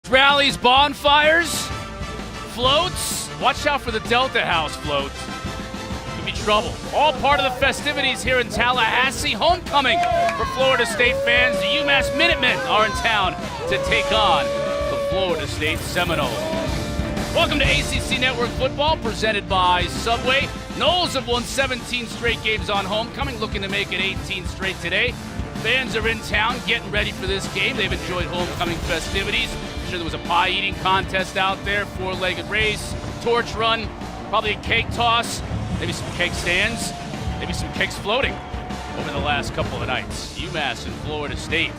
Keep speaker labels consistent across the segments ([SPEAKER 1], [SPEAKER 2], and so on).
[SPEAKER 1] rallies, bonfires, floats. Watch out for the Delta House float. Could be trouble. All part of the festivities here in Tallahassee. Homecoming for Florida State fans. The UMass Minutemen are in town to take on the Florida State Seminoles. Welcome to ACC Network Football, presented by Subway. Noles have won 17 straight games on homecoming, looking to make it 18 straight today. Fans are in town getting ready for this game. They've enjoyed homecoming festivities. I'm sure there was a pie-eating contest out there, four-legged race, torch run, probably a cake toss, maybe some cake stands, maybe some cakes floating over the last couple of nights. UMass and Florida State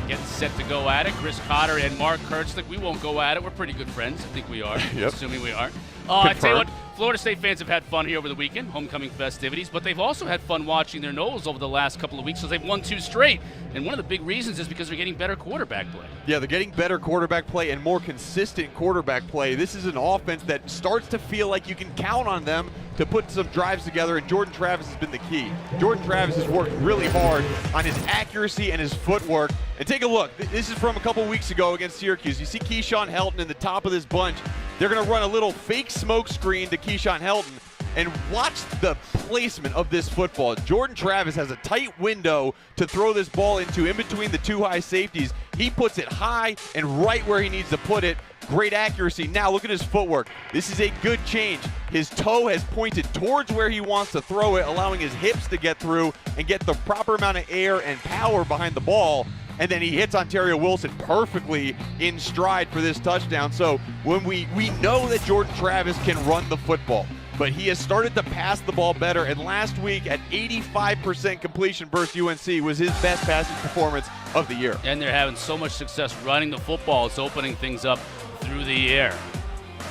[SPEAKER 1] getting set to go at it. Chris Cotter and Mark Kurtzlick. We won't go at it. We're pretty good friends. I think we are.
[SPEAKER 2] Yep.
[SPEAKER 1] Assuming we are. I tell you what, Florida State fans have had fun here over the weekend, homecoming festivities, but they've also had fun watching their Noles over the last couple of weeks, so they've won 2 straight. And one of the big reasons is because they're getting better quarterback play.
[SPEAKER 2] Yeah, they're getting better quarterback play and more consistent quarterback play. This is an offense that starts to feel like you can count on them to put some drives together, and Jordan Travis has been the key. Jordan Travis has worked really hard on his accuracy and his footwork. And take a look. This is from a couple weeks ago against Syracuse. You see Keyshawn Helton in the top of this bunch. They're going to run a little fake smoke screen to Keyshawn Helton. And watch the placement of this football. Jordan Travis has a tight window to throw this ball into in between the 2 high safeties. He puts it high and right where he needs to put it. Great accuracy. Now look at his footwork. This is a good change. His toe has pointed towards where he wants to throw it, allowing his hips to get through and get the proper amount of air and power behind the ball. And then he hits Ontario Wilson perfectly in stride for this touchdown. So when we know that Jordan Travis can run the football, but he has started to pass the ball better. And last week at 85% completion versus UNC was his best passing performance of the year. And
[SPEAKER 1] they're having so much success running the football. It's opening things up through the air.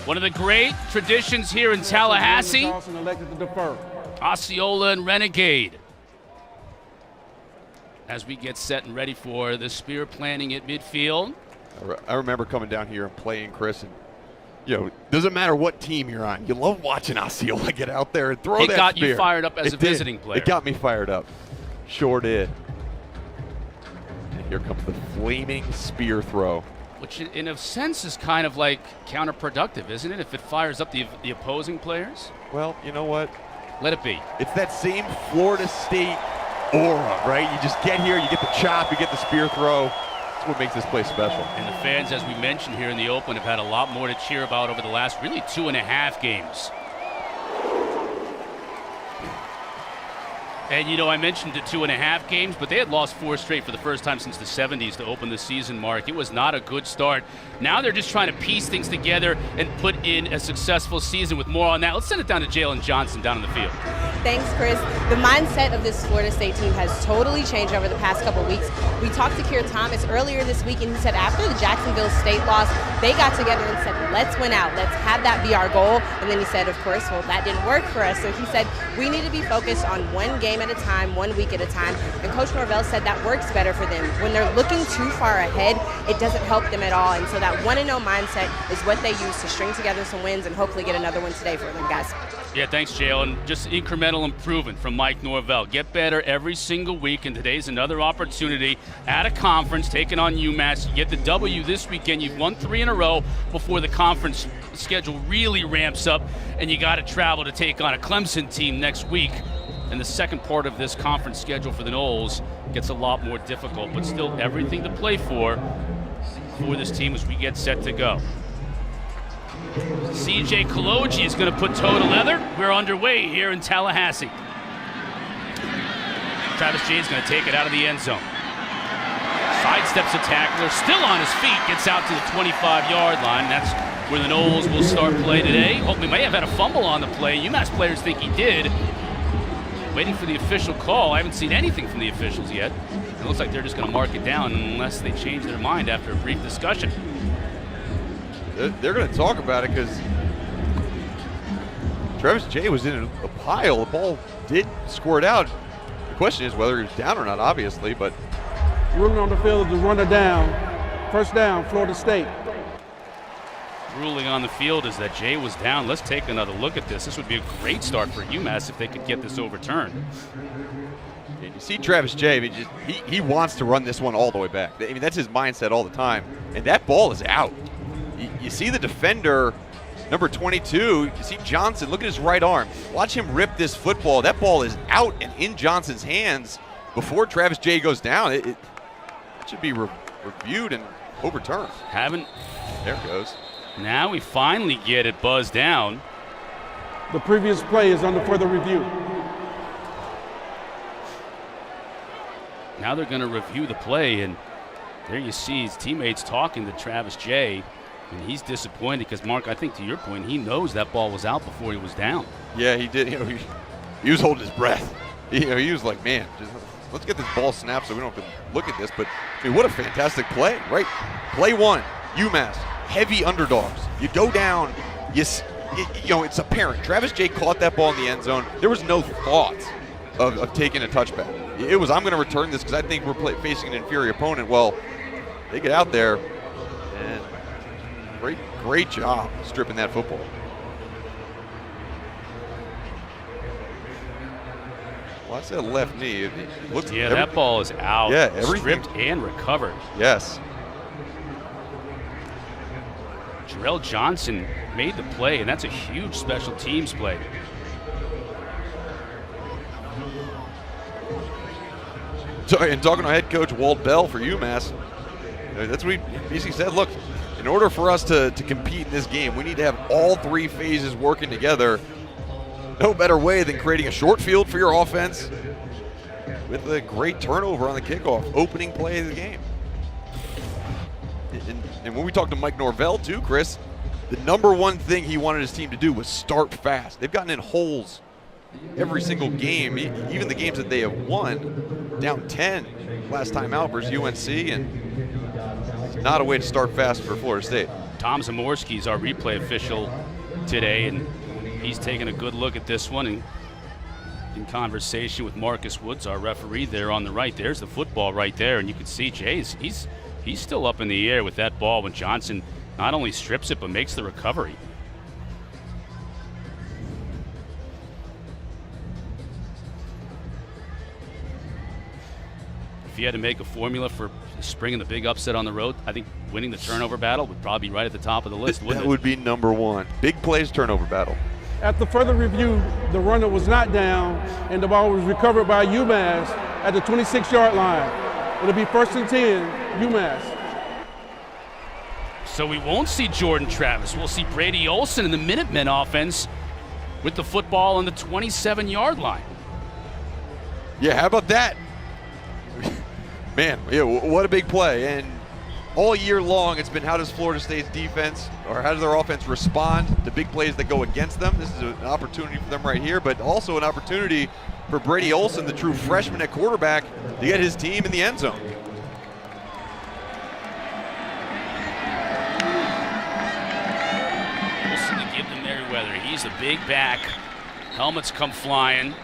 [SPEAKER 1] One of the great traditions here in Tallahassee, Osceola and Renegade. As we get set and ready for the spear planting at midfield.
[SPEAKER 2] I remember coming down here and playing, Chris, and doesn't matter what team you're on. You love watching Osceola get out there and throw that spear.
[SPEAKER 1] It got you fired up as a visiting player.
[SPEAKER 2] It got me fired up. Sure did. And here comes the flaming spear throw.
[SPEAKER 1] Which in a sense is kind of like counterproductive, isn't it? If it fires up the opposing players?
[SPEAKER 2] Well, you know what?
[SPEAKER 1] Let it be.
[SPEAKER 2] It's that same Florida State aura, right? You just get here, you get the chop, you get the spear throw. That's what makes this place special.
[SPEAKER 1] And the fans, as we mentioned here in the open, have had a lot more to cheer about over the last really 2.5 games. And, I mentioned the 2.5 games, but they had lost 4 straight for the first time since the 70s to open the season, Mark. It was not a good start. Now they're just trying to piece things together and put in a successful season. With more on that, let's send it down to Jalen Johnson down in the field.
[SPEAKER 3] Thanks, Chris. The mindset of this Florida State team has totally changed over the past couple of weeks. We talked to Keir Thomas earlier this week, and he said after the Jacksonville State loss, they got together and said, let's win out. Let's have that be our goal. And then he said, of course, well, that didn't work for us. So he said, we need to be focused on one game at a time, 1 week at a time. And Coach Norvell said that works better for them. When they're looking too far ahead, it doesn't help them at all. And so that 1-0 mindset is what they use to string together some wins and hopefully get another one today for them, guys.
[SPEAKER 1] Yeah, thanks, Jalen. Just incremental improvement from Mike Norvell. Get better every single week, and today's another opportunity at a conference taking on UMass. You get the W this weekend. You've won 3 in a row before the conference schedule really ramps up, and you got to travel to take on a Clemson team next week. And the second part of this conference schedule for the Noles gets a lot more difficult, but still everything to play for this team as we get set to go. CJ Kaloji is going to put toe to leather. We're underway here in Tallahassee. Travis Jay is going to take it out of the end zone. Sidesteps a tackler, still on his feet, gets out to the 25-yard line. That's where the Noles will start play today. Hopefully, may have had a fumble on the play. UMass players think he did. Waiting for the official call. I haven't seen anything from the officials yet. It looks like they're just going to mark it down unless they change their mind after a brief discussion.
[SPEAKER 2] They're going to talk about it because Travis Jay was in a pile. The ball did squirt out. The question is whether he was down or not, obviously, but.
[SPEAKER 4] Ruling on the field is a runner down. First down, Florida State.
[SPEAKER 1] Ruling on the field is that Jay was down. Let's take another look at this. This would be a great start for UMass if they could get this overturned.
[SPEAKER 2] And you see Travis Jay, I mean, he wants to run this one all the way back. I mean, that's his mindset all the time. And that ball is out. you see the defender, number 22, you see Johnson, look at his right arm. Watch him rip this football. That ball is out and in Johnson's hands before Travis Jay goes down. It should be reviewed and overturned.
[SPEAKER 1] There
[SPEAKER 2] it goes.
[SPEAKER 1] Now we finally get it buzzed down.
[SPEAKER 4] The previous play is under further review.
[SPEAKER 1] Now they're going to review the play, and there you see his teammates talking to Travis Jay, and he's disappointed because, Mark, I think to your point, he knows that ball was out before he was down.
[SPEAKER 2] Yeah, he did. He was holding his breath. He was like, man, let's get this ball snapped so we don't have to look at this. But I mean, what a fantastic play, right? Play one, UMass, heavy underdogs. You go down, it's apparent. Travis Jay caught that ball in the end zone. There was no thought of taking a touchback. It was, I'm going to return this because I think we're facing an inferior opponent. Well, they get out there, and great job stripping that football. Well, I said left knee. It looks,
[SPEAKER 1] that ball is out.
[SPEAKER 2] Yeah, everything.
[SPEAKER 1] Stripped and recovered.
[SPEAKER 2] Yes.
[SPEAKER 1] Jarrell Johnson made the play, and that's a huge special teams play.
[SPEAKER 2] So, and talking to head coach Walt Bell for UMass, that's what he basically said. Look, in order for us to compete in this game, we need to have all three phases working together. No better way than creating a short field for your offense with a great turnover on the kickoff, opening play of the game. And when we talked to Mike Norvell too, Chris, the number one thing he wanted his team to do was start fast. They've gotten in holes every single game, even the games that they have won, down 10 last time out versus UNC, and it's not a way to start fast for Florida State.
[SPEAKER 1] Tom Zamorski is our replay official today, and he's taking a good look at this one and in conversation with Marcus Woods, our referee there on the right. There's the football right there, and you can see Jay's, he's still up in the air with that ball when Johnson not only strips it but makes the recovery. If you had to make a formula for springing the big upset on the road, I think winning the turnover battle would probably be right at the top of the list, wouldn't it?
[SPEAKER 2] That would be number one. Big plays, turnover battle.
[SPEAKER 4] After further review, the runner was not down, and the ball was recovered by UMass at the 26-yard line. It'll be 1st and 10, UMass.
[SPEAKER 1] So we won't see Jordan Travis. We'll see Brady Olson in the Minutemen offense with the football on the 27-yard line.
[SPEAKER 2] Yeah, how about that? Man, yeah, what a big play. And all year long, it's been how does Florida State's defense, or how does their offense respond to big plays that go against them? This is an opportunity for them right here, but also an opportunity for Brady Olson, the true freshman at quarterback, to get his team in the end zone.
[SPEAKER 1] Olson to give to Merriweather. He's a big back. Helmets come flying.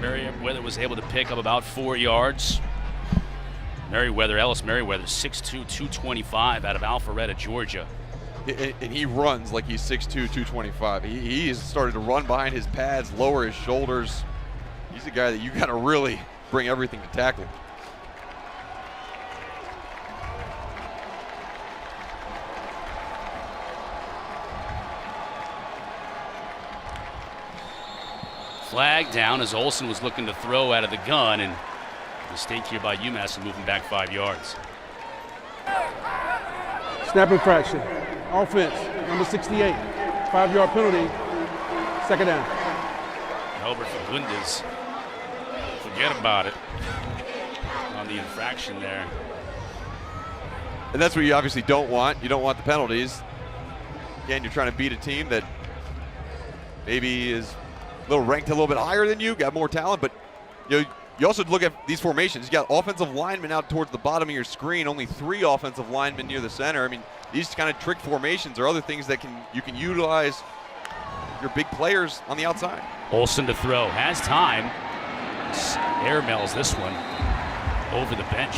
[SPEAKER 1] Merriweather was able to pick up about 4 yards. Ellis Merriweather, 6'2", 225 out of Alpharetta, Georgia.
[SPEAKER 2] And he runs like he's 6'2", 225. He has started to run behind his pads, lower his shoulders. He's a guy that you got to really bring everything to tackle.
[SPEAKER 1] Flag down as Olson was looking to throw out of the gun, and mistake here by UMass and moving back 5 yards.
[SPEAKER 4] Snap infraction. Offense, number 68. 5-yard penalty. 2nd down.
[SPEAKER 1] Albert Fagundes, forget about it on the infraction there.
[SPEAKER 2] And that's what you obviously don't want. You don't want the penalties. Again, you're trying to beat a team that maybe is ranked a little bit higher than you, got more talent, but you also look at these formations. You got offensive linemen out towards the bottom of your screen, only 3 offensive linemen near the center. I mean, these kind of trick formations are other things that you can utilize your big players on the outside.
[SPEAKER 1] Olson to throw, has time. Airmails this one over the bench.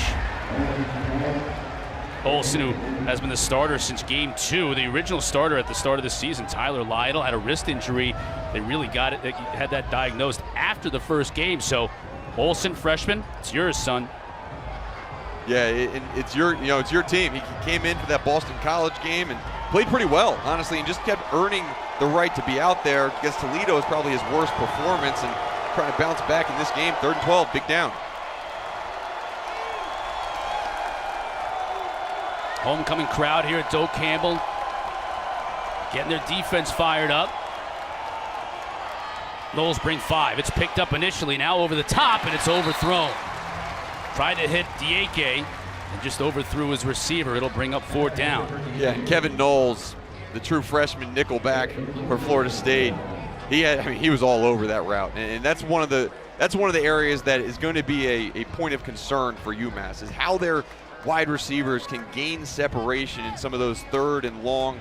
[SPEAKER 1] Olson, who has been the starter since game 2, the original starter at the start of the season, Tyler Lytle, had a wrist injury. They really got it, they had that diagnosed after the first game. So Olson, freshman, it's yours, son.
[SPEAKER 2] Yeah, it's your team. He came in for that Boston College game and played pretty well, honestly, and just kept earning the right to be out there. Against Toledo is probably his worst performance, and trying to bounce back in this game. 3rd and 12, big down.
[SPEAKER 1] Homecoming crowd here at Doak Campbell, getting their defense fired up. Noles bring 5. It's picked up initially, now over the top, and it's overthrown. Tried to hit Dieke and just overthrew his receiver. It'll bring up 4th down.
[SPEAKER 2] Yeah, and Kevin Knowles, the true freshman nickel back for Florida State, he was all over that route, and that's one of the areas that is going to be a point of concern for UMass, is how their wide receivers can gain separation in some of those 3rd and long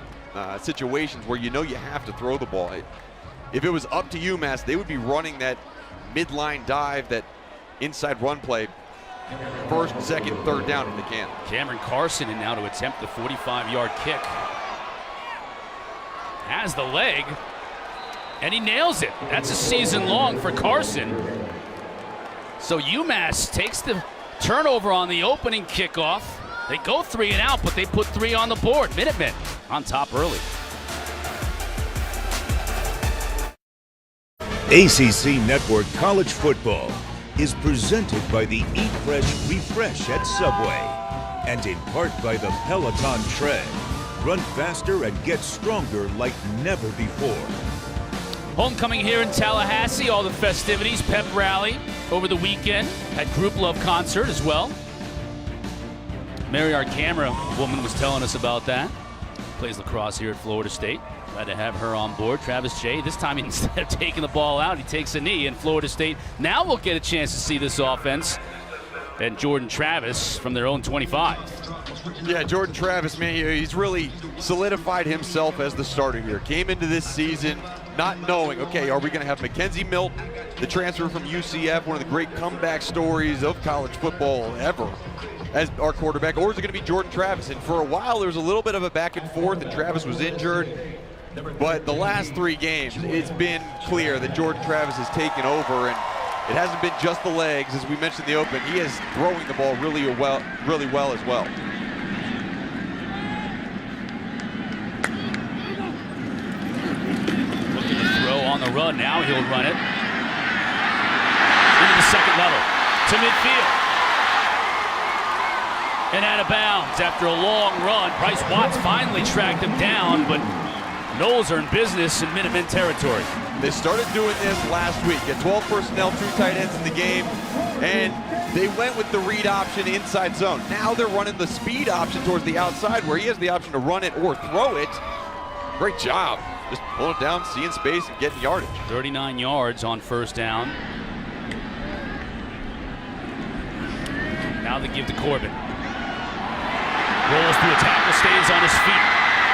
[SPEAKER 2] situations where you have to throw the ball. If it was up to UMass, they would be running that midline dive, that inside run play, 1st, 2nd, 3rd down if they can.
[SPEAKER 1] Cameron Carson in now to attempt the 45-yard kick. Has the leg, and he nails it. That's a season long for Carson. So UMass takes the turnover on the opening kickoff. They go 3 and out, but they put 3 on the board. Minutemen on top early.
[SPEAKER 5] ACC Network College Football is presented by the Eat Fresh Refresh at Subway and in part by the Peloton Tread. Run faster and get stronger like never before.
[SPEAKER 1] Homecoming here in Tallahassee, all the festivities, pep rally over the weekend. Had Group Love concert as well. Mary, our camera woman, was telling us about that. Plays lacrosse here at Florida State. Glad to have her on board. Travis Jay, this time instead of taking the ball out, he takes a knee, and Florida State now will get a chance to see this offense. And Jordan Travis from their own 25.
[SPEAKER 2] Yeah, Jordan Travis, man, he's really solidified himself as the starter here. Came into this season not knowing, okay, are we going to have Mackenzie Milton, the transfer from UCF, one of the great comeback stories of college football ever, as our quarterback, or is it going to be Jordan Travis? And for a while, there was a little bit of a back and forth, and Travis was injured. But the last 3 games, it's been clear that Jordan Travis has taken over, and it hasn't been just the legs, as we mentioned in the open. He is throwing the ball really well as well.
[SPEAKER 1] Looking to throw on the run. Now he'll run it into the 2nd level to midfield. And out of bounds after a long run. Bryce Watts finally tracked him down, but Noles are in business in Minutemen territory.
[SPEAKER 2] They started doing this last week. At 12 personnel, 2 tight ends in the game, and they went with the read option inside zone. Now they're running the speed option towards the outside, where he has the option to run it or throw it. Great job. Just pulling it down, seeing space, and getting yardage.
[SPEAKER 1] 39 yards on 1st down. Now they give to Corbin. Rolls through a tackle, stays on his feet.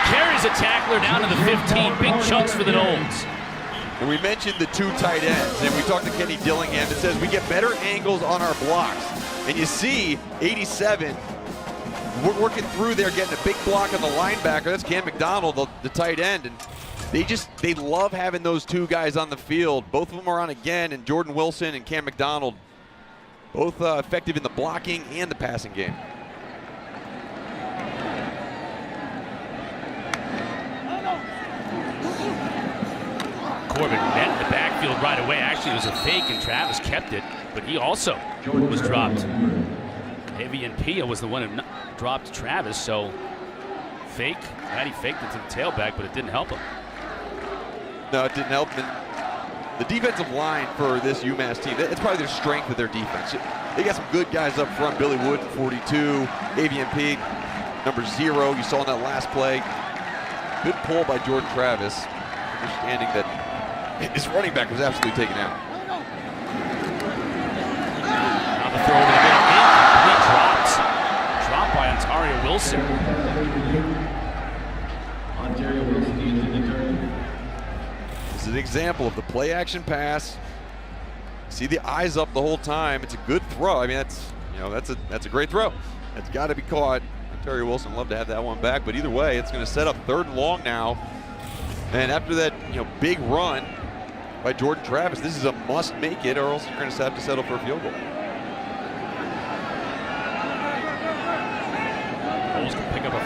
[SPEAKER 1] Carries a tackler down to the 15. Big chunks for the Noles.
[SPEAKER 2] And we mentioned the 2 tight ends, and we talked to Kenny Dillingham that says we get better angles on our blocks. And you see 87 working through there, getting a big block on the linebacker. That's Cam McDonald, the tight end. And they love having those 2 guys on the field. Both of them are on again, and Jordan Wilson and Cam McDonald, both effective in the blocking and the passing game.
[SPEAKER 1] Corbin met in the backfield right away. Actually, it was a fake, and Travis kept it, but he also was dropped. Avian Pia was the one who dropped Travis, so fake. He faked it to the tailback, but it didn't help him.
[SPEAKER 2] No, it didn't help him. The defensive line for this UMass team, it's probably their strength of their defense. They got some good guys up front. Billy Wood, 42. Avian P, number 0. You saw in that last play. Good pull by Jordan Travis, understanding that his running back was absolutely taken out.
[SPEAKER 1] Now the throw over the middle. Incomplete. Dropped by Ontario Wilson.
[SPEAKER 2] This is an example of the play action pass. See the eyes up the whole time. It's a good throw. I mean, that's a great throw. It's got to be caught. Ontario Wilson would love to have that one back, but either way, it's going to set up 3rd and long now. And after that, big run by Jordan Travis, this is a must make it, or else you're going to have to settle for a field goal.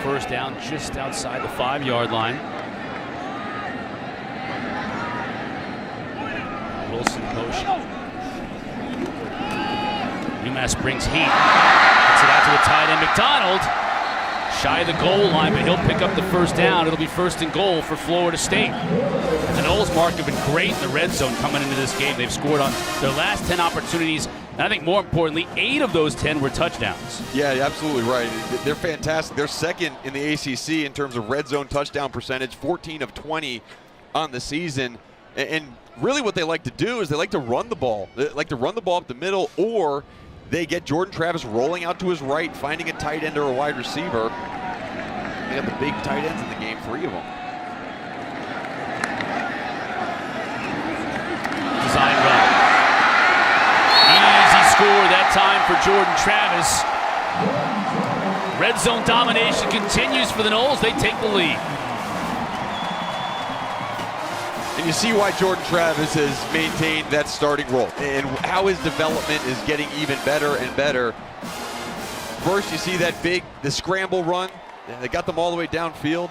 [SPEAKER 1] first down just outside the 5-yard line. Wilson motion. UMass brings heat. Gets it out to the tight end, McDonald. Shy of the goal line, but he'll pick up the first down. It'll be 1st and goal for Florida State. The Noles, Mark, have been great in the red zone coming into this game. They've scored on their last 10 opportunities, and I think more importantly, 8 of those 10 were touchdowns.
[SPEAKER 2] Yeah, you're absolutely right. They're fantastic. They're second in the ACC in terms of red zone touchdown percentage, 14 of 20 on the season. And really what they like to do is they like to run the ball. They like to run the ball up the middle, or they get Jordan Travis rolling out to his right, finding a tight end or a wide receiver. They got the big tight ends in the game, 3 of them.
[SPEAKER 1] Design run. Easy score that time for Jordan Travis. Red zone domination continues for the Noles. They take the lead.
[SPEAKER 2] And you see why Jordan Travis has maintained that starting role and how his development is getting even better and better. First, you see the scramble run. They got them all the way downfield.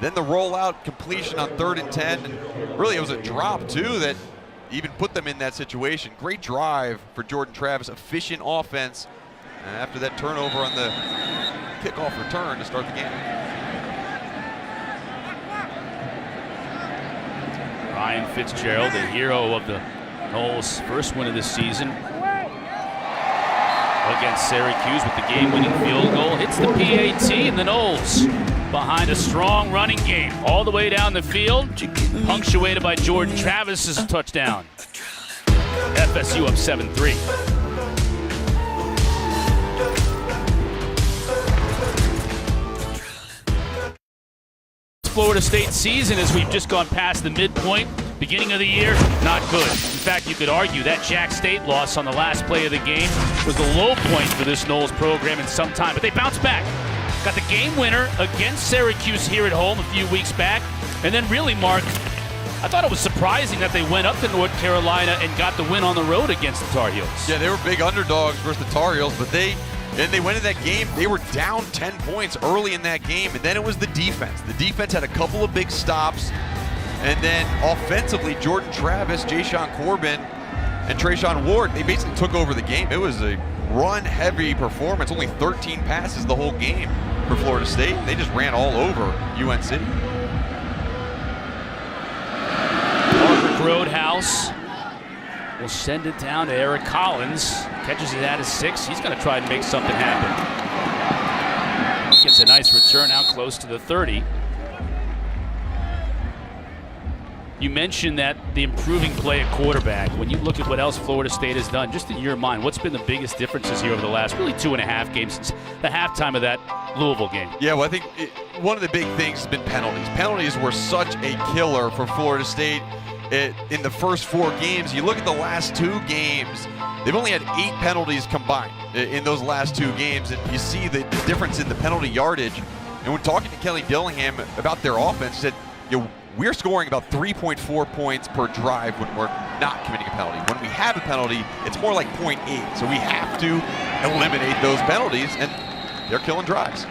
[SPEAKER 2] Then the rollout completion on 3rd and 10. And really, it was a drop, too, that even put them in that situation. Great drive for Jordan Travis, efficient offense. And after that turnover on the kickoff return to start the game.
[SPEAKER 1] Ryan Fitzgerald, the hero of the Noles' first win of the season against Syracuse with the game-winning field goal. Hits the PAT, and the Noles behind a strong running game all the way down the field, punctuated by Jordan Travis's touchdown. FSU up 7-3. Florida State season, as we've just gone past the midpoint, beginning of the year, not good. In fact, you could argue that Jack State loss on the last play of the game was the low point for this Noles program in some time, but they bounced back. Got the game winner against Syracuse here at home a few weeks back, and then really, Mark, I thought it was surprising that they went up to North Carolina and got the win on the road against the Tar Heels.
[SPEAKER 2] Yeah, they were big underdogs versus the Tar Heels, but they went in that game. They were down 10 points early in that game, and then it was the defense. The defense had a couple of big stops, and then offensively, Jordan Travis, Jayshon Corbin, and Trayshawn Ward, they basically took over the game. It was a run-heavy performance, only 13 passes the whole game for Florida State. They just ran all over UNC.
[SPEAKER 1] Roadhouse will send it down to Eric Collins. Catches it at his 6. He's going to try and make something happen. Gets a nice return out close to the 30. You mentioned that the improving play at quarterback. When you look at what else Florida State has done, just in your mind, what's been the biggest differences here over the last really 2.5 games since the halftime of that Louisville game?
[SPEAKER 2] Yeah, well, I think one of the big things has been penalties. Penalties were such a killer for Florida State. In the first 4 games, you look at the last 2 games, they've only had 8 penalties combined in those last 2 games, and you see the difference in the penalty yardage. And when talking to Kelly Dillingham about their offense, he said, we're scoring about 3.4 points per drive when we're not committing a penalty. When we have a penalty, it's more like 0.8. So we have to eliminate those penalties, and they're killing drives.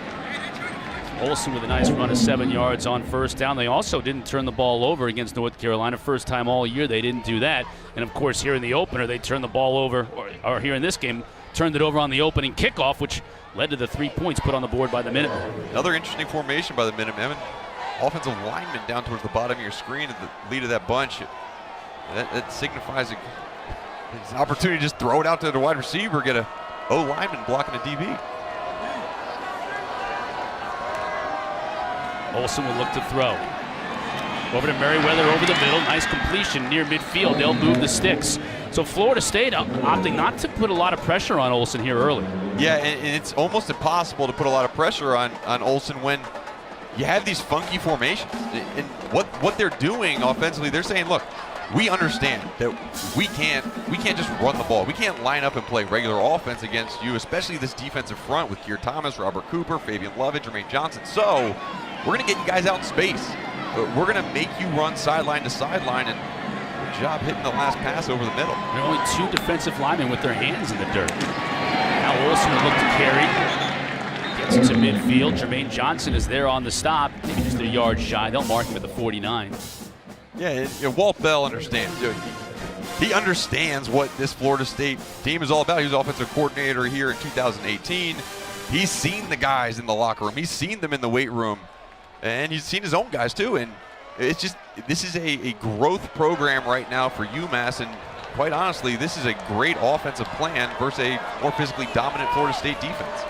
[SPEAKER 1] Olsen with a nice run of 7 yards on first down. They also didn't turn the ball over against North Carolina. First time all year they didn't do that. And of course here in the opener they turned the ball over, or here in this game, turned it over on the opening kickoff, which led to the 3 points put on the board by the Minutemen.
[SPEAKER 2] Another interesting formation by the Minutemen. Offensive lineman down towards the bottom of your screen at the lead of that bunch. That signifies an opportunity to just throw it out to the wide receiver, get a O lineman blocking a DB.
[SPEAKER 1] Olsen will look to throw. Over to Merriweather over the middle. Nice completion near midfield. They'll move the sticks. So Florida State opting not to put a lot of pressure on Olsen here early.
[SPEAKER 2] Yeah, and it's almost impossible to put a lot of pressure on Olsen when you have these funky formations. And what they're doing offensively, they're saying, look, we understand that we can't just run the ball. We can't line up and play regular offense against you, especially this defensive front with Keir Thomas, Robert Cooper, Fabian Lovett, Jermaine Johnson. So we're going to get you guys out in space. We're going to make you run sideline to sideline, and good job hitting the last pass over the middle.
[SPEAKER 1] There are only 2 defensive linemen with their hands in the dirt. Now Olsen will look to carry. Gets it to midfield. Jermaine Johnson is there on the stop. Maybe just a yard shy. They'll mark him at the 49.
[SPEAKER 2] Yeah, Walt Bell understands. He understands what this Florida State team is all about. He was offensive coordinator here in 2018. He's seen the guys in the locker room. He's seen them in the weight room. And he's seen his own guys too. And it's just, this is a growth program right now for UMass. And quite honestly, this is a great offensive plan versus a more physically dominant Florida State defense.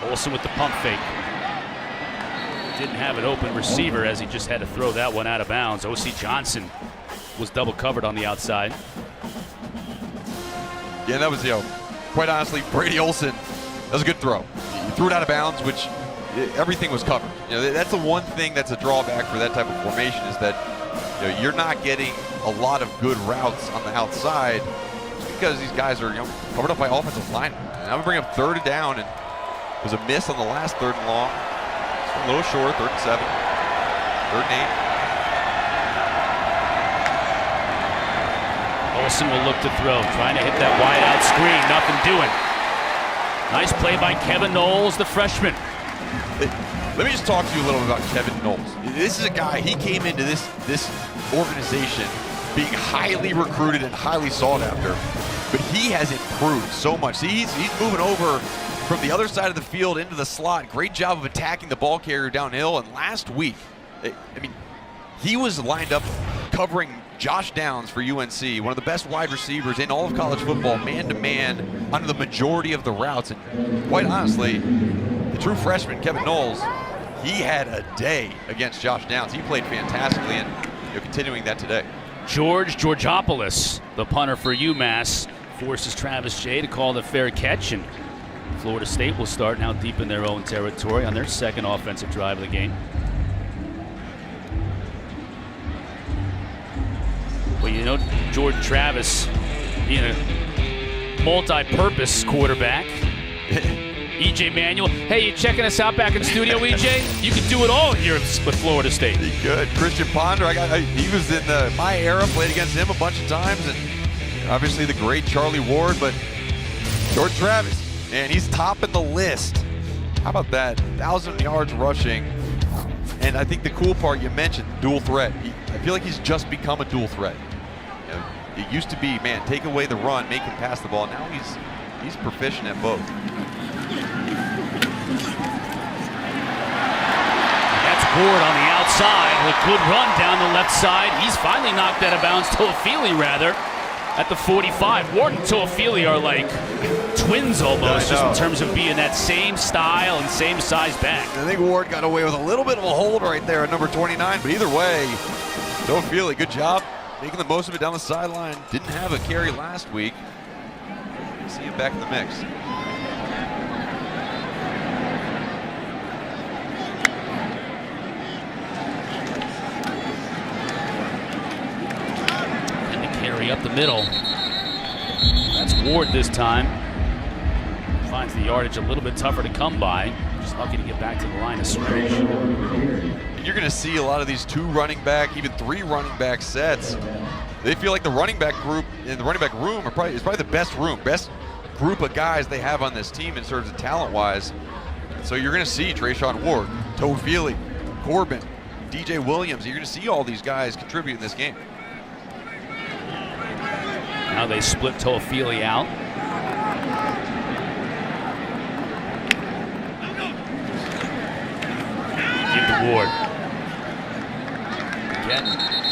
[SPEAKER 1] Olsen with the pump fake. Didn't have an open receiver as he just had to throw that one out of bounds. O.C. Johnson was double covered on the outside.
[SPEAKER 2] Yeah, that was, quite honestly, Brady Olsen, that was a good throw. He threw it out of bounds, which everything was covered. That's the one thing that's a drawback for that type of formation is that you're not getting a lot of good routes on the outside because these guys are covered up by offensive linemen. And I'm going to bring up 3rd down, and it was a miss on the last 3rd and long. A little short, 3rd and 7, 3rd and 8.
[SPEAKER 1] Olsen will look to throw, trying to hit that wide out screen, nothing doing. Nice play by Kevin Knowles, the freshman.
[SPEAKER 2] Let me just talk to you a little bit about Kevin Knowles. This is a guy, he came into this organization being highly recruited and highly sought after, but he has improved so much. See, he's moving over from the other side of the field into the slot. Great job of attacking the ball carrier downhill. And last week, he was lined up covering Josh Downs for UNC, one of the best wide receivers in all of college football, man-to-man, under the majority of the routes. And quite honestly, the true freshman, Kevin Knowles, he had a day against Josh Downs. He played fantastically, and continuing that today.
[SPEAKER 1] George Georgopoulos, the punter for UMass, forces Travis Jay to call the fair catch, and Florida State will start now deep in their own territory on their 2nd offensive drive of the game. Well, Jordan Travis being a multi-purpose quarterback. E.J. Manuel. Hey, you checking us out back in the studio, E.J.? You can do it all here with Florida State.
[SPEAKER 2] He could. Christian Ponder, he was in my era, played against him a bunch of times, and obviously the great Charlie Ward, but Jordan Travis. And he's topping the list. How about that? 1,000 yards rushing. And I think the cool part you mentioned, dual threat. I feel like he's just become a dual threat. It used to be, man, take away the run, make him pass the ball. Now he's proficient at both.
[SPEAKER 1] That's Ward on the outside. A good run down the left side. He's finally knocked out of bounds. Toafili, rather, at the 45. Ward and Toafili are like twins almost, just in terms of being that same style and same size back.
[SPEAKER 2] I think Ward got away with a little bit of a hold right there at number 29, but either way, Toafili, good job making the most of it down the sideline. Didn't have a carry last week. See him back in the mix.
[SPEAKER 1] And the carry up the middle. That's Ward this time. Finds the yardage a little bit tougher to come by. Just lucky to get back to the line of scrimmage.
[SPEAKER 2] You're going to see a lot of these 2 running back, even 3 running back sets. They feel like the running back group in the running back room is probably the best group of guys they have on this team in terms of talent-wise. So you're going to see Trayshawn Ward, Toafili, Corbin, DJ Williams. You're going to see all these guys contribute in this game.
[SPEAKER 1] Now they split Toafili out. Give to Ward. Again,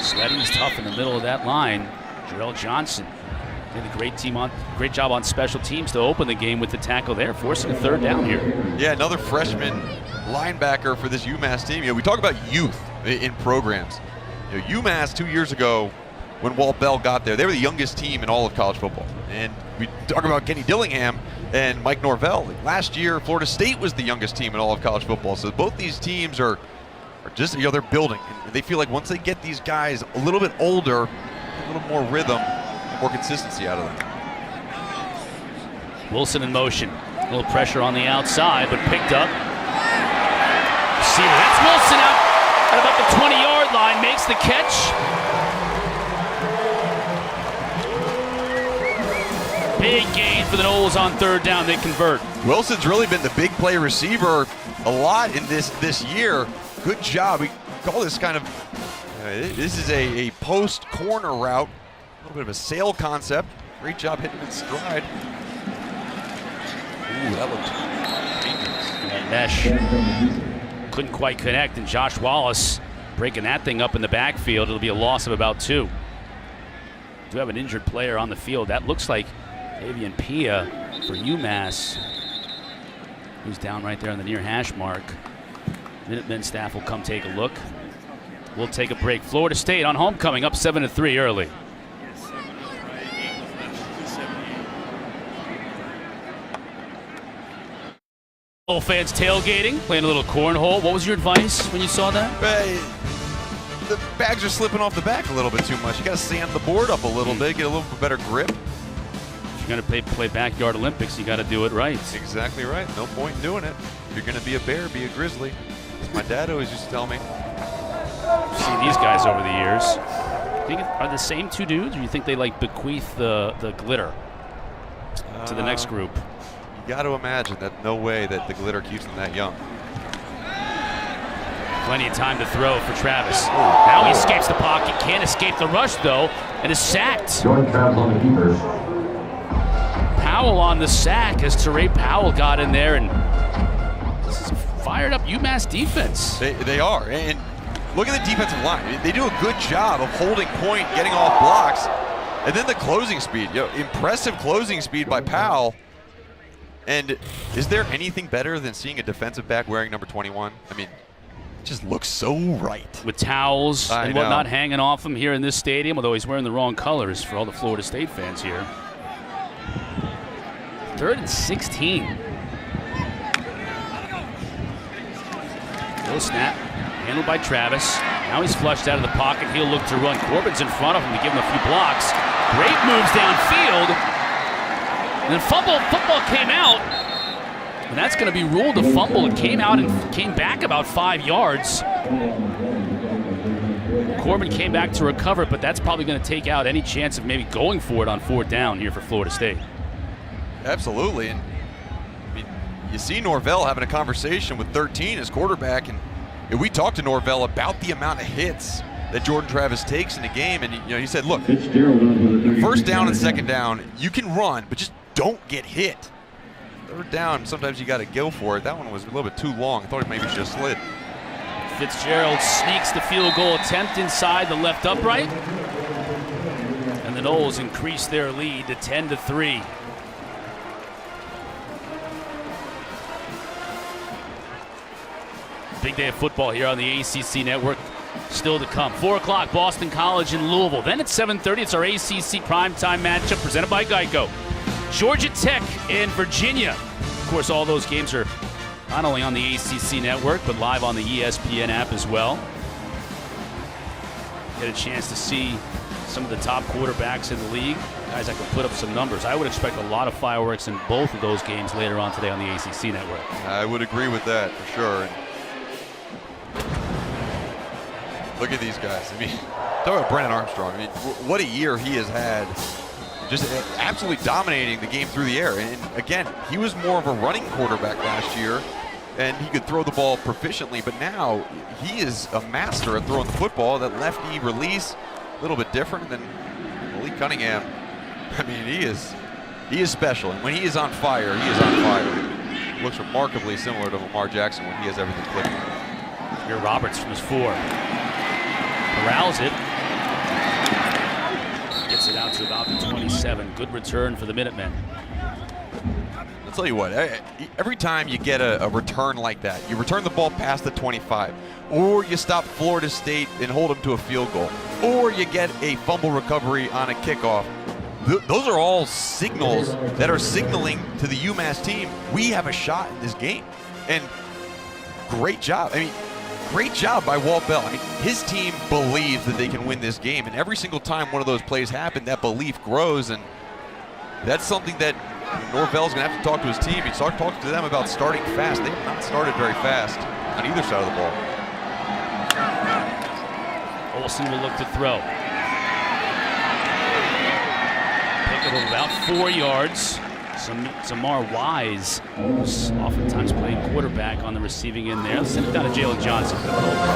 [SPEAKER 1] Sledding's tough in the middle of that line. Jarrell Johnson did a great job on special teams to open the game with the tackle there, forcing a 3rd down here.
[SPEAKER 2] Yeah, another freshman linebacker for this UMass team. We talk about youth in programs. UMass 2 years ago, when Walt Bell got there, they were the youngest team in all of college football. And we talk about Kenny Dillingham and Mike Norvell. Last year, Florida State was the youngest team in all of college football. So both these teams are just, they're building. And they feel like once they get these guys a little bit older, a little more rhythm, more consistency out of them.
[SPEAKER 1] Wilson in motion. A little pressure on the outside, but picked up. Receiver, that's Wilson out at about the 20-yard line, makes the catch. Big gain for the Noles on third down. They convert.
[SPEAKER 2] Wilson's really been the big play receiver a lot in this year. Good job. We call this kind of, this is a post corner route. A little bit of a sail concept. Great job hitting in stride. Ooh, that looked dangerous.
[SPEAKER 1] And Mesh couldn't quite connect, and Josh Wallace breaking that thing up in the backfield. It'll be a loss of about 2. Do have an injured player on the field. That looks like Avian Pia for UMass, who's down right there on the near hash mark. Minutemen staff will come take a look. We'll take a break. Florida State on homecoming, up 7-3 early. All fans tailgating, playing a little cornhole. What was your advice when you saw that?
[SPEAKER 2] The bags are slipping off the back a little bit too much. You got to sand the board up a little bit, get a little bit better grip.
[SPEAKER 1] If you're going to play backyard Olympics, you got to do it right.
[SPEAKER 2] Exactly right. No point in doing it. If you're going to be a bear, be a grizzly. As my dad always used to tell me.
[SPEAKER 1] I've seen these guys over the years. Are the same 2 dudes, or you think they like bequeath the glitter to the next group?
[SPEAKER 2] You got to imagine that no way that the glitter keeps them that young.
[SPEAKER 1] Plenty of time to throw for Travis. Now he escapes the pocket, can't escape the rush though, and is sacked. Powell on the sack as Teray Powell got in there, and this is a fired up UMass defense.
[SPEAKER 2] They are, and look at the defensive line. They do a good job of holding point, getting off blocks, and then the closing speed. Impressive closing speed by Powell. And is there anything better than seeing a defensive back wearing number 21? I mean, it just looks so right.
[SPEAKER 1] With towels and whatnot hanging off him here in this stadium, although he's wearing the wrong colors for all the Florida State fans here. 3rd and 16. Little snap, handled by Travis. Now he's flushed out of the pocket. He'll look to run. Corbin's in front of him to give him a few blocks. Great moves downfield. And then football came out, and that's going to be ruled a fumble. It came out and came back about 5 yards. Corbin came back to recover it, but that's probably going to take out any chance of maybe going for it on 4th down here for Florida State.
[SPEAKER 2] Absolutely, and I mean, you see Norvell having a conversation with 13 as quarterback, and we talked to Norvell about the amount of hits that Jordan Travis takes in the game, and he said, look, 1st down and 2nd down, you can run, but just don't get hit. 3rd down, sometimes you got to go for it. That one was a little bit too long. I thought he maybe should have slid.
[SPEAKER 1] Fitzgerald sneaks the field goal attempt inside the left upright. And the Noles increase their lead to 10-3. Big day of football here on the ACC Network. Still to come. 4 o'clock, Boston College in Louisville. Then at 7:30, it's our ACC primetime matchup presented by Geico. Georgia Tech and Virginia. Of course, all those games are not only on the ACC Network, but live on the ESPN app as well. Get a chance to see some of the top quarterbacks in the league. Guys that can put up some numbers. I would expect a lot of fireworks in both of those games later on today on the ACC Network.
[SPEAKER 2] I would agree with that for sure. Look at these guys. I mean, talk about Brennan Armstrong. I mean, what a year he has had. Just absolutely dominating the game through the air. And again, he was more of a running quarterback last year, and he could throw the ball proficiently, but now he is a master at throwing the football. That lefty release, a little bit different than Malik Cunningham. I mean, he is special. And when he is on fire, he is on fire. Looks remarkably similar to Lamar Jackson when he has everything clicking.
[SPEAKER 1] Here Roberts from his 4. Corrals it. Gets it out to about the 27. Good return for the Minutemen.
[SPEAKER 2] I'll tell you what, every time you get a return like that, you return the ball past the 25, or you stop Florida State and hold them to a field goal, or you get a fumble recovery on a kickoff. Those are all signals that are signaling to the UMass team, we have a shot in this game. And great job. I mean, great job by Walt Bell. I mean, his team believes that they can win this game, and every single time one of those plays happen, that belief grows, and that's something that Norvell's going to have to talk to his team. He's talking to them about starting fast. They have not started very fast on either side of the ball.
[SPEAKER 1] Olsen will look to throw. Pick up about 4 yards. Zamar Wise, who's oftentimes playing quarterback on the receiving end there. Let's send it down to Jalen Johnson.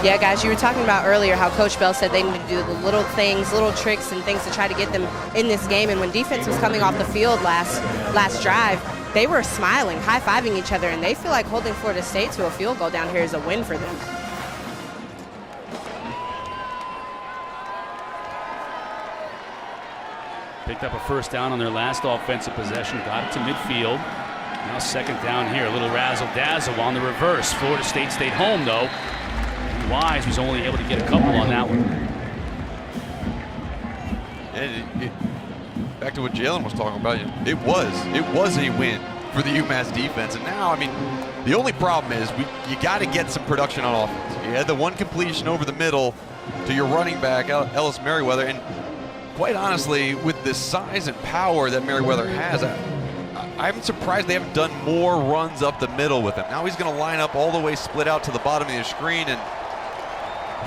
[SPEAKER 3] Yeah, guys, you were talking about earlier how Coach Bell said they need to do the little things, little tricks and things to try to get them in this game. And when defense was coming off the field last drive, they were smiling, high-fiving each other, and they feel like holding Florida State to a field goal down here is a win for them.
[SPEAKER 1] Picked up a first down on their last offensive possession, got it to midfield. Now second down here, a little razzle-dazzle on the reverse. Florida State stayed home, though. Wise was only able to get a couple on that one.
[SPEAKER 2] And back to what Jalen was talking about, it was a win for the UMass defense. And now, I mean, the only problem is you got to get some production on offense. You had the one completion over the middle to your running back, Ellis Merriweather, and quite honestly, with the size and power that Merriweather has, I'm surprised they haven't done more runs up the middle with him. Now he's going to line up all the way split out to the bottom of the screen, and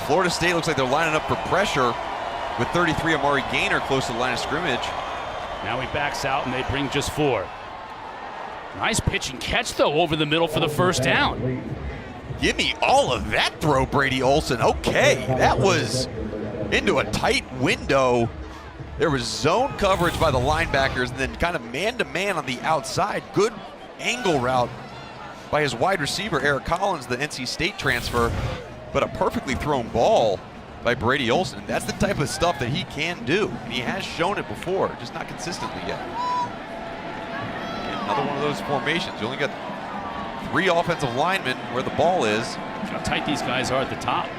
[SPEAKER 2] Florida State looks like they're lining up for pressure with 33 Amari Gaynor close to the line of scrimmage.
[SPEAKER 1] Now he backs out and they bring just 4. Nice pitch and catch, though, over the middle for the first down.
[SPEAKER 2] Give me all of that throw, Brady Olson. Okay, that was into a tight window. There was zone coverage by the linebackers and then kind of man-to-man on the outside. Good angle route by his wide receiver, Eric Collins, the NC State transfer, but a perfectly thrown ball by Brady Olson. That's the type of stuff that he can do, and he has shown it before, just not consistently yet. And another one of those formations. You only got 3 offensive linemen where the ball is.
[SPEAKER 1] How tight these guys are at the top.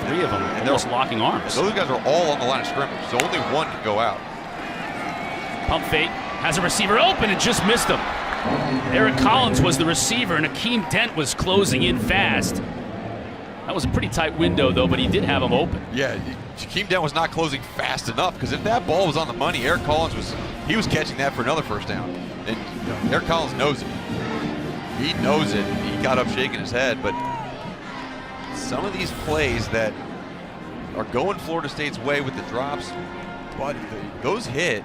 [SPEAKER 1] 3 of them almost locking arms.
[SPEAKER 2] Those guys are all on the line of scrimmage, so only one can go out.
[SPEAKER 1] Pump fake, has a receiver open and just missed him. Eric Collins was the receiver, and Akeem Dent was closing in fast. That was a pretty tight window, though, but he did have him open.
[SPEAKER 2] Yeah, Akeem Dent was not closing fast enough, because if that ball was on the money, Eric Collins was catching that for another first down. And Eric Collins knows it. He knows it. He got up shaking his head, but some of these plays that are going Florida State's way with the drops, but those hit,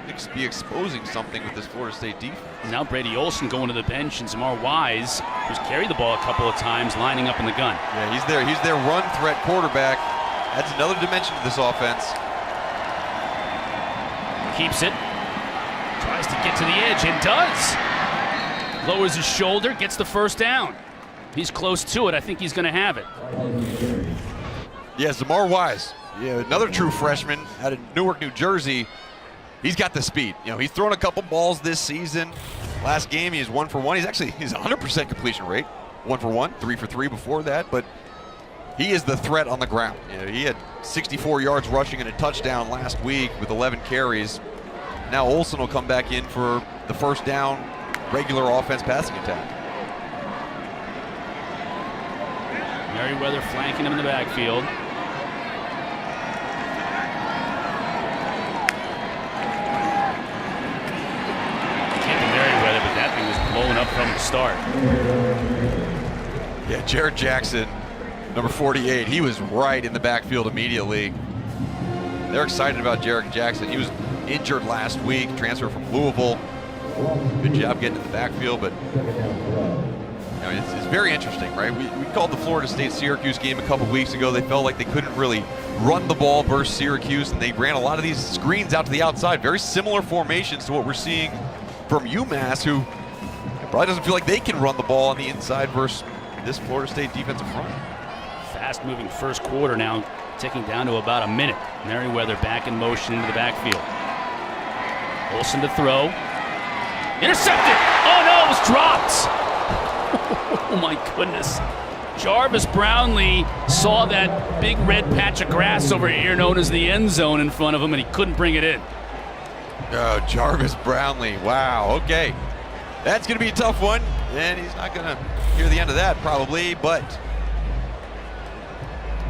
[SPEAKER 2] could be exposing something with this Florida State defense.
[SPEAKER 1] Now Brady Olson going to the bench, and Zamar Wise, who's carried the ball a couple of times, lining up in the gun.
[SPEAKER 2] Yeah, he's there. He's their run threat quarterback. Adds another dimension to this offense.
[SPEAKER 1] Keeps it. Tries to get to the edge and does. Lowers his shoulder, gets the first down. He's close to it. I think he's going to have it.
[SPEAKER 2] Yeah, Zamar Wise, another true freshman out of Newark, New Jersey. He's got the speed. He's thrown a couple balls this season. Last game, he is 1 for 1. He's 100% completion rate. 1 for 1, 3 for 3 before that, but he is the threat on the ground. He had 64 yards rushing and a touchdown last week with 11 carries. Now Olson will come back in for the first down, regular offense passing attack.
[SPEAKER 1] Merriweather flanking him in the backfield. Can't be Merriweather, but that thing was blown up from the start.
[SPEAKER 2] Yeah, Jared Jackson, number 48, he was right in the backfield immediately. They're excited about Jared Jackson. He was injured last week, transfer from Louisville. Good job getting in the backfield, but it's very interesting, right? We called the Florida State-Syracuse game a couple weeks ago. They felt like they couldn't really run the ball versus Syracuse, and they ran a lot of these screens out to the outside. Very similar formations to what we're seeing from UMass, who probably doesn't feel like they can run the ball on the inside versus this Florida State defensive front.
[SPEAKER 1] Fast-moving first quarter now, ticking down to about a minute. Merriweather back in motion into the backfield. Olson to throw. Intercepted! Oh no, it was dropped! Oh my goodness. Jarvis Brownlee saw that big red patch of grass over here known as the end zone in front of him, and he couldn't bring it in.
[SPEAKER 2] Oh, Jarvis Brownlee. Wow, okay. That's going to be a tough one, and he's not going to hear the end of that probably, but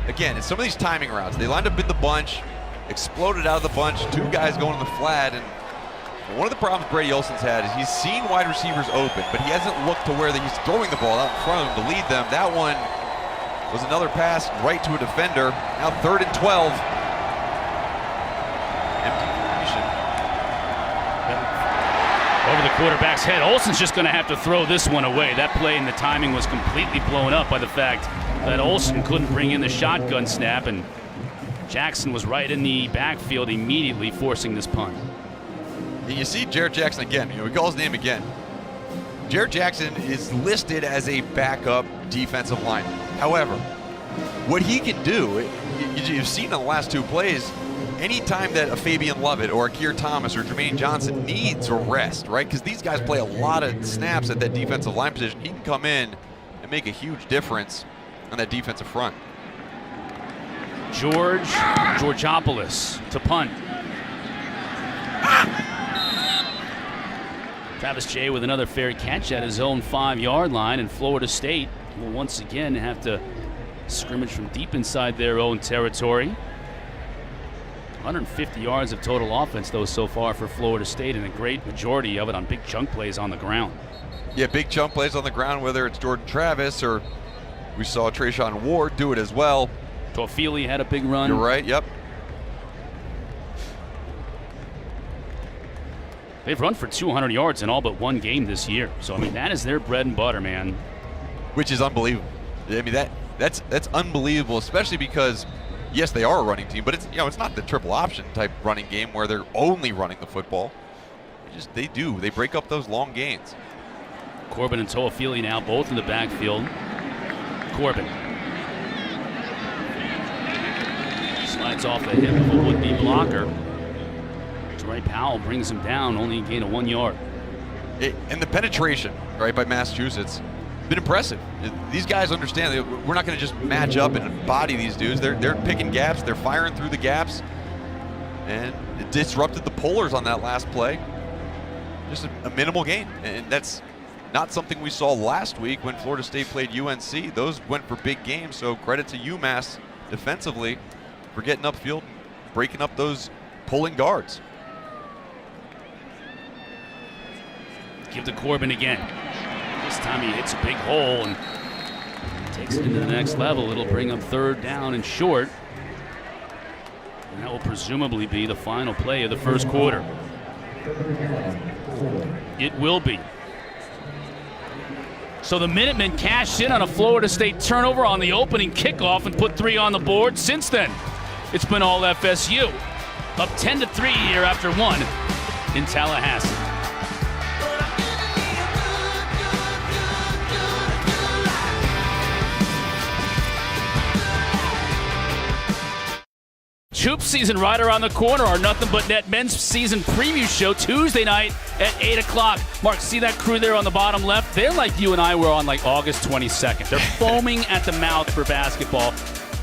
[SPEAKER 2] again, it's some of these timing routes. They lined up in the bunch, exploded out of the bunch, 2 guys going to the flat, and one of the problems Brady Olson's had is he's seen wide receivers open, but he hasn't looked to where he's throwing the ball out in front of him to lead them. That one was another pass right to a defender. Now 3rd and 12. Empty formation.
[SPEAKER 1] over the quarterback's head. Olsen's just going to have to throw this one away. That play and the timing was completely blown up by the fact that Olsen couldn't bring in the shotgun snap, and Jackson was right in the backfield immediately, forcing this punt.
[SPEAKER 2] You see Jared Jackson again. We call his name again. Jared Jackson is listed as a backup defensive lineman. However, what he can do, you've seen in the last two plays, anytime that a Fabian Lovett or a Keir Thomas or Jermaine Johnson needs a rest, right? Because these guys play a lot of snaps at that defensive line position. He can come in and make a huge difference on that defensive front.
[SPEAKER 1] Georgopoulos to punt. Travis Jay with another fair catch at his own 5-yard line, and Florida State will once again have to scrimmage from deep inside their own territory. 150 yards of total offense, though, so far for Florida State, and a great majority of it on big chunk plays on the ground.
[SPEAKER 2] Yeah, big chunk plays on the ground, whether it's Jordan Travis or we saw Trayshawn Ward do it as well.
[SPEAKER 1] Toafili had a big run.
[SPEAKER 2] You're right, yep.
[SPEAKER 1] They've run for 200 yards in all but one game this year. So, I mean, that is their bread and butter, man.
[SPEAKER 2] Which is unbelievable. I mean, that's unbelievable, especially because, yes, they are a running team, but it's not the triple option type running game where they're only running the football. They break up those long gains.
[SPEAKER 1] Corbin and Toafili now both in the backfield. Corbin slides off the hip of a would-be blocker. Right, Powell brings him down, only a gain of 1 yard.
[SPEAKER 2] And the penetration, right, by Massachusetts, been impressive. These guys understand that we're not going to just match up and body these dudes. They're picking gaps, they're firing through the gaps, and it disrupted the Polars on that last play. Just a minimal gain, and that's not something we saw last week when Florida State played UNC. Those went for big games, so credit to UMass defensively for getting upfield, breaking up those pulling guards.
[SPEAKER 1] Give to Corbin again. This time he hits a big hole and takes it into the next level. It'll bring up 3rd down and short. And that will presumably be the final play of the first quarter. It will be. So the Minutemen cashed in on a Florida State turnover on the opening kickoff and put 3 on the board. Since then, it's been all FSU. Up 10-3 here after 1 in Tallahassee. Hoop season right around the corner. Our Nothing But Net men's season preview show Tuesday night at 8 o'clock. Mark, see that crew there on the bottom left? They're like you and I were on like August 22nd. They're foaming at the mouth for basketball,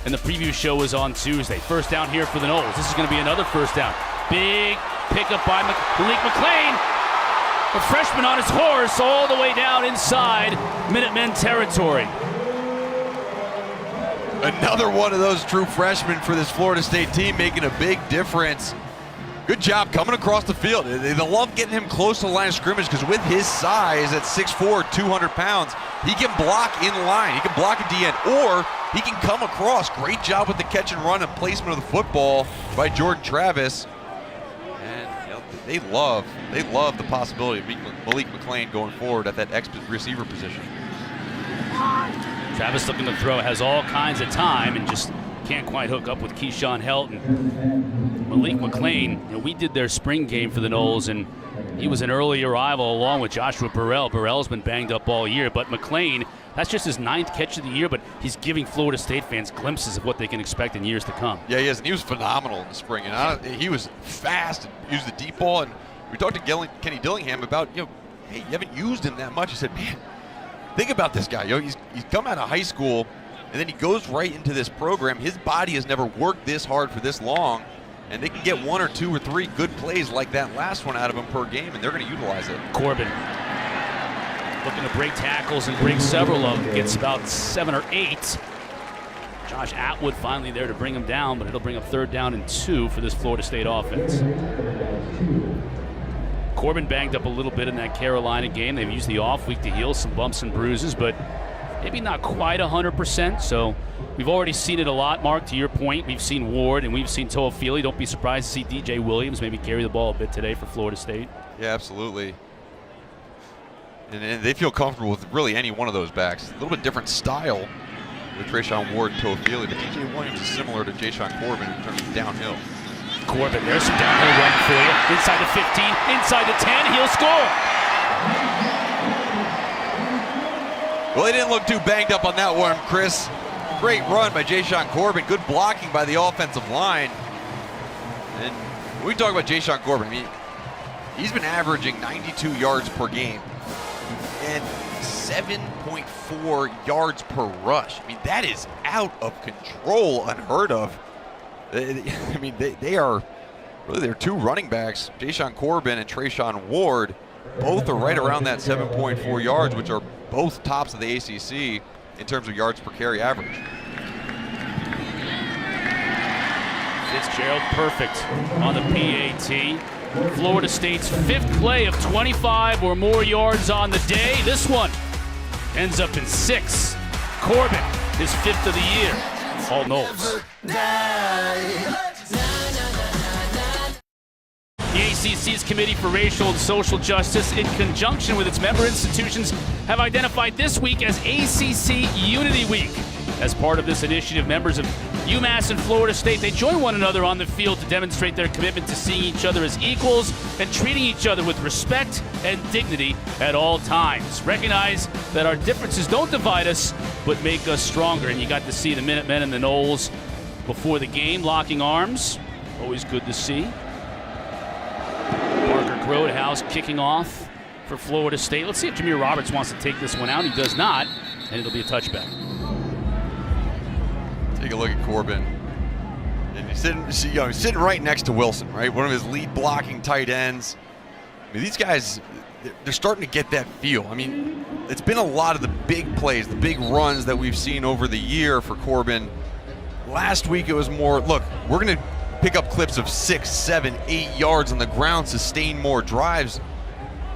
[SPEAKER 1] and the preview show is on Tuesday. First down here for the Noles. This is going to be another first down. Big pickup by Malik McLean. A freshman on his horse all the way down inside Minutemen territory.
[SPEAKER 2] Another one of those true freshmen for this Florida State team, making a big difference. Good job coming across the field. They love getting him close to the line of scrimmage because with his size at 6'4", 200 pounds, he can block in line. He can block a DN, or he can come across. Great job with the catch and run and placement of the football by Jordan Travis. And they love the possibility of Malik McLean going forward at that receiver position.
[SPEAKER 1] Travis looking to throw, has all kinds of time and just can't quite hook up with Keyshawn Helton. Malik McLean, we did their spring game for the Noles, and he was an early arrival along with Joshua Burrell. Burrell's been banged up all year, but McLean, that's just his 9th catch of the year, but he's giving Florida State fans glimpses of what they can expect in years to come.
[SPEAKER 2] Yeah, he is, and he was phenomenal in the spring. And he was fast and used the deep ball. And we talked to Kenny Dillingham about, hey, you haven't used him that much. He said, man, think about this guy. He's come out of high school, and then he goes right into this program. His body has never worked this hard for this long, and they can get 1 or 2 or 3 good plays like that last one out of him per game, and they're going to utilize it.
[SPEAKER 1] Corbin looking to break tackles and break several of them. Gets about 7 or 8. Josh Atwood finally there to bring him down, but it'll bring up 3rd down and 2 for this Florida State offense. Corbin banged up a little bit in that Carolina game. They've used the off week to heal some bumps and bruises, but maybe not quite 100%. So we've already seen it a lot, Mark, to your point. We've seen Ward and we've seen Toafili. Don't be surprised to see DJ Williams maybe carry the ball a bit today for Florida State.
[SPEAKER 2] Yeah, absolutely. And they feel comfortable with really any one of those backs. A little bit different style with Trayshawn Ward and Toafili, but DJ Williams is similar to Jayshawn Corbin in terms of downhill.
[SPEAKER 1] Corbin, there's some downhill run for you. Inside the 15, inside the 10, he'll score.
[SPEAKER 2] Well, he didn't look too banged up on that one, Chris. Great run by Jayshawn Corbin. Good blocking by the offensive line. And when we talk about Jayshawn Corbin, I mean, he's been averaging 92 yards per game and 7.4 yards per rush. I mean, that is out of control, unheard of. I mean, they are really their two running backs, Jayshawn Corbin and Trayshawn Ward. Both are right around that 7.4 yards, which are both tops of the ACC in terms of yards per carry average.
[SPEAKER 1] Fitzgerald perfect on the PAT. Florida State's 5th play of 25 or more yards on the day. This one ends up in 6. Corbin, his 5th of the year. All Knowles. The ACC's Committee for Racial and Social Justice, in conjunction with its member institutions, have identified this week as ACC Unity Week. As part of this initiative, members of UMass and Florida State, they join one another on the field to demonstrate their commitment to seeing each other as equals and treating each other with respect and dignity at all times. Recognize that our differences don't divide us, but make us stronger. And you got to see the Minutemen and the Knowles before the game, locking arms. Always good to see. Parker Grodehouse kicking off for Florida State. Let's see if Jameer Roberts wants to take this one out. He does not, and it'll be a touchback.
[SPEAKER 2] Take a look at Corbin. And he's sitting right next to Wilson, right? One of his lead blocking tight ends. I mean, these guys, they're starting to get that feel. I mean, it's been a lot of the big plays, the big runs that we've seen over the year for Corbin. Last week it was more, look, we're going to pick up clips of 6, 7, 8 yards on the ground, sustain more drives.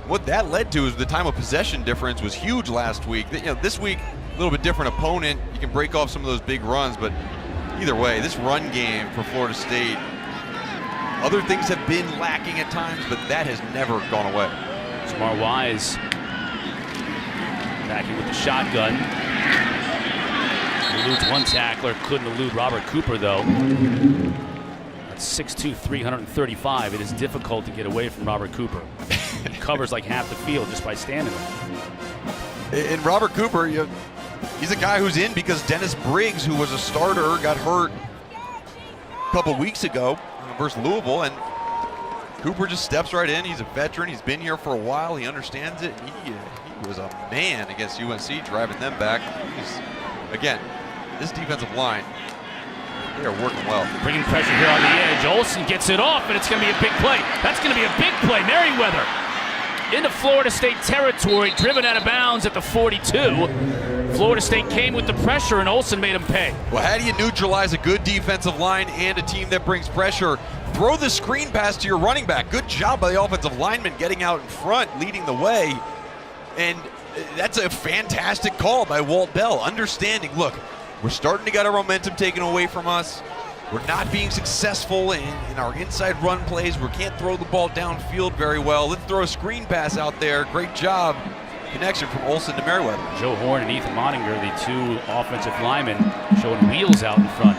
[SPEAKER 2] What that led to is the time of possession difference was huge last week. You know, this week, a little bit different opponent. You can break off some of those big runs, but either way, this run game for Florida State, other things have been lacking at times, but that has never gone away.
[SPEAKER 1] Jamar Wise backing with the shotgun. Eludes one tackler, couldn't elude Robert Cooper though. At 6'2", 335, it is difficult to get away from Robert Cooper. He covers like half the field just by standing there.
[SPEAKER 2] And Robert Cooper, he's a guy who's in because Dennis Briggs, who was a starter, got hurt a couple weeks ago versus Louisville, and Cooper just steps right in. He's a veteran. He's been here for a while. He understands it. He was a man against UNC, driving them back. Again, this defensive line, they are working well.
[SPEAKER 1] Bringing pressure here on the edge. Olsen gets it off, and it's going to be a big play. That's going to be a big play. Merriweather into Florida State territory, driven out of bounds at the 42. Florida State came with the pressure, and Olsen made him pay.
[SPEAKER 2] Well, how do you neutralize a good defensive line and a team that brings pressure? Throw the screen pass to your running back. Good job by the offensive lineman getting out in front, leading the way. And that's a fantastic call by Walt Bell, understanding, look, we're starting to get our momentum taken away from us. We're not being successful in our inside run plays. We can't throw the ball downfield very well. Let's throw a screen pass out there. Great job. Connection from Olsen to Merriweather.
[SPEAKER 1] Joe Horn and Ethan Moninger, the two offensive linemen, showing wheels out in front.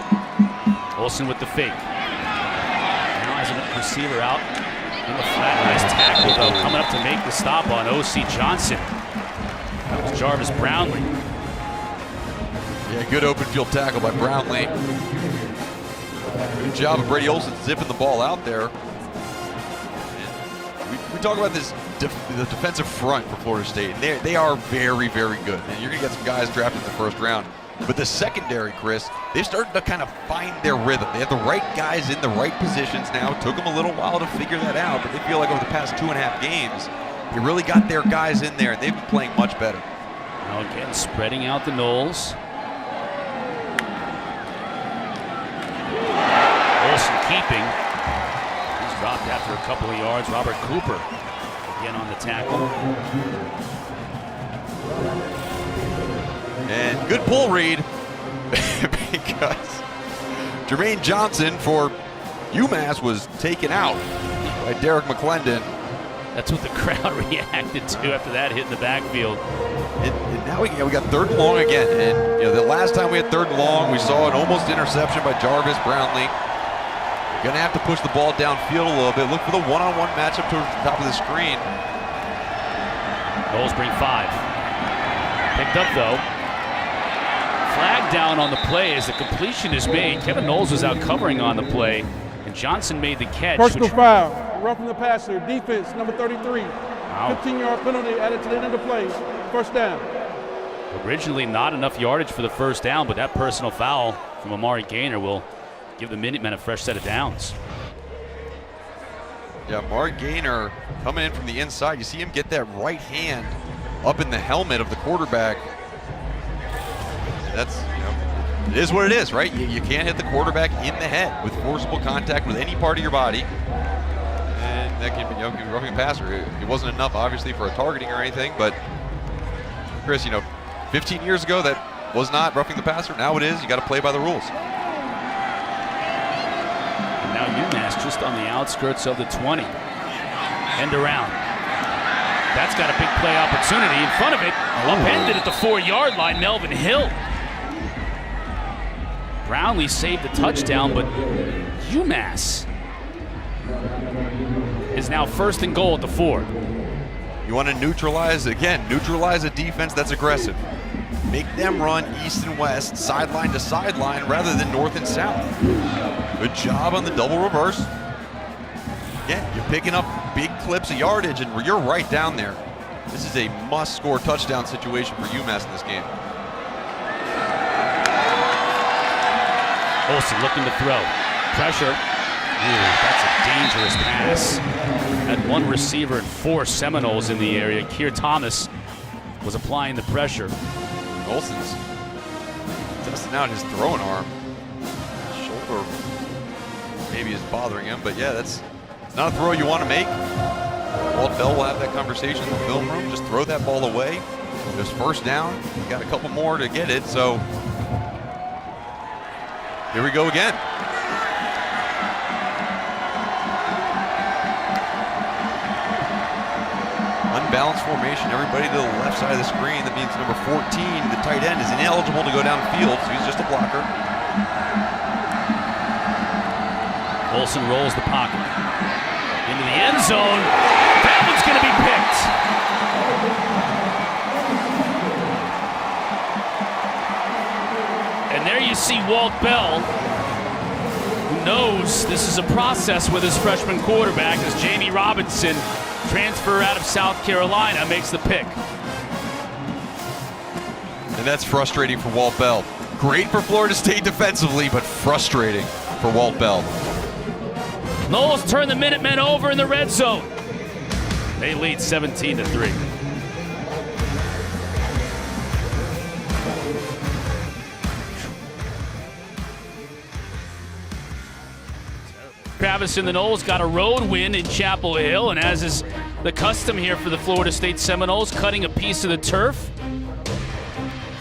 [SPEAKER 1] Olsen with the fake. Now has a receiver out in the flat. Nice tackle, though, coming up to make the stop on O.C. Johnson. That was Jarvis Brownlee.
[SPEAKER 2] Yeah, good open field tackle by Brownlee. Good job of Brady Olsen zipping the ball out there. We talk about this, the defensive front for Florida State. They are very, very good. And you're going to get some guys drafted in the first round. But the secondary, Chris, they've started to kind of find their rhythm. They have the right guys in the right positions now. It took them a little while to figure that out, but they feel like over the past 2.5 games, they really got their guys in there, and they've been playing much better.
[SPEAKER 1] Now again, spreading out the Knowles. Olsen keeping. He's dropped after a couple of yards. Robert Cooper again on the tackle.
[SPEAKER 2] And good pull read because Jermaine Johnson for UMass was taken out by Derek McClendon.
[SPEAKER 1] That's what the crowd reacted to after that hit in the backfield.
[SPEAKER 2] And now we got 3rd and long again. And the last time we had 3rd and long, we saw an almost interception by Jarvis Brownlee. Gonna have to push the ball downfield a little bit. Look for the one-on-one matchup towards the top of the screen.
[SPEAKER 1] Knowles bring 5. Picked up though. Flag down on the play as the completion is made. Kevin Knowles was out covering on the play, and Johnson made the catch.
[SPEAKER 4] Personal foul, roughing the passer, defense, number 33.
[SPEAKER 1] Wow.
[SPEAKER 4] 15-yard penalty added to the end of the play. 1st down.
[SPEAKER 1] Originally not enough yardage for the 1st down, but that personal foul from Amari Gaynor will give the Minutemen a fresh set of downs.
[SPEAKER 2] Yeah, Amari Gaynor coming in from the inside. You see him get that right hand up in the helmet of the quarterback. That's, it is what it is, right? You can't hit the quarterback in the head with forcible contact with any part of your body. And that can be, roughing the passer. It wasn't enough, obviously, for a targeting or anything, but Chris, 15 years ago, that was not roughing the passer. Now it is. You got to play by the rules.
[SPEAKER 1] And now UMass just on the outskirts of the 20. End around. That's got a big play opportunity in front of it. Upended at the 4-yard line, Melvin Hill. Brownlee saved the touchdown, but UMass is now 1st and goal at the 4.
[SPEAKER 2] You want to neutralize a defense that's aggressive. Make them run east and west, sideline to sideline, rather than north and south. Good job on the double reverse. Again, you're picking up big clips of yardage, and you're right down there. This is a must-score touchdown situation for UMass in this game.
[SPEAKER 1] Olsen looking to throw. Pressure. Ooh, that's a dangerous pass. Had 1 receiver and 4 Seminoles in the area. Keir Thomas was applying the pressure.
[SPEAKER 2] Olsen's testing out his throwing arm. Shoulder maybe is bothering him, but yeah, that's not a throw you want to make. Walt Bell will have that conversation in the film room. Just throw that ball away. Just 1st down. You got a couple more to get it, so here we go again. Unbalanced formation, everybody to the left side of the screen. That means number 14, the tight end, is ineligible to go downfield, so he's just a blocker.
[SPEAKER 1] Olsen rolls the pocket into the end zone. That one's going to be picked. And there you see Walt Bell, who knows this is a process with his freshman quarterback, as Jamie Robinson, transfer out of South Carolina, makes the pick.
[SPEAKER 2] And that's frustrating for Walt Bell. Great for Florida State defensively, but frustrating for Walt Bell.
[SPEAKER 1] Knowles turn the Minutemen over in the red zone. They lead 17-3. Travis and the Noles got a road win in Chapel Hill, and as is the custom here for the Florida State Seminoles, cutting a piece of the turf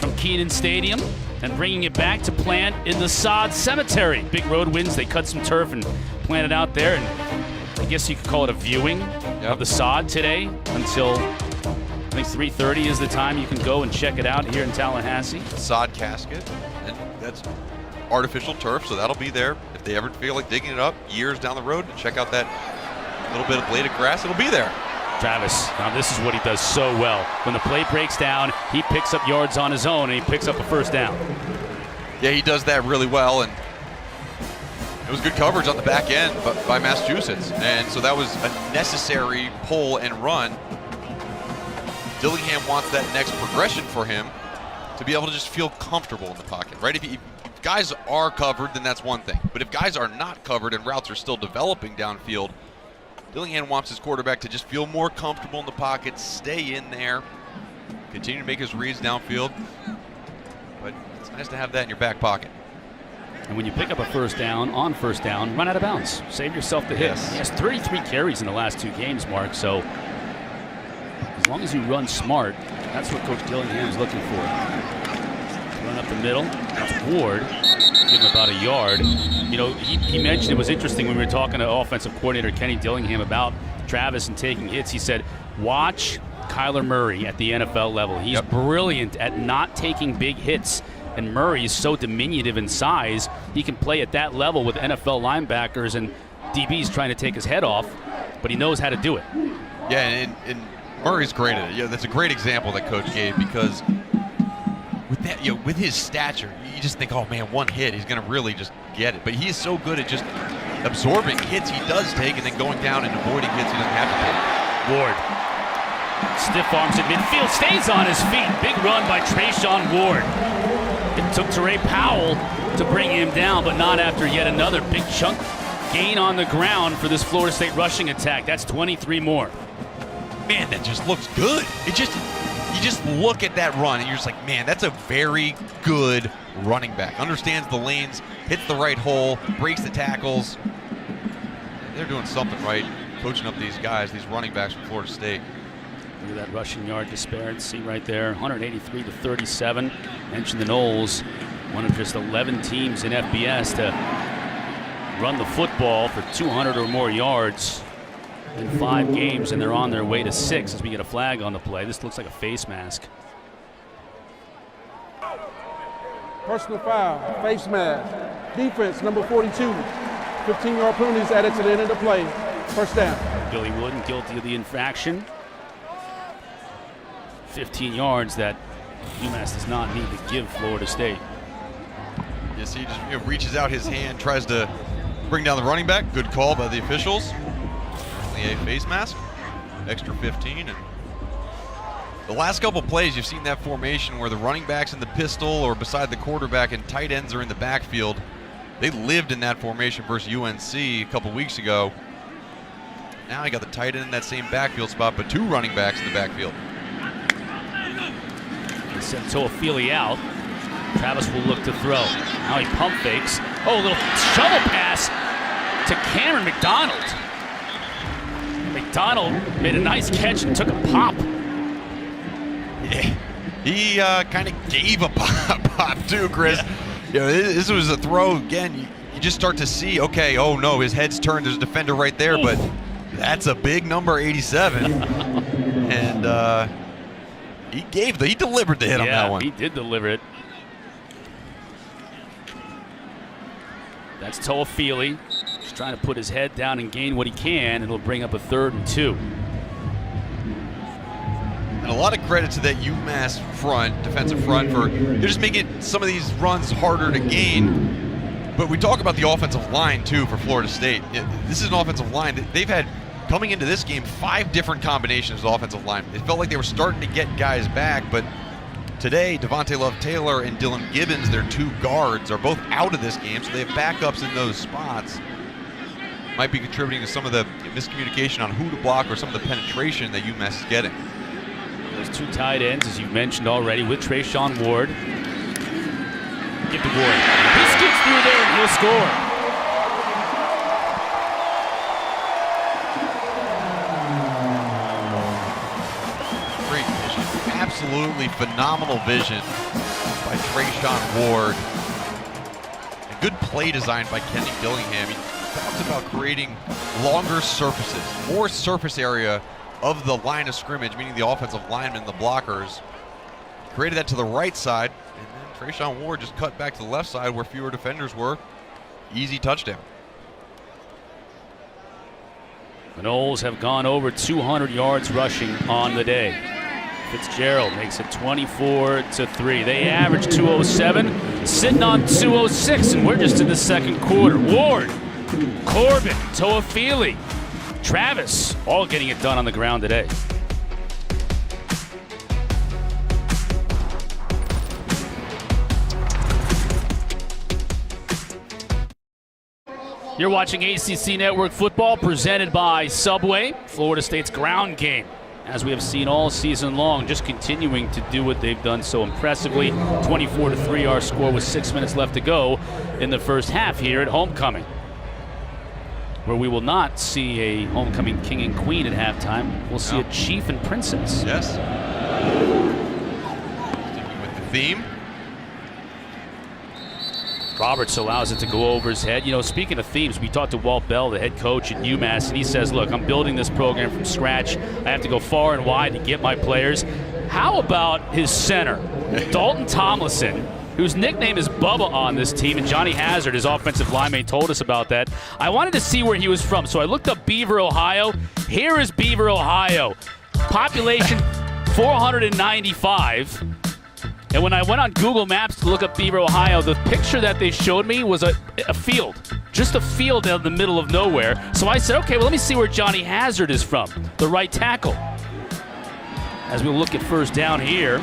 [SPEAKER 1] from Kenan Stadium and bringing it back to plant in the Sod Cemetery. Big road wins. They cut some turf and planted out there, and I guess you could call it a viewing of the sod today until I think 3:30 is the time you can go and check it out here in Tallahassee.
[SPEAKER 2] Sod casket, and that's artificial turf, so that'll be there if they ever feel like digging it up years down the road and check out that little bit of blade of grass. It'll be there.
[SPEAKER 1] Travis, now this is what he does so well. When the play breaks down, he picks up yards on his own, and he picks up a 1st down.
[SPEAKER 2] Yeah, he does that really well, and it was good coverage on the back end by Massachusetts, and so that was a necessary pull and run. Dillingham wants that next progression for him to be able to just feel comfortable in the pocket, right? If guys are covered, then that's one thing. But if guys are not covered and routes are still developing downfield, Dillingham wants his quarterback to just feel more comfortable in the pocket, stay in there, continue to make his reads downfield. But it's nice to have that in your back pocket.
[SPEAKER 1] And when you pick up a 1st down, on 1st down, run out of bounds. Save yourself the hit.
[SPEAKER 2] Yes.
[SPEAKER 1] He has 33 carries in the last 2 games, Mark, so as long as you run smart, that's what Coach Dillingham's looking for. Run up the middle. That's Ward. Give him about a yard. You know, he mentioned, it was interesting when we were talking to offensive coordinator Kenny Dillingham about Travis and taking hits. He said, watch Kyler Murray at the NFL level. He's brilliant at not taking big hits. And Murray is so diminutive in size, he can play at that level with NFL linebackers and DBs trying to take his head off, but he knows how to do it.
[SPEAKER 2] Yeah, and Murray's great at it. Yeah, that's a great example that Coach gave, because with that, with his stature, you just think, oh man, one hit, he's going to really just get it. But he is so good at just absorbing hits he does take and then going down and avoiding hits he doesn't have to take.
[SPEAKER 1] Ward stiff arms at midfield, stays on his feet. Big run by Trayshawn Ward. It took Teray Powell to bring him down, but not after yet another big chunk gain on the ground for this Florida State rushing attack. That's 23 more.
[SPEAKER 2] Man, that just looks good. You just look at that run and you're just like, man, that's a very good running back. Understands the lanes, hits the right hole, breaks the tackles. They're doing something right, coaching up these guys, these running backs from Florida State.
[SPEAKER 1] Look at that rushing yard disparity right there, 183 to 37. Mentioned the Noles, one of just 11 teams in FBS to run the football for 200 or more yards in 5 games, and they're on their way to 6 as we get a flag on the play. This looks like a face mask.
[SPEAKER 4] Personal foul, face mask. Defense, number 42. 15-yard penalties added to the end of the play. First down.
[SPEAKER 1] Billy Wooden guilty of the infraction. 15 yards that UMass does not need to give Florida State.
[SPEAKER 2] Yes, he just reaches out his hand, tries to bring down the running back. Good call by the officials. Only a face mask, extra 15. And the last couple plays, you've seen that formation where the running back's in the pistol or beside the quarterback and tight ends are in the backfield. They lived in that formation versus UNC a couple weeks ago. Now he got the tight end in that same backfield spot, but 2 running backs in the backfield.
[SPEAKER 1] They sent Toafili out. Travis will look to throw. Now he pump fakes. Oh, a little shovel pass to Cameron McDonald. McDonald made a nice catch and took a pop.
[SPEAKER 2] Yeah, he kind of gave a pop too, Chris. Yeah. This was a throw, again, you just start to see, okay, oh no, his head's turned, there's a defender right there, but that's a big number, 87. And he delivered the hit on that one.
[SPEAKER 1] He did deliver it. That's Toafili. Just trying to put his head down and gain what he can. It'll bring up a 3rd and 2.
[SPEAKER 2] And a lot of credit to that UMass front, defensive front, for they're just making some of these runs harder to gain. But we talk about the offensive line, too, for Florida State. This is an offensive line that they've had, coming into this game, 5 different combinations of offensive line. It felt like they were starting to get guys back, but today, Devontae Love-Taylor and Dylan Gibbons, their 2 guards, are both out of this game, so they have backups in those spots. Might be contributing to some of the miscommunication on who to block or some of the penetration that UMass is getting.
[SPEAKER 1] Those 2 tight ends, as you've mentioned already, with Trayshawn Ward. Give to Ward. He scoots through there and he'll score.
[SPEAKER 2] Great vision. Absolutely phenomenal vision by Trayshawn Ward. And good play design by Kenny Dillingham. He talks about creating longer surfaces, more surface area of the line of scrimmage, meaning the offensive linemen, the blockers. Created that to the right side, and then Trayshawn Ward just cut back to the left side where fewer defenders were. Easy touchdown.
[SPEAKER 1] The Noles have gone over 200 yards rushing on the day. Fitzgerald makes it 24 to 3. They average 207, sitting on 206, and we're just in the second quarter. Ward, Corbin, Toafili, Travis, all getting it done on the ground today. You're watching ACC Network Football presented by Subway, Florida State's ground game. As we have seen all season long, just continuing to do what they've done so impressively. 24 to 3 our score with 6 minutes left to go in the first half here at homecoming, where we will not see a homecoming king and queen at halftime. We'll see a chief and princess.
[SPEAKER 2] Yes. Sticking with the theme.
[SPEAKER 1] Roberts allows it to go over his head. You know, speaking of themes, we talked to Walt Bell, the head coach at UMass, and he says, look, I'm building this program from scratch. I have to go far and wide to get my players. How about his center, Dalton Tomlinson, whose nickname is Bubba on this team, and Johnny Hazard, his offensive lineman, told us about that. I wanted to see where he was from, so I looked up Beaver, Ohio. Here is Beaver, Ohio. Population 495. And when I went on Google Maps to look up Beaver, Ohio, the picture that they showed me was a field. Just a field in the middle of nowhere. So I said, okay, well, let me see where Johnny Hazard is from, the right tackle. As we look at first down here,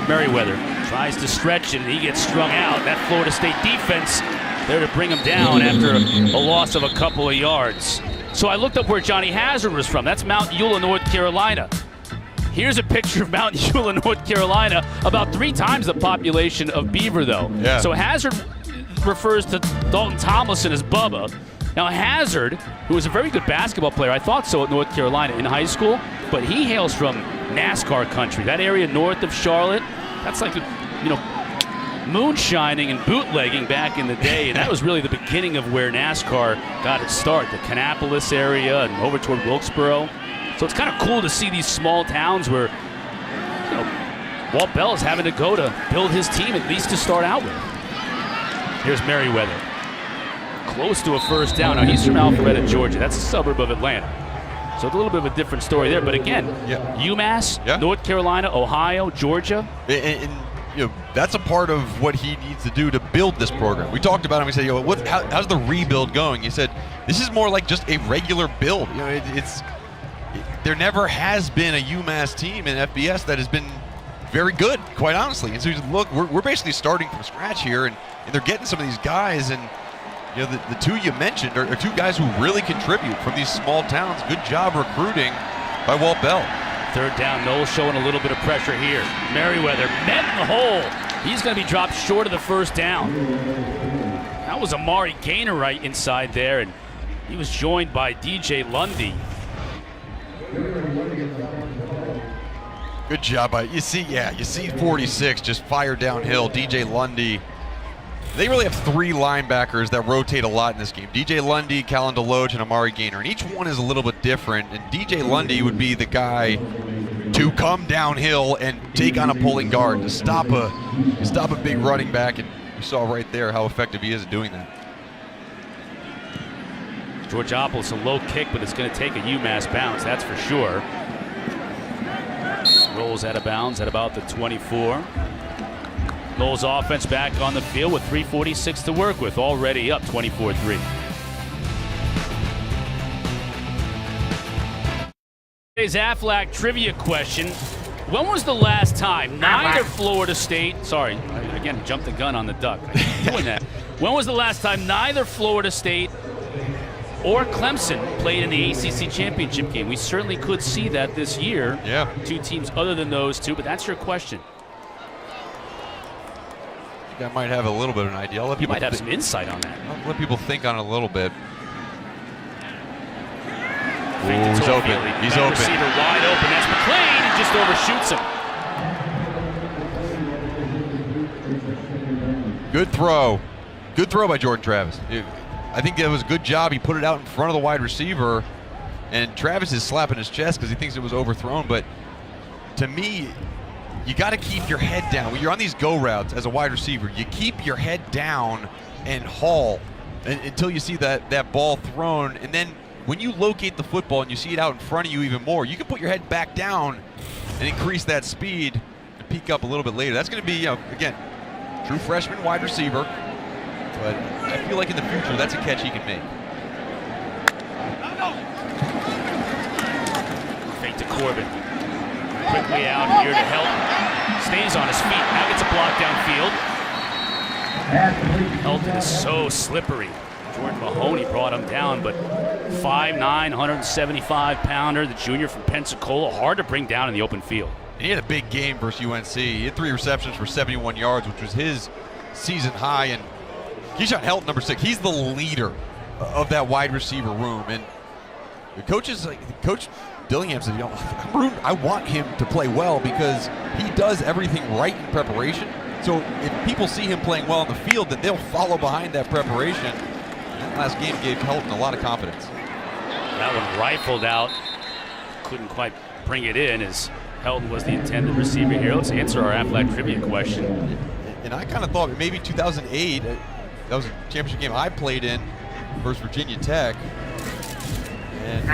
[SPEAKER 1] Merriweather tries to stretch it, and he gets strung out. That Florida State defense there to bring him down after a loss of a couple of yards. So I looked up where Johnny Hazard was from. That's Mount Eula, North Carolina. Here's a picture of Mount Eula, North Carolina, about 3 times the population of Beaver, though.
[SPEAKER 2] Yeah.
[SPEAKER 1] So Hazard refers to Dalton Tomlinson as Bubba. Now Hazard, who was a very good basketball player, I thought so at North Carolina in high school, but he hails from NASCAR country. That area north of Charlotte, that's like, you know, moonshining and bootlegging back in the day, and that was really the beginning of where NASCAR got its start, the Kannapolis area and over toward Wilkesboro. So it's kind of cool to see these small towns where, you know, Walt Bell is having to go to build his team, at least to start out with. Here's Merriweather. Close to a first down. Now, he's from Alpharetta, Georgia. That's a suburb of Atlanta. So it's a little bit of a different story there. But again, UMass, North Carolina, Ohio, Georgia.
[SPEAKER 2] And you know, that's a part of what he needs to do to build this program. We talked about him. We said, you know, how's the rebuild going? He said, this is more like just a regular build. You know, there never has been a UMass team in FBS that has been very good, quite honestly. And so he said, look, we're basically starting from scratch here, and they're getting some of these guys. And you know, the 2 you mentioned are 2 guys who really contribute from these small towns. Good job recruiting by Walt Bell.
[SPEAKER 1] Third down, Knowles showing a little bit of pressure here. Merriweather met in the hole. He's going to be dropped short of the first down. That was Amari Gaynor right inside there, and he was joined by DJ Lundy.
[SPEAKER 2] Good job by you see 46 just fire downhill. DJ Lundy. They really have 3 linebackers that rotate a lot in this game. DJ Lundy, Callan DeLoach, and Amari Gaynor. And each one is a little bit different. And DJ Lundy would be the guy to come downhill and take on a pulling guard, to stop a big running back. And you saw right there how effective he is at doing that.
[SPEAKER 1] Georgopoulos, a low kick, but it's going to take a UMass bounce, that's for sure. Rolls out of bounds at about the 24. Knowles offense back on the field with 3:46 to work with, already up 24-3. Today's Aflac trivia question. When was the last time neither Florida State, sorry, I again jumped the gun on the duck. I keep doing that. When was the last time neither Florida State or Clemson played in the ACC championship game? We certainly could see that this year.
[SPEAKER 2] Yeah.
[SPEAKER 1] 2 teams other than those 2, but that's your question.
[SPEAKER 2] I might have a little bit of an idea.
[SPEAKER 1] You might have some insight on that.
[SPEAKER 2] I'll let people think on it a little bit.
[SPEAKER 1] Ooh,
[SPEAKER 2] he's open. He's open.
[SPEAKER 1] Receiver wide open. That's McClain. He just overshoots him.
[SPEAKER 2] Good throw. Good throw by Jordan Travis. I think that was a good job. He put it out in front of the wide receiver, and Travis is slapping his chest because he thinks it was overthrown. But to me, you got to keep your head down. When you're on these go routes as a wide receiver, you keep your head down and haul until you see that ball thrown. And then when you locate the football and you see it out in front of you even more, you can put your head back down and increase that speed and peak up a little bit later. That's going to be, you know, again, true freshman wide receiver. But I feel like in the future, that's a catch he can make.
[SPEAKER 1] Fake to Corbin. Quickly out here to Helton. Stays on his feet. Now gets a block downfield. Helton is so slippery. Jordan Mahoney brought him down, but 5'9", 175-pounder, the junior from Pensacola, hard to bring down in the open field.
[SPEAKER 2] He had a big game versus UNC. He had 3 receptions for 71 yards, which was his season high. And Keyshawn Helton, number 6, he's the leader of that wide receiver room. And the coaches, Coach Dillingham said, you know, I want him to play well because he does everything right in preparation. So if people see him playing well on the field, then they'll follow behind that preparation. And that last game gave Helton a lot of confidence.
[SPEAKER 1] That one rifled out. Couldn't quite bring it in as Helton was the intended receiver here. Let's answer our Aflac trivia question.
[SPEAKER 2] And I kind of thought maybe 2008, that was a championship game I played in versus Virginia Tech. And it's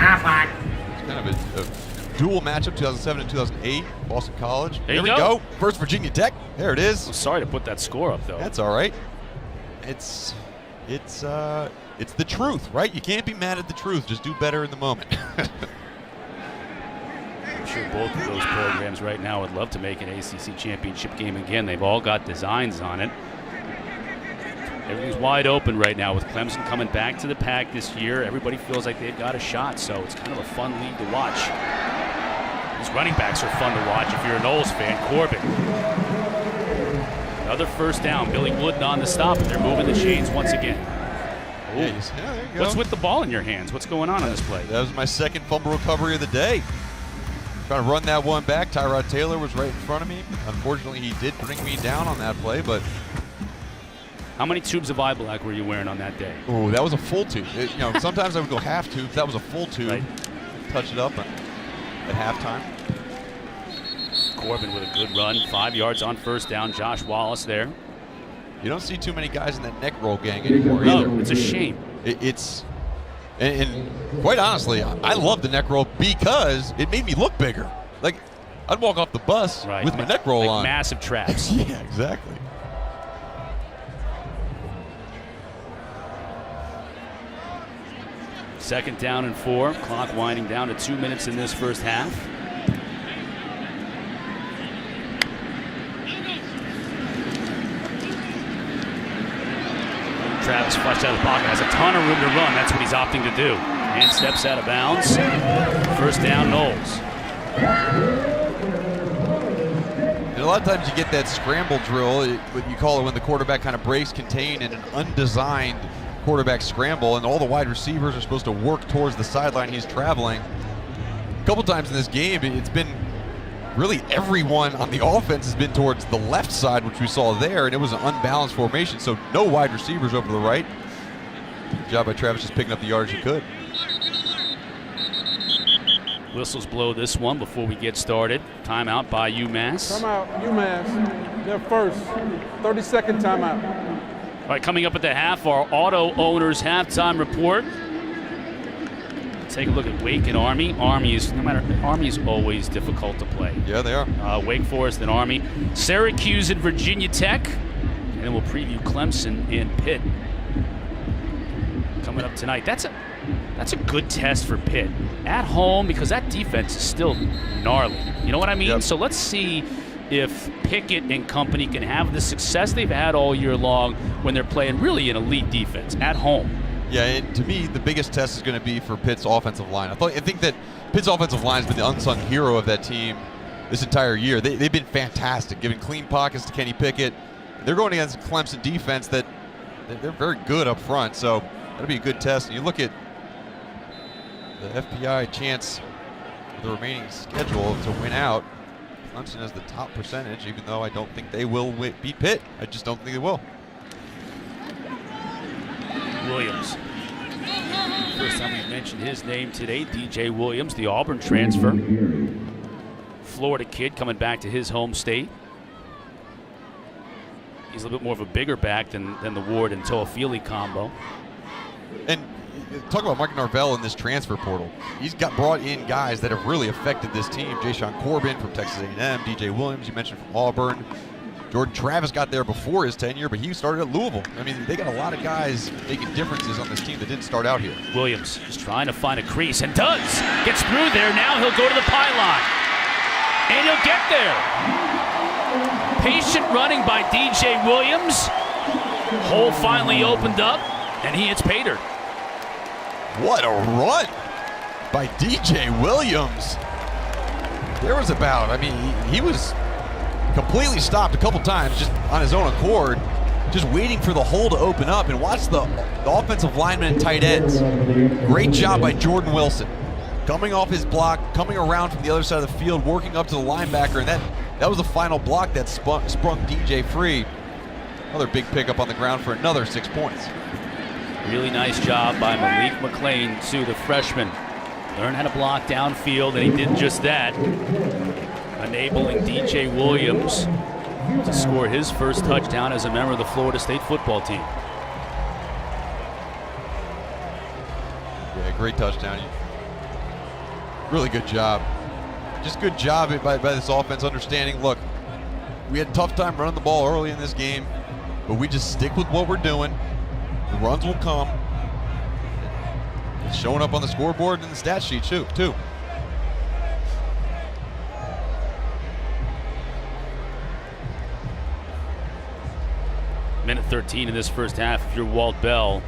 [SPEAKER 2] kind of a dual matchup, 2007 and 2008, Boston College.
[SPEAKER 1] There
[SPEAKER 2] we go. First Virginia Tech. There it is.
[SPEAKER 1] I'm sorry to put that score up, though.
[SPEAKER 2] That's all right. It's the truth, right? You can't be mad at the truth. Just do better in the moment.
[SPEAKER 1] I'm sure both of those programs right now would love to make an ACC championship game again. They've all got designs on it. Everything's wide open right now with Clemson coming back to the pack this year. Everybody feels like they've got a shot, so it's kind of a fun league to watch. These running backs are fun to watch if you're a Knowles fan. Corbin. Another first down. Billy Wooden on the stop, and they're moving the chains once again.
[SPEAKER 2] Yeah, there you go.
[SPEAKER 1] What's with the ball in your hands? What's going on this play?
[SPEAKER 2] That was my second fumble recovery of the day. Trying to run that one back. Tyrod Taylor was right in front of me. Unfortunately, he did bring me down on that play, but...
[SPEAKER 1] How many tubes of eye black were you wearing on that day?
[SPEAKER 2] Oh, that was a full tube. Sometimes I would go half tubes. That was a full tube.
[SPEAKER 1] Right.
[SPEAKER 2] Touch it up at halftime.
[SPEAKER 1] Corbin with a good run. 5 yards on first down. Josh Wallace there.
[SPEAKER 2] You don't see too many guys in that neck roll gang anymore either.
[SPEAKER 1] No, it's a shame.
[SPEAKER 2] And quite honestly, I love the neck roll because it made me look bigger. Like, I'd walk off the bus with my neck roll on.
[SPEAKER 1] Massive traps.
[SPEAKER 2] Yeah, exactly.
[SPEAKER 1] Second down and 4. Clock winding down to 2 minutes in this first half. Travis flushed out of the pocket, has a ton of room to run. That's what he's opting to do. And steps out of bounds. First down, Knowles.
[SPEAKER 2] And a lot of times you get that scramble drill, what you call it when the quarterback kind of breaks contain in an undesigned quarterback scramble, and all the wide receivers are supposed to work towards the sideline he's traveling. A couple times in this game, it's been really everyone on the offense has been towards the left side, which we saw there, and it was an unbalanced formation, so no wide receivers over the right. Good job by Travis just picking up the yards he could.
[SPEAKER 1] Whistles blow this one before we get started. Timeout by UMass.
[SPEAKER 4] Timeout, UMass. Their first 30-second timeout.
[SPEAKER 1] All right, coming up at the half, our auto owners halftime report. Take a look at Wake and Army. Army's always difficult to play.
[SPEAKER 2] Yeah, they are.
[SPEAKER 1] Wake Forest and Army. Syracuse and Virginia Tech. And then we'll preview Clemson and Pitt coming up tonight. That's a good test for Pitt. At home, because that defense is still gnarly. You know what I mean?
[SPEAKER 2] Yep.
[SPEAKER 1] So let's see if Pickett and company can have the success they've had all year long when they're playing really an elite defense at home.
[SPEAKER 2] Yeah, and to me, the biggest test is going to be for Pitt's offensive line. I think that Pitt's offensive line has been the unsung hero of that team this entire year. They've been fantastic, giving clean pockets to Kenny Pickett. They're going against a Clemson defense that they're very good up front, so that'll be a good test. And you look at the FPI chance for the remaining schedule to win out. Clemson has the top percentage, even though I don't think they will beat Pitt. I just don't think they will.
[SPEAKER 1] Williams. First time we've mentioned his name today, DJ Williams, the Auburn transfer. Florida kid coming back to his home state. He's a little bit more of a bigger back than the Ward and Toafili combo.
[SPEAKER 2] And talk about Mike Norvell in this transfer portal. He's got brought in guys that have really affected this team. Jayshon Corbin from Texas A&M, DJ Williams, you mentioned from Auburn. Jordan Travis got there before his tenure, but he started at Louisville. I mean, they got a lot of guys making differences on this team that didn't start out here.
[SPEAKER 1] Williams just trying to find a crease and does. Gets through there. Now he'll go to the pylon. And he'll get there. Patient running by DJ Williams. Hole finally opened up, and he hits pay dirt.
[SPEAKER 2] What a run by DJ Williams. There was about, I mean, he was completely stopped a couple times just on his own accord, just waiting for the hole to open up. And watch the offensive linemen and tight ends. Great job by Jordan Wilson. Coming off his block, coming around from the other side of the field, working up to the linebacker, and That was the final block that sprung DJ free. Another big pickup on the ground for another 6 points.
[SPEAKER 1] Really nice job by Malik McLean, too, the freshman. Learned how to block downfield, and he did just that, enabling DJ Williams to score his first touchdown as a member of the Florida State football team.
[SPEAKER 2] Yeah, great touchdown. Really good job. Just good job by this offense understanding, look, we had a tough time running the ball early in this game, but we just stick with what we're doing. The runs will come. It's showing up on the scoreboard and the stat sheet too.
[SPEAKER 1] Minute 13 in this first half. If you're Walt Bell,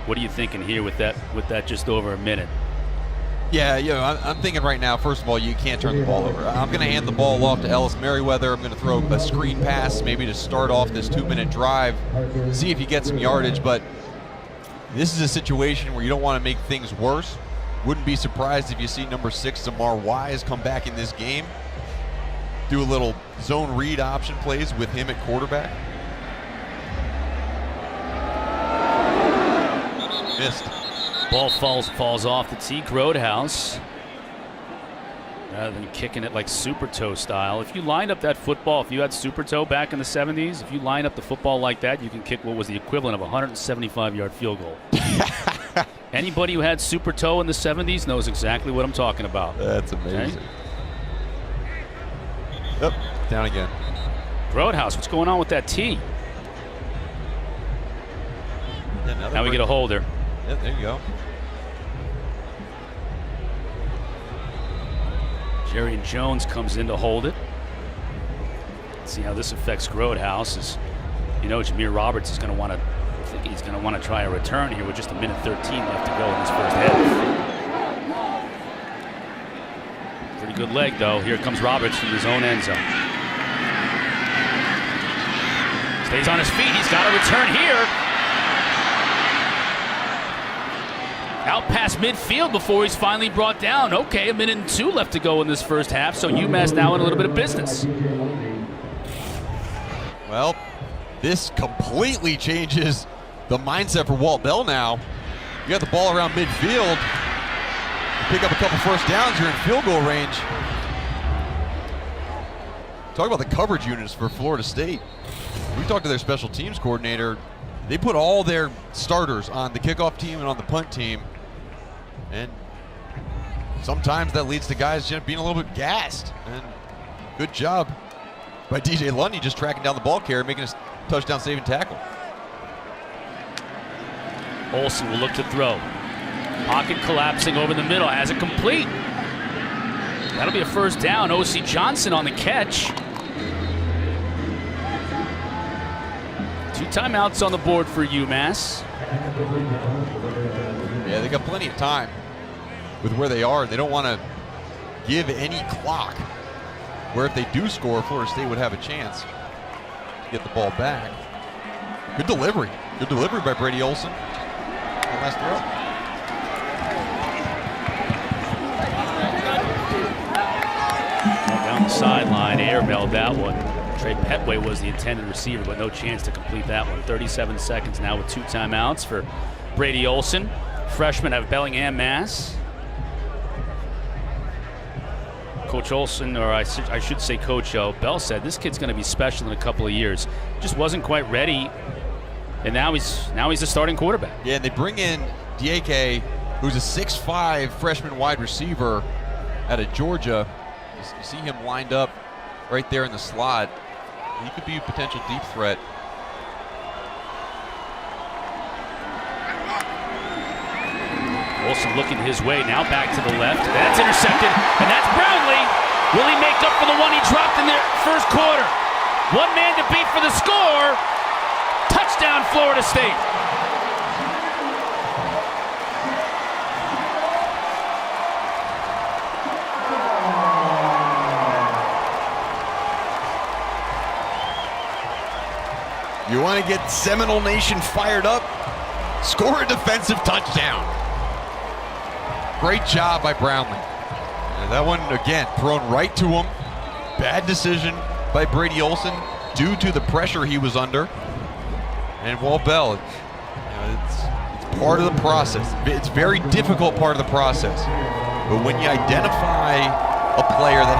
[SPEAKER 1] what are you thinking here with that just over a minute?
[SPEAKER 2] Yeah, I'm thinking right now, first of all, you can't turn the ball over. I'm going to hand the ball off to Ellis Merriweather. I'm going to throw a screen pass maybe to start off this 2-minute drive, see if you get some yardage. But this is a situation where you don't want to make things worse. Wouldn't be surprised if you see number 6, Zamar Wise, come back in this game. Do a little zone read option plays with him at quarterback. Missed.
[SPEAKER 1] Ball falls off the Teak Roadhouse. Rather than kicking it like Super Toe style. If you lined up that football, if you had Super Toe back in the 70s, if you line up the football like that, you can kick what was the equivalent of a 175-yard field goal. Anybody who had Super Toe in the 70s knows exactly what I'm talking about.
[SPEAKER 2] That's amazing. Okay? Yep, down again.
[SPEAKER 1] Roadhouse, what's going on with that tee?
[SPEAKER 2] Yeah,
[SPEAKER 1] now we get a holder.
[SPEAKER 2] Yeah, there you go.
[SPEAKER 1] Jerry Jones comes in to hold it. Let's see how this affects Roadhouse. As you know, Jameer Roberts is going to want to. I think he's going to want to try a return here with just a minute 13 left to go in this first half. Pretty good leg though. Here comes Roberts from his own end zone. Stays on his feet. He's got a return here. Out past midfield before he's finally brought down. Okay, 1 minute and 2 left to go in this first half, so UMass now in a little bit of business.
[SPEAKER 2] Well, this completely changes the mindset for Walt Bell now. You got the ball around midfield. You pick up a couple first downs, you're in field goal range. Talk about the coverage units for Florida State. We talked to their special teams coordinator. They put all their starters on the kickoff team and on the punt team. And sometimes that leads to guys being a little bit gassed. And good job by DJ Lundy just tracking down the ball carrier, making a touchdown saving tackle.
[SPEAKER 1] Olsen will look to throw. Pocket collapsing over the middle, has it complete. That'll be a first down. O.C. Johnson on the catch. 2 timeouts on the board for UMass.
[SPEAKER 2] Yeah, they got plenty of time with where they are. They don't want to give any clock where if they do score, Florida State would have a chance to get the ball back. Good delivery. Good delivery by Brady Olson. That last throw.
[SPEAKER 1] Down the sideline, airmailed that one. Trey Petway was the intended receiver, but no chance to complete that one. 37 seconds now with 2 timeouts for Brady Olson, freshman out of Bellingham, Mass. Coach Olson, or I should say Coach Bell, said this kid's going to be special in a couple of years. Just wasn't quite ready, and now he's the starting quarterback.
[SPEAKER 2] Yeah, and they bring in Dieke, who's a 6'5" freshman wide receiver out of Georgia. You see him lined up right there in the slot. He could be a potential deep threat.
[SPEAKER 1] Olsen looking his way, now back to the left. That's intercepted, and that's Brownlee. Will he make up for the one he dropped in the first quarter? 1 man to beat for the score. Touchdown, Florida State.
[SPEAKER 2] You want to get Seminole Nation fired up? Score a defensive touchdown. Great job by Brownlee. And that one, again, thrown right to him. Bad decision by Brady Olson due to the pressure he was under. And Walt Bell, it's part of the process. It's a very difficult part of the process. But when you identify a player that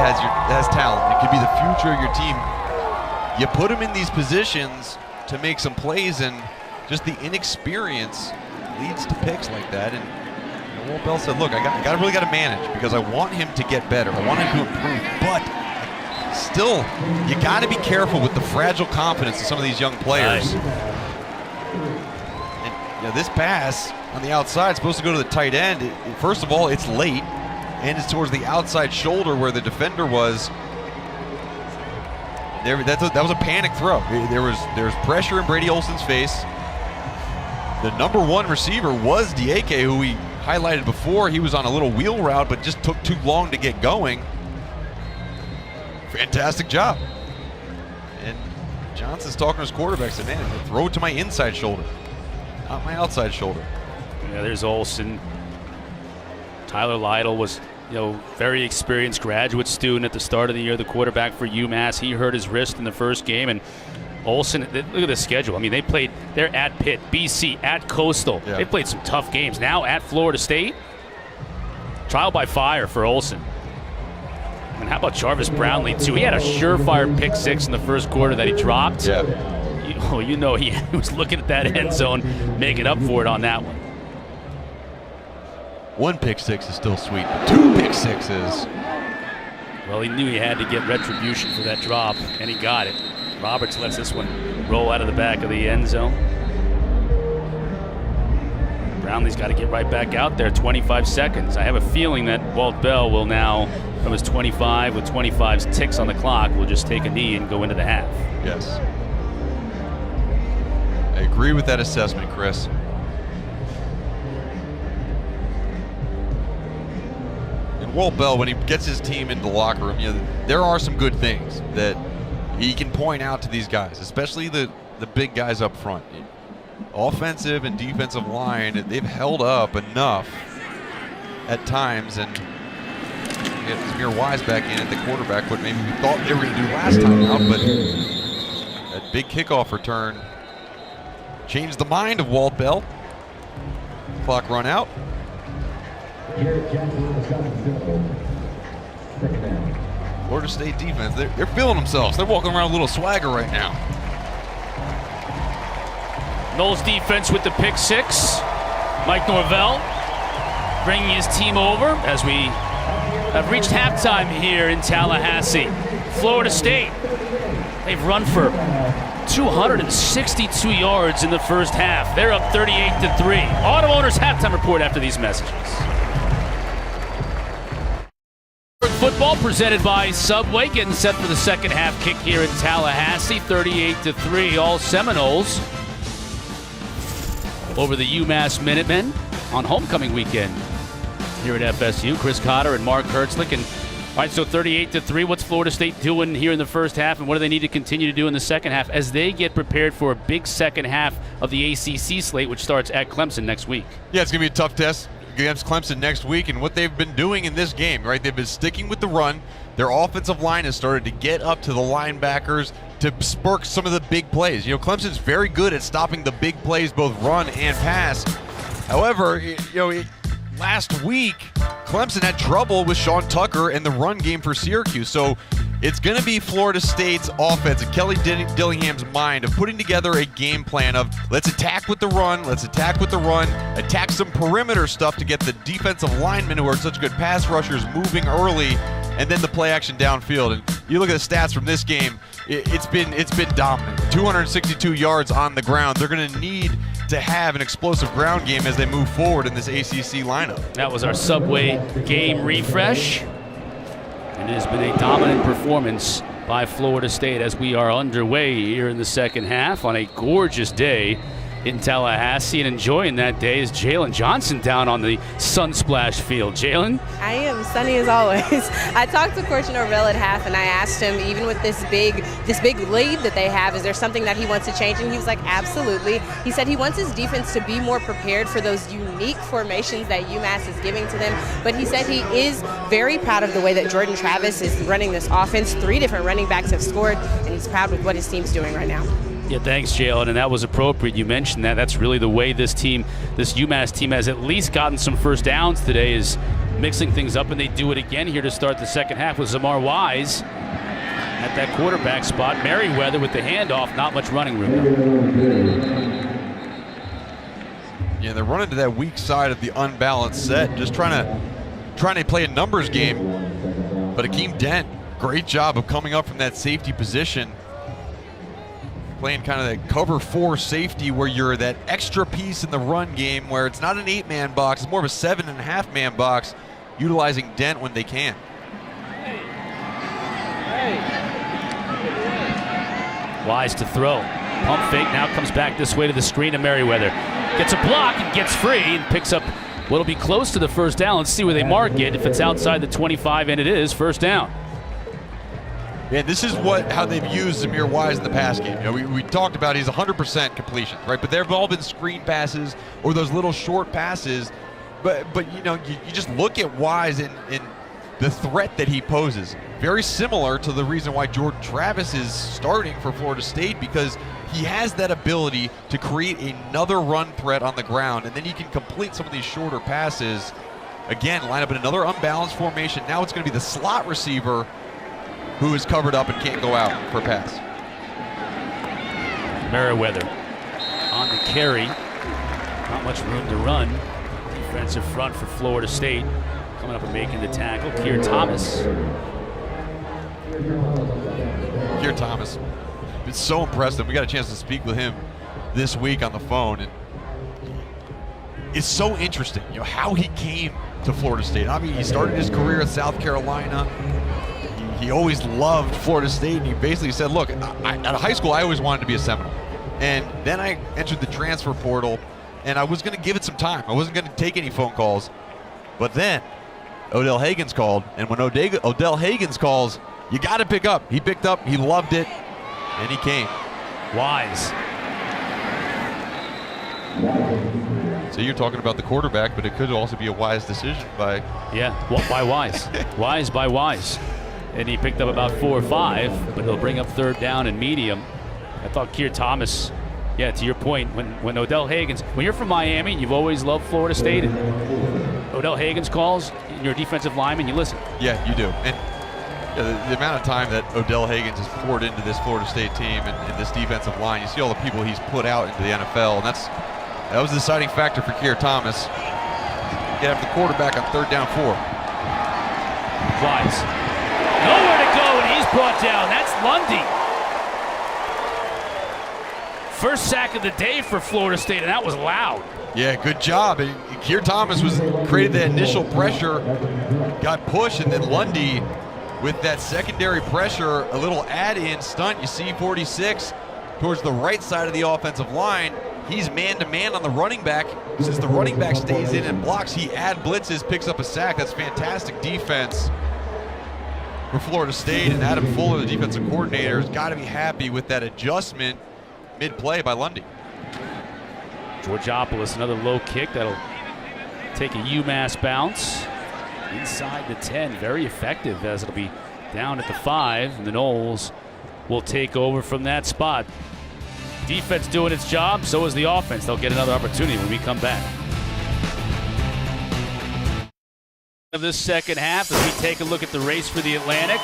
[SPEAKER 2] has talent, it could be the future of your team, you put him in these positions to make some plays, and just the inexperience leads to picks like that. And Walt Bell said, look, I really got to manage, because I want him to get better. I want him to improve. But still, you got to be careful with the fragile confidence of some of these young players. And this pass on the outside is supposed to go to the tight end. First of all, it's late, and it's towards the outside shoulder where the defender was. That was a panic throw. There's pressure in Brady Olson's face. The number 1 receiver was Dieke, who we highlighted before. He was on a little wheel route, but just took too long to get going. Fantastic job. And Johnson's talking to his quarterback, said, man, throw it to my inside shoulder, not my outside shoulder.
[SPEAKER 1] Yeah, there's Olson. Tyler Lytle was, very experienced graduate student at the start of the year, the quarterback for UMass. He hurt his wrist in the first game, and Olson, look at the schedule. I mean, they're at Pitt, BC, at Coastal.
[SPEAKER 2] Yeah.
[SPEAKER 1] They played some tough games. Now at Florida State, trial by fire for Olson. And how about Jarvis Brownlee, too? He had a surefire pick 6 in the first quarter that he dropped.
[SPEAKER 2] Yeah.
[SPEAKER 1] He was looking at that end zone, making up for it on that one.
[SPEAKER 2] 1 pick 6 is still sweet, but 2 pick 6s.
[SPEAKER 1] Well, he knew he had to get retribution for that drop, and he got it. Roberts lets this one roll out of the back of the end zone. Brownlee's got to get right back out there, 25 seconds. I have a feeling that Walt Bell will now, from his 25 with 25 ticks on the clock, will just take a knee and go into the half.
[SPEAKER 2] Yes. I agree with that assessment, Chris. And Walt Bell, when he gets his team into the locker room, there are some good things that he can point out to these guys, especially the big guys up front. Offensive and defensive line, they've held up enough at times, and Samir Wise back in at the quarterback, what maybe we thought they were going to do last time out, but that big kickoff return changed the mind of Walt Bell. Clock run out. Florida State defense, they're feeling themselves. They're walking around with a little swagger right now.
[SPEAKER 1] Knowles defense with the pick 6. Mike Norvell bringing his team over as we have reached halftime here in Tallahassee. Florida State, they've run for 262 yards in the first half. They're up 38-3. Auto Owners halftime report after these messages. Football presented by Subway, getting set for the second half kick here in Tallahassee. 38-3, all Seminoles over the UMass Minutemen on homecoming weekend here at FSU. Chris Cotter and Mark Hertzlich. And all right, so 38-3. What's Florida State doing here in the first half, and what do they need to continue to do in the second half as they get prepared for a big second half of the ACC slate, which starts at Clemson next week?
[SPEAKER 2] Yeah, it's going to be a tough test against Clemson next week, and what they've been doing in this game, right? They've been sticking with the run. Their offensive line has started to get up to the linebackers to spurk some of the big plays. Clemson's very good at stopping the big plays, both run and pass. However, last week, Clemson had trouble with Sean Tucker and the run game for Syracuse. So it's going to be Florida State's offense and Kelly Dillingham's mind of putting together a game plan of let's attack with the run, attack some perimeter stuff to get the defensive linemen who are such good pass rushers moving early, and then the play action downfield. And you look at the stats from this game, it's been dominant. 262 yards on the ground. They're going to need to have an explosive ground game as they move forward in this ACC lineup.
[SPEAKER 1] That was our Subway game refresh. And it has been a dominant performance by Florida State as we are underway here in the second half on a gorgeous day in Tallahassee. And enjoying that day is Jalen Johnson down on the Sunsplash field. Jalen?
[SPEAKER 3] I am sunny as always. I talked to Coach Norvell at half, and I asked him, even with this big this big lead that they have, is there something that he wants to change? And he was like, absolutely. He said he wants his defense to be more prepared for those unique formations that UMass is giving to them. But he said he is very proud of the way that Jordan Travis is running this offense. 3 different running backs have scored, and he's proud with what his team's doing right now.
[SPEAKER 1] Yeah, thanks, Jalen, and that was appropriate. You mentioned that. That's really the way this team, this UMass team, has at least gotten some first downs today, is mixing things up, and they do it again here to start the second half with Zamar Wise at that quarterback spot. Merriweather with the handoff, not much running room, though.
[SPEAKER 2] Yeah, they're running to that weak side of the unbalanced set, just trying to play a numbers game. But Akeem Dent, great job of coming up from that safety position, playing kind of that cover 4 safety where you're that extra piece in the run game where it's not an 8-man box, it's more of a 7.5-man box, utilizing Dent when they can.
[SPEAKER 1] Wise to throw. Pump fake, now comes back this way to the screen of Merriweather. Gets a block and gets free and picks up what'll be close to the first down. Let's see where they mark it. If it's outside the 25, and it is, first down.
[SPEAKER 2] Yeah, this is how they've used Zamir Wise in the pass game. You know, we talked about he's 100% completion, right? But they've all been screen passes or those little short passes. But you know, you just look at Wise in the threat that he poses. Very similar to the reason why Jordan Travis is starting for Florida State, because he has that ability to create another run threat on the ground, and then he can complete some of these shorter passes. Again, line up in another unbalanced formation. Now it's going to be the slot receiver who is covered up and can't go out for a pass.
[SPEAKER 1] Merriweather on the carry. Not much room to run. Defensive front for Florida State. Coming up and making the tackle, Keir Thomas.
[SPEAKER 2] Keir Thomas, it's so impressive. We got a chance to speak with him this week on the phone, and it's so interesting, you know, how he came to Florida State. I mean, he started his career at South Carolina. He always loved Florida State, and he basically said, look, out of high school, I always wanted to be a Seminole. And then I entered the transfer portal, and I was going to give it some time. I wasn't going to take any phone calls. But then Odell Haggins called, and when Odell Haggins calls, you got to pick up. He picked up, he loved it, and he came.
[SPEAKER 1] Wise.
[SPEAKER 2] So you're talking about the quarterback, but it could also be a wise decision by...
[SPEAKER 1] Yeah, by Wise. Wise by Wise. And he picked up about 4 or 5, but he'll bring up third down and medium. I thought Keir Thomas, yeah, to your point, when Odell Haggins, when you're from Miami and you've always loved Florida State, and Odell Haggins calls, and you're a defensive lineman, you listen. Yeah,
[SPEAKER 2] you do. And the amount of time that Odell Haggins has poured into this Florida State team and this defensive line, you see all the people he's put out into the NFL, and that was the deciding factor for Keir Thomas. Get after the quarterback on third down 4.
[SPEAKER 1] Wise. Nowhere to go, and he's brought down. That's Lundy. First sack of the day for Florida State, and that was loud.
[SPEAKER 2] Yeah, good job. Keir Thomas created that initial pressure, got pushed, and then Lundy with that secondary pressure, a little add-in stunt. You see 46 towards the right side of the offensive line. He's man-to-man on the running back. Since the running back stays in and blocks, he blitzes, picks up a sack. That's fantastic defense for Florida State, and Adam Fuller, the defensive coordinator, has got to be happy with that adjustment mid-play by Lundy.
[SPEAKER 1] Georgopoulos, another low kick that'll take a UMass bounce inside the 10. Very effective, as it'll be down at the 5, and the Noles will take over from that spot. Defense doing its job, so is the offense. They'll get another opportunity when we come back. Of this second half, as we take a look at the race for the Atlantic.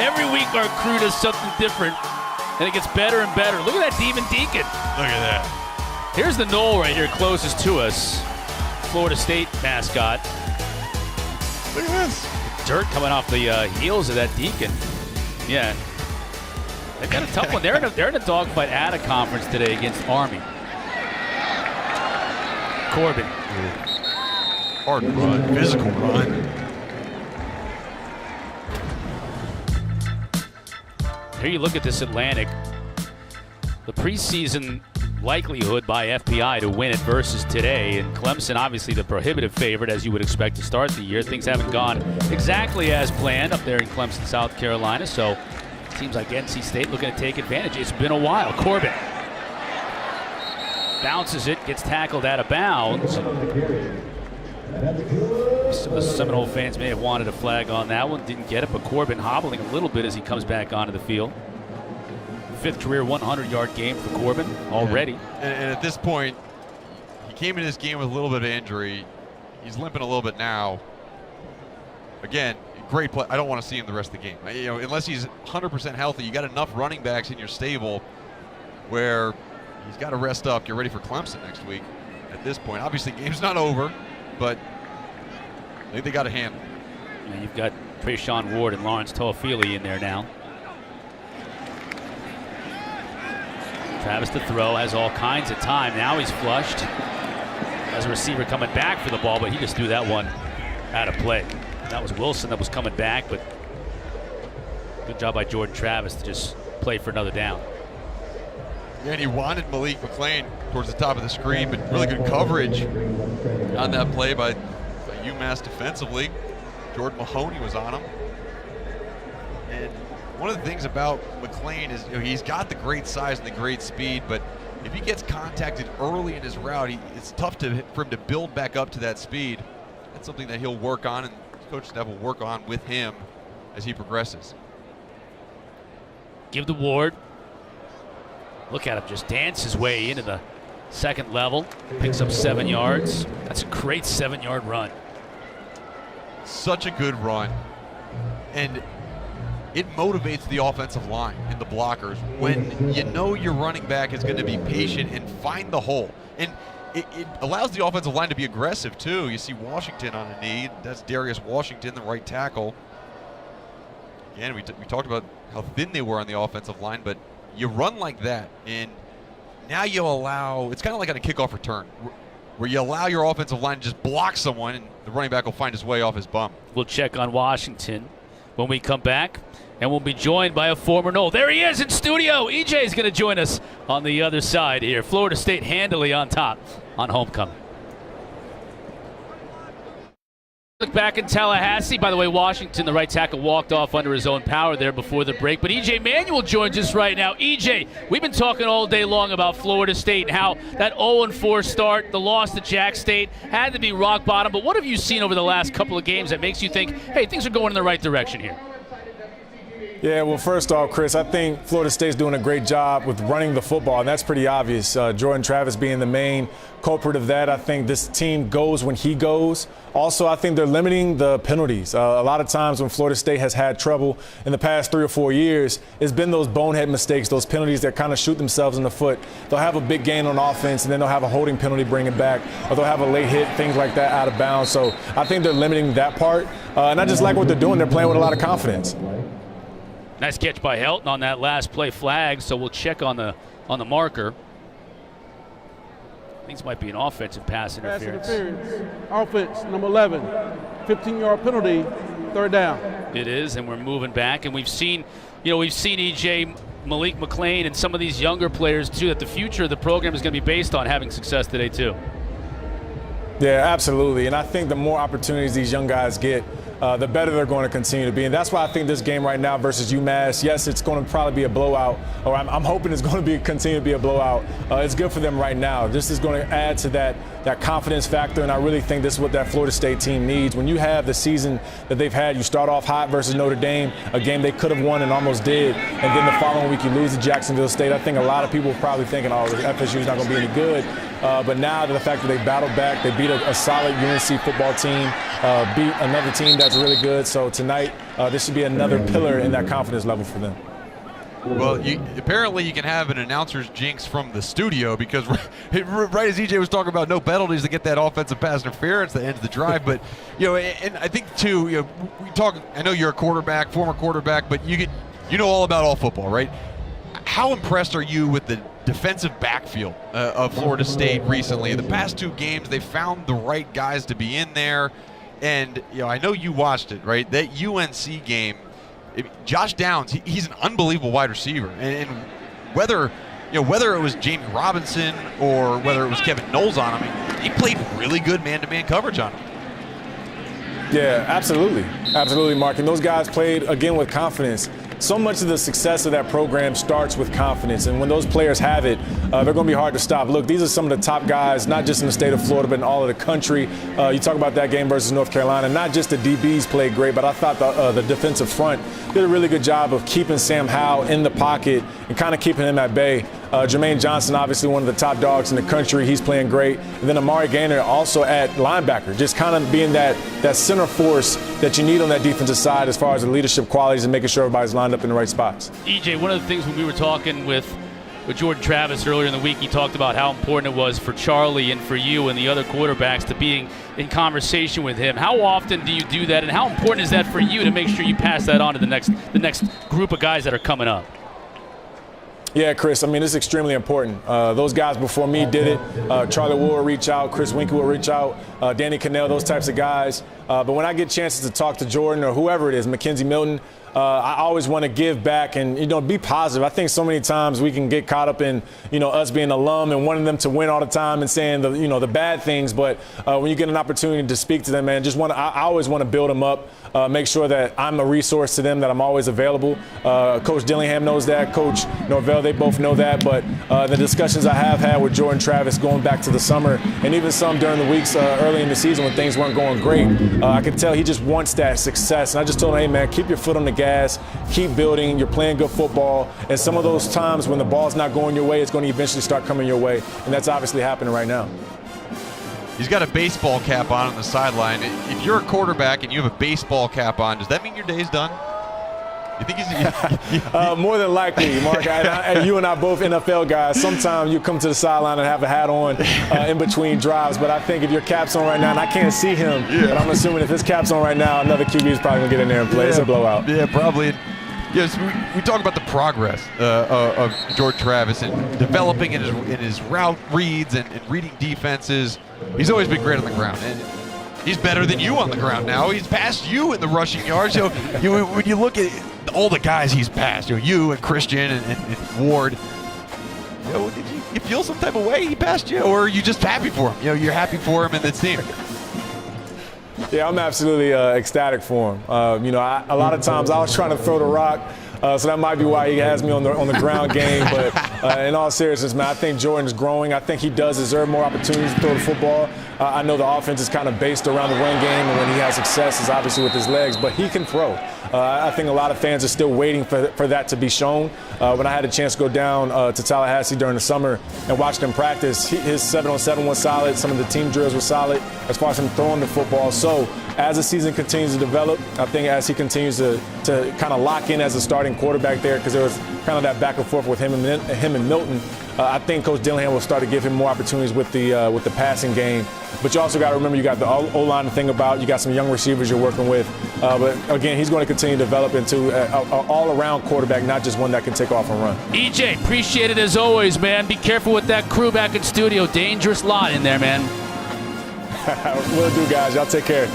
[SPEAKER 1] Every week our crew does something different, and it gets better and better. Look at that Demon Deacon.
[SPEAKER 2] Look at that.
[SPEAKER 1] Here's the Nole right here closest to us. Florida State mascot.
[SPEAKER 2] Look at this.
[SPEAKER 1] Dirt coming off the heels of that Deacon. Yeah. They've got a tough one. They're in a dogfight at a conference today against Army. Corbin.
[SPEAKER 2] Hard run, physical run.
[SPEAKER 1] Here you look at this Atlantic. The preseason likelihood by FPI to win it versus today, and Clemson obviously the prohibitive favorite, as you would expect to start the year. Things haven't gone exactly as planned up there in Clemson, South Carolina, so Seems like NC State looking to take advantage. It's been a while. Corbin bounces it, gets tackled out of bounds. Some of the Seminole fans may have wanted a flag on that one. Didn't get it, but Corbin hobbling a little bit as he comes back onto the field. 5th career 100-yard game for Corbin already.
[SPEAKER 2] And at this point, he came into this game with a little bit of injury. He's limping a little bit now. Again, great play. I don't want to see him the rest of the game. Unless he's 100% healthy, you got enough running backs in your stable where he's got to rest up, get ready for Clemson next week. At this point, obviously, game's not over, but I think they got a handle.
[SPEAKER 1] And you've got Trayshawn Ward and Lawrence Toafili in there now. Travis to throw, has all kinds of time. Now he's flushed. As a receiver coming back for the ball, but he just threw that one out of play. That was Wilson that was coming back, but good job by Jordan Travis to just play for another down.
[SPEAKER 2] Yeah, and he wanted Malik McClain towards the top of the screen, but really good coverage on that play by UMass defensively. Jordan Mahoney was on him. And one of the things about McClain is he's got the great size and the great speed, but if he gets contacted early in his route, it's tough for him to build back up to that speed. That's something that he'll work on, and Coach Steph will work on with him as he progresses.
[SPEAKER 1] Give to Ward. Look at him just dance his way into the second level. Picks up 7 yards. That's a great 7-yard run.
[SPEAKER 2] Such a good run. And it motivates the offensive line and the blockers when you know your running back is going to be patient and find the hole. And it allows the offensive line to be aggressive too. You see Washington on a knee. That's Darius Washington, the right tackle. Again, we talked about how thin they were on the offensive line, but you run like that, and now you allow, it's kind of like on a kickoff return, where you allow your offensive line to just block someone, and the running back will find his way off his bum.
[SPEAKER 1] We'll check on Washington when we come back, and we'll be joined by a former Nole. There he is in studio. EJ is going to join us on the other side here. Florida State handily on top on homecoming. Look back in Tallahassee. By the way, Washington, the right tackle, walked off under his own power there before the break. But EJ Manuel joins us right now. EJ, we've been talking all day long about Florida State and how that 0-4 start, the loss to Jack State, had to be rock bottom. But what have you seen over the last couple of games that makes you think, hey, things are going in the right direction here?
[SPEAKER 6] Yeah, well, first off, Chris, I think Florida State's doing a great job with running the football, and that's pretty obvious. Jordan Travis being the main culprit of that. I think this team goes when he goes. Also, I think they're limiting the penalties. A lot of times when Florida State has had trouble in the past 3 or 4 years, it's been those bonehead mistakes, those penalties that kind of shoot themselves in the foot. They'll have a big gain on offense, and then they'll have a holding penalty bring it back, or they'll have a late hit, things like that out of bounds. So I think they're limiting that part. And I just like what they're doing. They're playing with a lot of confidence.
[SPEAKER 1] Nice catch by Helton on that last play flag, so we'll check on the marker. I think this might be an offensive pass interference.
[SPEAKER 4] Offense, number 11. 15-yard penalty, 3rd down.
[SPEAKER 1] It is, and we're moving back, and we've seen EJ, Malik McClain, and some of these younger players too, that the future of the program is going to be based on having success today too.
[SPEAKER 6] Yeah, absolutely. And I think the more opportunities these young guys get, the better they're going to continue to be. And that's why I think this game right now versus UMass, yes, it's going to probably be a blowout, or I'm hoping it's going to continue to be a blowout. It's good for them right now. This is going to add to that confidence factor, and I really think this is what that Florida State team needs. When you have the season that they've had, you start off hot versus Notre Dame, a game they could have won and almost did, and then the following week you lose to Jacksonville State. I think a lot of people are probably thinking, oh, FSU is not going to be any good. But now the fact that they battled back, they beat a solid UNC football team, beat another team that's really good. So tonight, this should be another pillar in that confidence level for them.
[SPEAKER 2] Well, apparently you can have an announcer's jinx from the studio, because right as EJ was talking about no penalties to get that offensive pass interference that ends the drive. But, and I think too, we talk, I know you're a quarterback, former quarterback, but you know all about all football, right? How impressed are you with the defensive backfield of Florida State recently? In the past 2 games, they found the right guys to be in there. And, I know you watched it, right? That UNC game, Josh Downs, he's an unbelievable wide receiver. And whether it was Jamie Robinson or whether it was Kevin Knowles on him, he played really good man-to-man coverage on him.
[SPEAKER 6] Yeah, absolutely. Absolutely, Mark. And those guys played, again, with confidence. so much of the success of that program starts with confidence. And when those players have it, they're going to be hard to stop. Look, these are some of the top guys, not just in the state of Florida, but in all of the country. You talk about that game versus North Carolina. Not just the DBs played great, but I thought the defensive front did a really good job of keeping Sam Howell in the pocket and kind of keeping him at bay. Jermaine Johnson, obviously one of the top dogs in the country. He's playing great. And then Amari Gaynor also at linebacker, just kind of being that center force that you need on that defensive side as far as the leadership qualities and making sure everybody's lined up in the right spots.
[SPEAKER 1] EJ, one of the things when we were talking with Jordan Travis earlier in the week, he talked about how important it was for Charlie and for you and the other quarterbacks to being in conversation with him. How often do you do that, and how important is that for you to make sure you pass that on to the next group of guys that are coming up?
[SPEAKER 6] Yeah, Chris, I mean, it's extremely important. Those guys before me did it. Charlie will reach out, Chris Winkie will reach out, Danny Cannell, those types of guys. But when I get chances to talk to Jordan or whoever it is, Mackenzie Milton, I always want to give back and, be positive. I think so many times we can get caught up in, us being alum and wanting them to win all the time and saying the bad things. But when you get an opportunity to speak to them, man, I always want to build them up, make sure that I'm a resource to them, that I'm always available. Coach Dillingham knows that. Coach Norvell, they both know that. But the discussions I have had with Jordan Travis going back to the summer and even some during the weeks early in the season when things weren't going great, I could tell he just wants that success. And I just told him, hey, man, keep your foot on the gas, keep building, you're playing good football, and some of those times when the ball's not going your way, it's going to eventually start coming your way, and that's obviously happening right now.
[SPEAKER 2] He's got a baseball cap on the sideline. If you're a quarterback and you have a baseball cap on, does that mean your day's done? You think he's
[SPEAKER 6] more than likely, Mark. And you and I both NFL guys. Sometimes you come to the sideline and have a hat on in between drives. But I think if your cap's on right now, and I can't see him, but I'm assuming if his cap's on right now, another QB is probably going to get in there and play. It's a blowout.
[SPEAKER 2] Yeah, probably. Yes, we talk about the progress of Jordan Travis and developing in his route reads and reading defenses. He's always been great on the ground. And he's better than you on the ground now. He's passed you in the rushing yards. So when you look at all the guys he's passed, you and Christian and Ward, did you feel some type of way he passed you, or are you just happy for him? You're happy for him and the team.
[SPEAKER 6] Yeah, I'm absolutely ecstatic for him. A lot of times I was trying to throw the rock, so that might be why he has me on the ground game. But in all seriousness, man, I think Jordan's growing. I think he does deserve more opportunities to throw the football. I know the offense is kind of based around the run game, and when he has success, is obviously with his legs. But he can throw. I think a lot of fans are still waiting for that to be shown. When I had a chance to go down to Tallahassee during the summer and watch them practice, his 7-on-7 was solid. Some of the team drills were solid as far as him throwing the football. So as the season continues to develop, I think as he continues to kind of lock in as a starting quarterback there, because there was kind of that back and forth with him and Milton, I think Coach Dillingham will start to give him more opportunities with the passing game. But you also got to remember you got the O-line to think about. You got some young receivers you're working with. But again, he's going to continue to develop into an all-around quarterback, not just one that can take off and run.
[SPEAKER 1] EJ, appreciate it as always, man. Be careful with that crew back in studio. Dangerous lot in there, man.
[SPEAKER 6] Will do, guys. Y'all take care.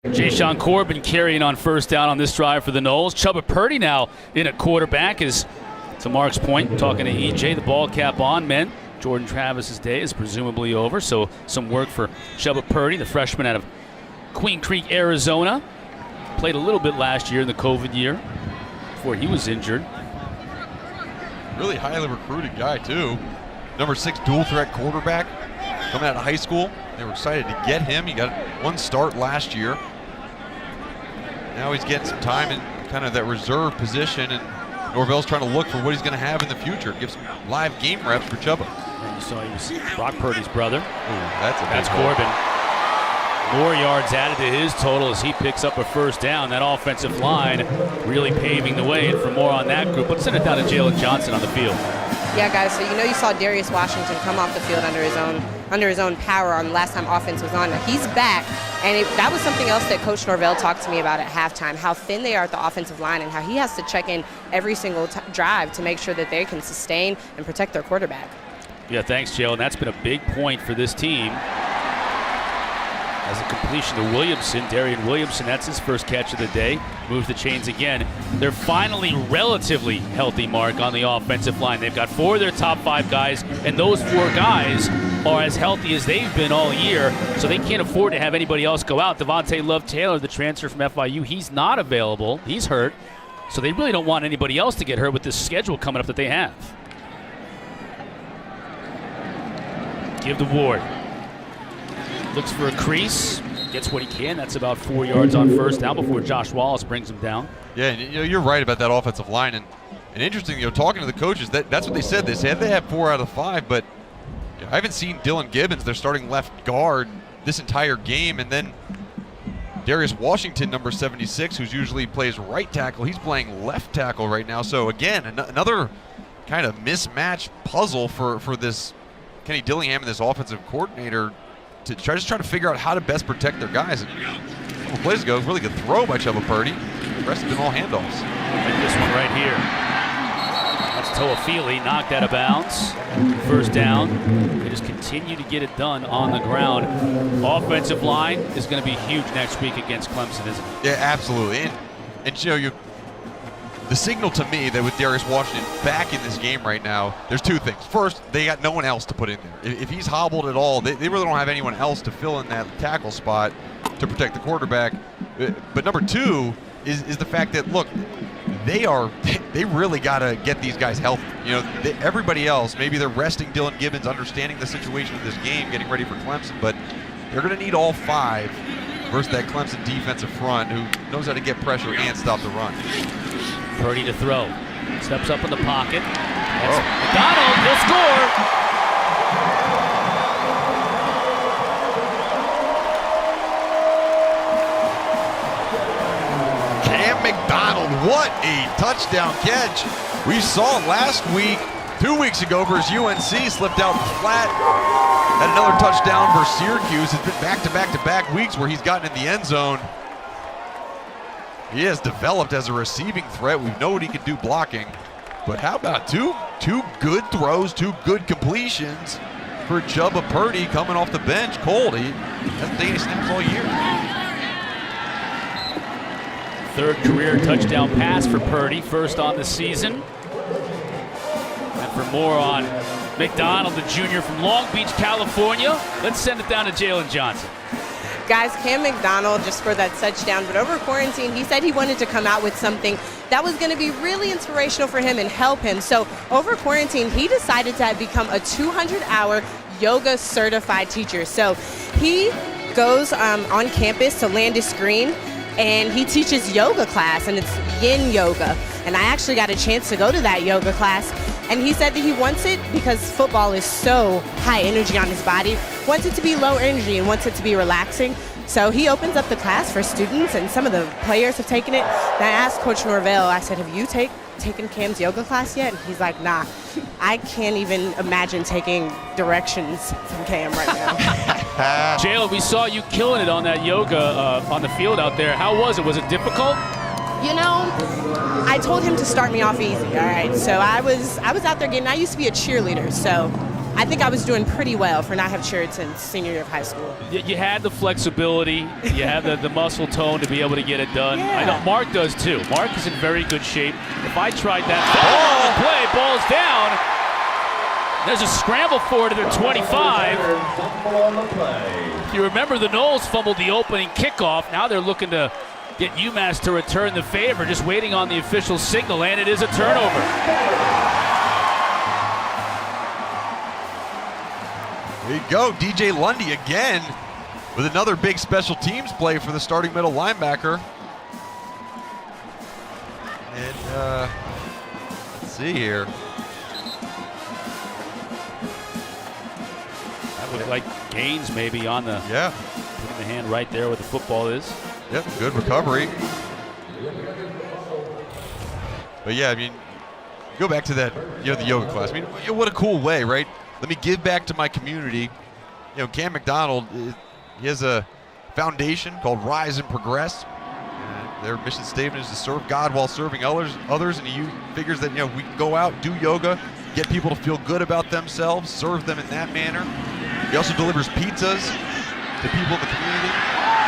[SPEAKER 1] Ja'Shawn Corbin carrying on first down on this drive for the Noles. Chubba Purdy now in at quarterback is, to Mark's point, talking to EJ, the ball cap on, men. Jordan Travis's day is presumably over, so some work for Chubba Purdy, the freshman out of Queen Creek, Arizona. Played a little bit last year in the COVID year before he was injured.
[SPEAKER 2] Really highly recruited guy, too. Number 6 dual threat quarterback coming out of high school. They were excited to get him. He got one start last year. Now he's getting some time in kind of that reserve position, and Norvell's trying to look for what he's going to have in the future. Give some live game reps for Chubba.
[SPEAKER 1] And you saw he was Brock Purdy's brother.
[SPEAKER 2] Ooh, that's
[SPEAKER 1] Corbin. More yards added to his total as he picks up a first down. That offensive line really paving the way. And for more on that group, let's send it down to Jalen Johnson on the field.
[SPEAKER 3] Yeah, guys, so you saw Darius Washington come off the field under his own power on the last time offense was on. Now, he's back, and that was something else that Coach Norvell talked to me about at halftime, how thin they are at the offensive line and how he has to check in every single drive to make sure that they can sustain and protect their quarterback.
[SPEAKER 1] Yeah, thanks, Jalen. That's been a big point for this team. As a completion to Williamson, Darian Williamson, that's his first catch of the day. Moves the chains again. They're finally relatively healthy, Mark, on the offensive line. They've got 4 of their top 5 guys, and those 4 guys are as healthy as they've been all year, so they can't afford to have anybody else go out. Devontae Love-Taylor, the transfer from FIU, he's not available. He's hurt. So they really don't want anybody else to get hurt with this schedule coming up that they have. Give to Ward. Looks for a crease. Gets what he can. That's about 4 yards on first down before Josh Wallace brings him down.
[SPEAKER 2] Yeah, and you're right about that offensive line. And interesting, talking to the coaches, that's what they said. They said they had 4 out of 5, but I haven't seen Dylan Gibbons, their starting left guard, this entire game. And then Darius Washington, number 76, who usually plays right tackle, he's playing left tackle right now. So again, another kind of mismatch puzzle for this Kenny Dillingham and this offensive coordinator to try to figure out how to best protect their guys. And a couple plays ago, really good throw by Chuba Purdy. The rest have been all handoffs.
[SPEAKER 1] Like this one right here. That's Toafili, knocked out of bounds. First down. They just continue to get it done on the ground. Offensive line is going to be huge next week against Clemson, isn't it?
[SPEAKER 2] Yeah, absolutely. And the signal to me that with Darius Washington back in this game right now, there's two things. First, they got no one else to put in there. If he's hobbled at all, they really don't have anyone else to fill in that tackle spot to protect the quarterback. But number two is the fact that, look, they really got to get these guys healthy. Everybody else, maybe they're resting Dylan Gibbons, understanding the situation of this game, getting ready for Clemson, but they're going to need all 5 versus that Clemson defensive front who knows how to get pressure and stop the run.
[SPEAKER 1] Purdy to throw. Steps up in the pocket. McDonald, he'll score.
[SPEAKER 2] Cam McDonald, what a touchdown catch. We saw it last week, 2 weeks ago versus UNC, slipped out flat. Had another touchdown versus Syracuse. It's been back-to-back weeks where he's gotten in the end zone. He has developed as a receiving threat. We know what he can do blocking. But how about two good throws, 2 good completions for Chuba Purdy coming off the bench cold. He hasn't taken any snaps all year.
[SPEAKER 1] 3rd career touchdown pass for Purdy, first on the season. And for more on McDonald, the junior from Long Beach, California, let's send it down to Jalen Johnson.
[SPEAKER 3] Guys, Cam McDonald just for that touchdown, but over quarantine, he said he wanted to come out with something that was going to be really inspirational for him and help him. So over quarantine, he decided to become a 200-hour yoga certified teacher. So he goes on campus to Landis Green, and he teaches yoga class, and it's yin yoga. And I actually got a chance to go to that yoga class, and he said that he wants it because football is so high energy on his body, wants it to be low energy and wants it to be relaxing. So he opens up the class for students, and some of the players have taken it. And I asked Coach Norvell, I said, have you taken Cam's yoga class yet? And he's like, nah, I can't even imagine taking directions from Cam right now.
[SPEAKER 1] Jalen, we saw you killing it on that yoga on the field out there. How was it? Was it difficult?
[SPEAKER 3] I told him to start me off easy, all right? So I was out there I used to be a cheerleader, so I think I was doing pretty well for not having cheered since senior year of high school.
[SPEAKER 1] You had the flexibility, you have the muscle tone to be able to get it done.
[SPEAKER 3] Yeah.
[SPEAKER 1] I know Mark does too. Mark is in very good shape. If I tried that, ball's down. There's a scramble for it at their 25. If you remember, the Noles fumbled the opening kickoff. Now they're looking to get UMass to return the favor, just waiting on the official signal, and it is a turnover.
[SPEAKER 2] There you go, DJ Lundy again with another big special teams play for the starting middle linebacker. And let's see here.
[SPEAKER 1] That looked like Gaines maybe on the putting the hand right there where the football is.
[SPEAKER 2] Yep, good recovery. But yeah, I mean, go back to that, the yoga class. I mean, what a cool way, right? Let me give back to my community. Cam McDonald, he has a foundation called Rise and Progress. Their mission statement is to serve God while serving others, and he figures that we can go out, do yoga, get people to feel good about themselves, serve them in that manner. He also delivers pizzas to people in the community.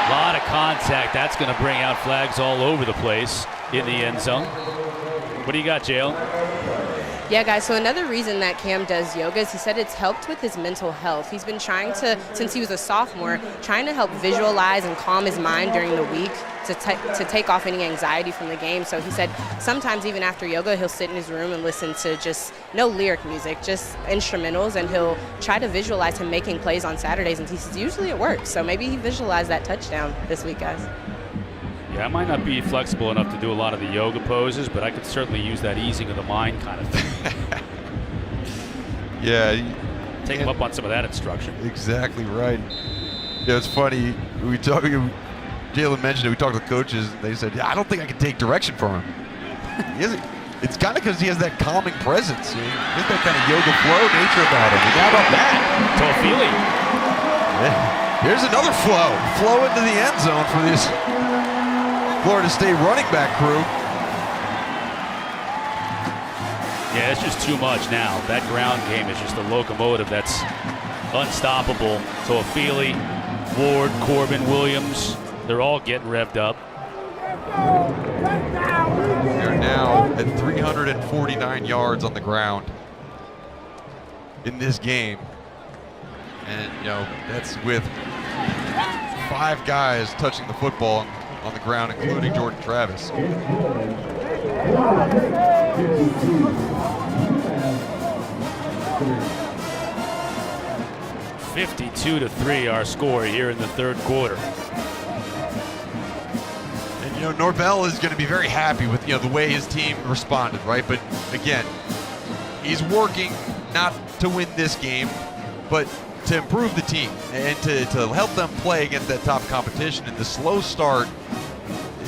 [SPEAKER 1] A lot of contact. That's going to bring out flags all over the place in the end zone. What do you got, Jalen?
[SPEAKER 3] Yeah, guys, so another reason that Cam does yoga is he said it's helped with his mental health. He's been trying to, since he was a sophomore, trying to help visualize and calm his mind during the week to take off any anxiety from the game. So he said sometimes even after yoga, he'll sit in his room and listen to just no lyric music, just instrumentals, and he'll try to visualize him making plays on Saturdays, and he says usually it works. So maybe he visualized that touchdown this week, guys.
[SPEAKER 1] Yeah, I might not be flexible enough to do a lot of the yoga poses, but I could certainly use that easing of the mind kind of thing.
[SPEAKER 2] Yeah.
[SPEAKER 1] Take him up on some of that instruction.
[SPEAKER 2] Exactly right. Yeah, it's funny. Jalen mentioned it. We talked to the coaches, and they said, yeah, I don't think I can take direction from him. It's kind of because he has that calming presence. He has that kind of yoga flow nature about him. And how about that?
[SPEAKER 1] Toafili.
[SPEAKER 2] Yeah. Here's another flow into the end zone for this Florida State running back crew.
[SPEAKER 1] Yeah, it's just too much now. That ground game is just a locomotive that's unstoppable. Toafili, Ward, Corbin, Williams, they're all getting revved up.
[SPEAKER 2] They're now at 349 yards on the ground in this game. And, that's with 5 guys touching the football on the ground, including Jordan Travis.
[SPEAKER 1] 52-3 our score here in the third quarter.
[SPEAKER 2] And Norvell is going to be very happy with the way his team responded, right? But again, he's working not to win this game, but to improve the team and to help them play against that top competition. And the slow start,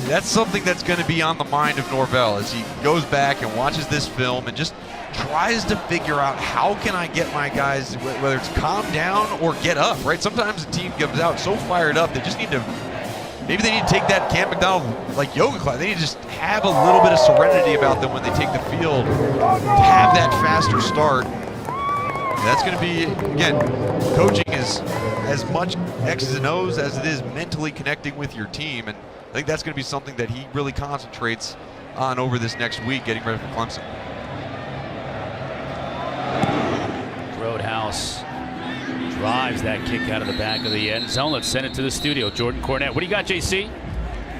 [SPEAKER 2] that's something that's going to be on the mind of Norvell as he goes back and watches this film and just tries to figure out how can I get my guys, whether it's calm down or get up, right? Sometimes the team comes out so fired up they just need to, maybe they need to take that Cam McDonald like yoga class. They need to just have a little bit of serenity about them when they take the field to have that faster start. That's going to be, again, coaching is as much X's and O's as it is mentally connecting with your team. And I think that's going to be something that he really concentrates on over this next week, getting ready for Clemson.
[SPEAKER 1] Roadhouse drives that kick out of the back of the end zone. Let's send it to the studio. Jordan Cornette. What do you got, JC?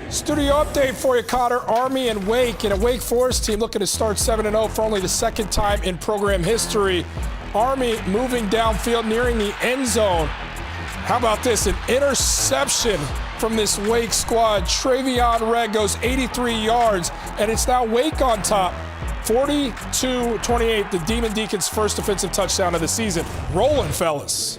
[SPEAKER 7] Studio update for you, Cotter. Army and Wake, and a Wake Forest team looking to start 7-0 for only the second time in program history. Army moving downfield, nearing the end zone. How about this? An interception from this Wake squad. Travion Red goes 83 yards, and it's now Wake on top. 42-28, the Demon Deacons' first offensive touchdown of the season. Rolling, fellas.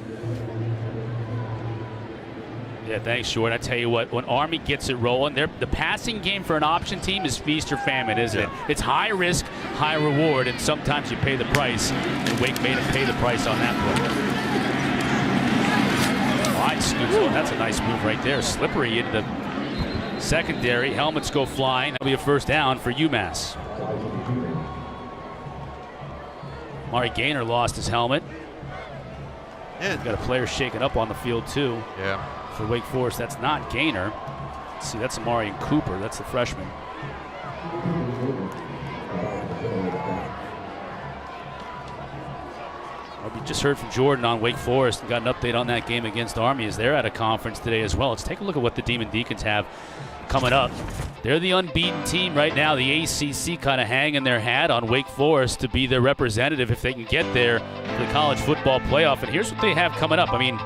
[SPEAKER 1] Yeah, thanks, Jordan. I tell you what, when Army gets it rolling, the passing game for an option team is feast or famine, isn't it? It's high risk, high reward, and sometimes you pay the price. And Wake made him pay the price on that play. Wide scoops. Oh, that's a nice move right there. Slippery into the secondary. Helmets go flying. That'll be a first down for UMass. Mari Gaynor lost his helmet.
[SPEAKER 2] Yeah.
[SPEAKER 1] Got a player shaken up on the field, too.
[SPEAKER 2] Yeah.
[SPEAKER 1] For Wake Forest, that's not Gaynor. Let's see, that's Amarian Cooper. That's the freshman. Well, we just heard from Jordan on Wake Forest and got an update on that game against Army as they're at a conference today as well. Let's take a look at what the Demon Deacons have coming up. They're the unbeaten team right now. The ACC kind of hanging their hat on Wake Forest to be their representative if they can get there for the college football playoff. And here's what they have coming up. I mean,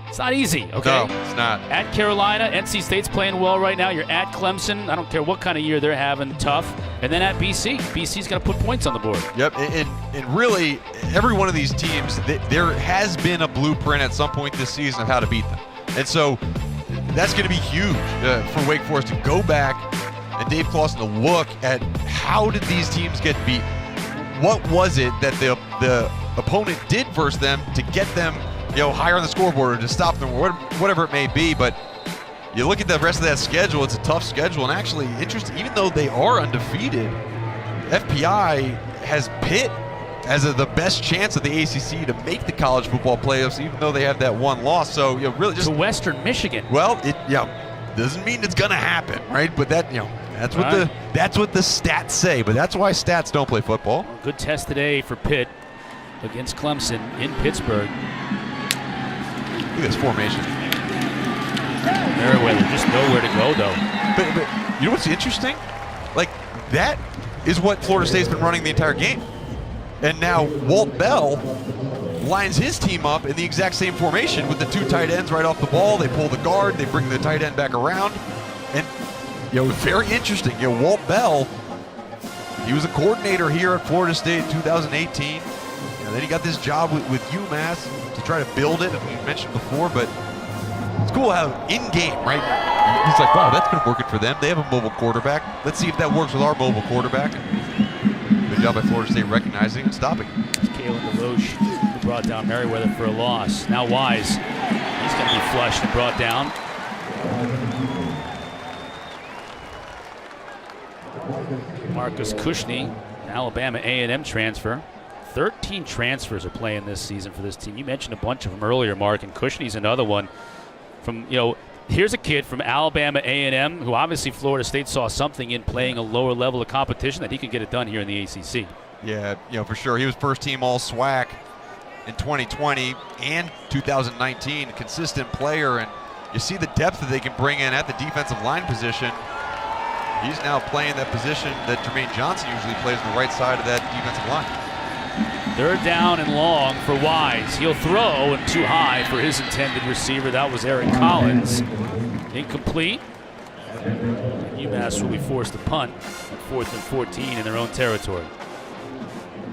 [SPEAKER 1] it's not easy, okay?
[SPEAKER 2] No, it's not.
[SPEAKER 1] At Carolina, NC State's playing well right now. You're at Clemson. I don't care what kind of year they're having, tough. And then at BC. BC's got to put points on the board.
[SPEAKER 2] Yep, and really, every one of these teams, there has been a blueprint at some point this season of how to beat them. And so that's going to be huge for Wake Forest to go back and Dave Clawson to look at how did these teams get beat? What was it that the opponent did versus them to get them higher on the scoreboard or to stop them, or whatever it may be. But you look at the rest of that schedule, it's a tough schedule. And actually, interesting, even though they are undefeated, FPI has Pitt as the best chance of the ACC to make the college football playoffs, even though they have that one loss. So, really just
[SPEAKER 1] to Western Michigan.
[SPEAKER 2] Well, it doesn't mean it's going to happen, right? But that, That's what the stats say, but that's why stats don't play football.
[SPEAKER 1] Well, good test today for Pitt against Clemson in Pittsburgh.
[SPEAKER 2] Look at this formation.
[SPEAKER 1] Merriweather just nowhere to go, though.
[SPEAKER 2] But you know what's interesting? Like, that is what Florida State's been running the entire game. And now Walt Bell lines his team up in the exact same formation with the 2 tight ends right off the ball. They pull the guard, they bring the tight end back around. And, very interesting. Walt Bell, he was a coordinator here at Florida State in 2018. Then he got this job with UMass to try to build it, as we mentioned before, but it's cool how in-game, right? He's like, wow, that's been working for them. They have a mobile quarterback. Let's see if that works with our mobile quarterback. Good job by Florida State recognizing and stopping.
[SPEAKER 1] Kalen DeLoche, who brought down Merriweather for a loss. Now Wise, he's going to be flushed and brought down. Marcus Cushney, an Alabama A&M transfer. 13 transfers are playing this season for this team. You mentioned a bunch of them earlier, Mark, and Cushney's another one. From here's a kid from Alabama A&M who obviously Florida State saw something in playing a lower level of competition that he could get it done here in the ACC.
[SPEAKER 2] Yeah, for sure. He was first team all SWAC in 2020 and 2019. Consistent player, and you see the depth that they can bring in at the defensive line position. He's now playing that position that Jermaine Johnson usually plays on the right side of that defensive line.
[SPEAKER 1] 3rd down and long for Wise. He'll throw and too high for his intended receiver. That was Eric Collins. Incomplete. UMass will be forced to punt at 4th and 14 in their own territory.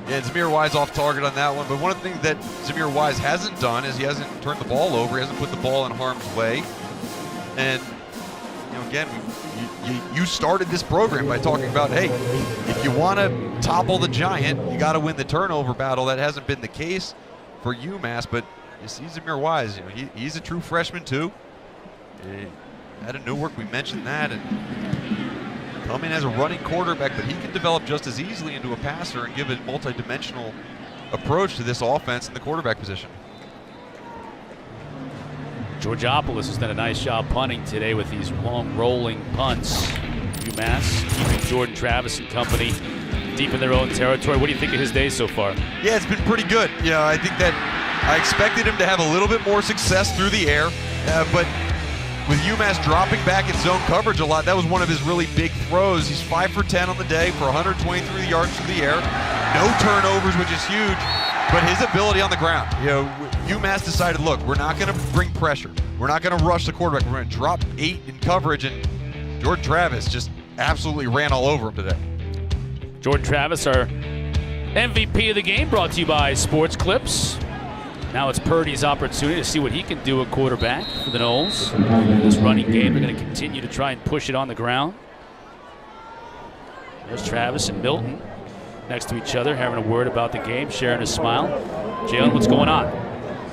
[SPEAKER 2] Yeah, Zamir Wise off target on that one, but one of the things that Zamir Wise hasn't done is he hasn't turned the ball over. He hasn't put the ball in harm's way. And again, you started this program by talking about, hey, if you want to topple the giant, you got to win the turnover battle. That hasn't been the case for UMass, but you see Zamir Wise, he's a true freshman too. Out of Newark, we mentioned that, and come in as a running quarterback, but he can develop just as easily into a passer and give a multi-dimensional approach to this offense in the quarterback position.
[SPEAKER 1] Georgopoulos has done a nice job punting today with these long rolling punts. UMass keeping Jordan Travis and company deep in their own territory. What do you think of his day so far?
[SPEAKER 2] Yeah, it's been pretty good. I think that I expected him to have a little bit more success through the air, but with UMass dropping back in zone coverage a lot, that was one of his really big throws. He's 5 for 10 on the day for 123 yards through the air. No turnovers, which is huge, but his ability on the ground. UMass decided, look, we're not going to bring pressure. We're not going to rush the quarterback. We're going to drop 8 in coverage, and Jordan Travis just absolutely ran all over him today.
[SPEAKER 1] Jordan Travis, our MVP of the game, brought to you by Sports Clips. Now it's Purdy's opportunity to see what he can do at quarterback for the Noles. This running game, they're going to continue to try and push it on the ground. There's Travis and Milton next to each other, having a word about the game, sharing a smile. Jalen, what's going on?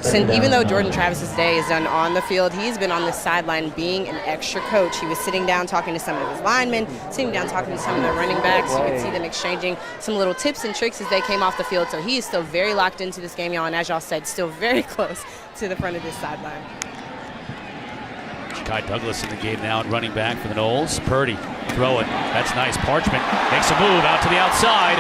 [SPEAKER 3] And even though Jordan Travis's day is done on the field, he's been on the sideline being an extra coach. He was sitting down talking to some of his linemen, sitting down talking to some of the running backs. You could see them exchanging some little tips and tricks as they came off the field. So he is still very locked into this game, y'all, and as y'all said, still very close to the front of this sideline.
[SPEAKER 1] Kai Douglas in the game now and running back for the Noles. Purdy throwing. That's nice. Parchment makes a move out to the outside.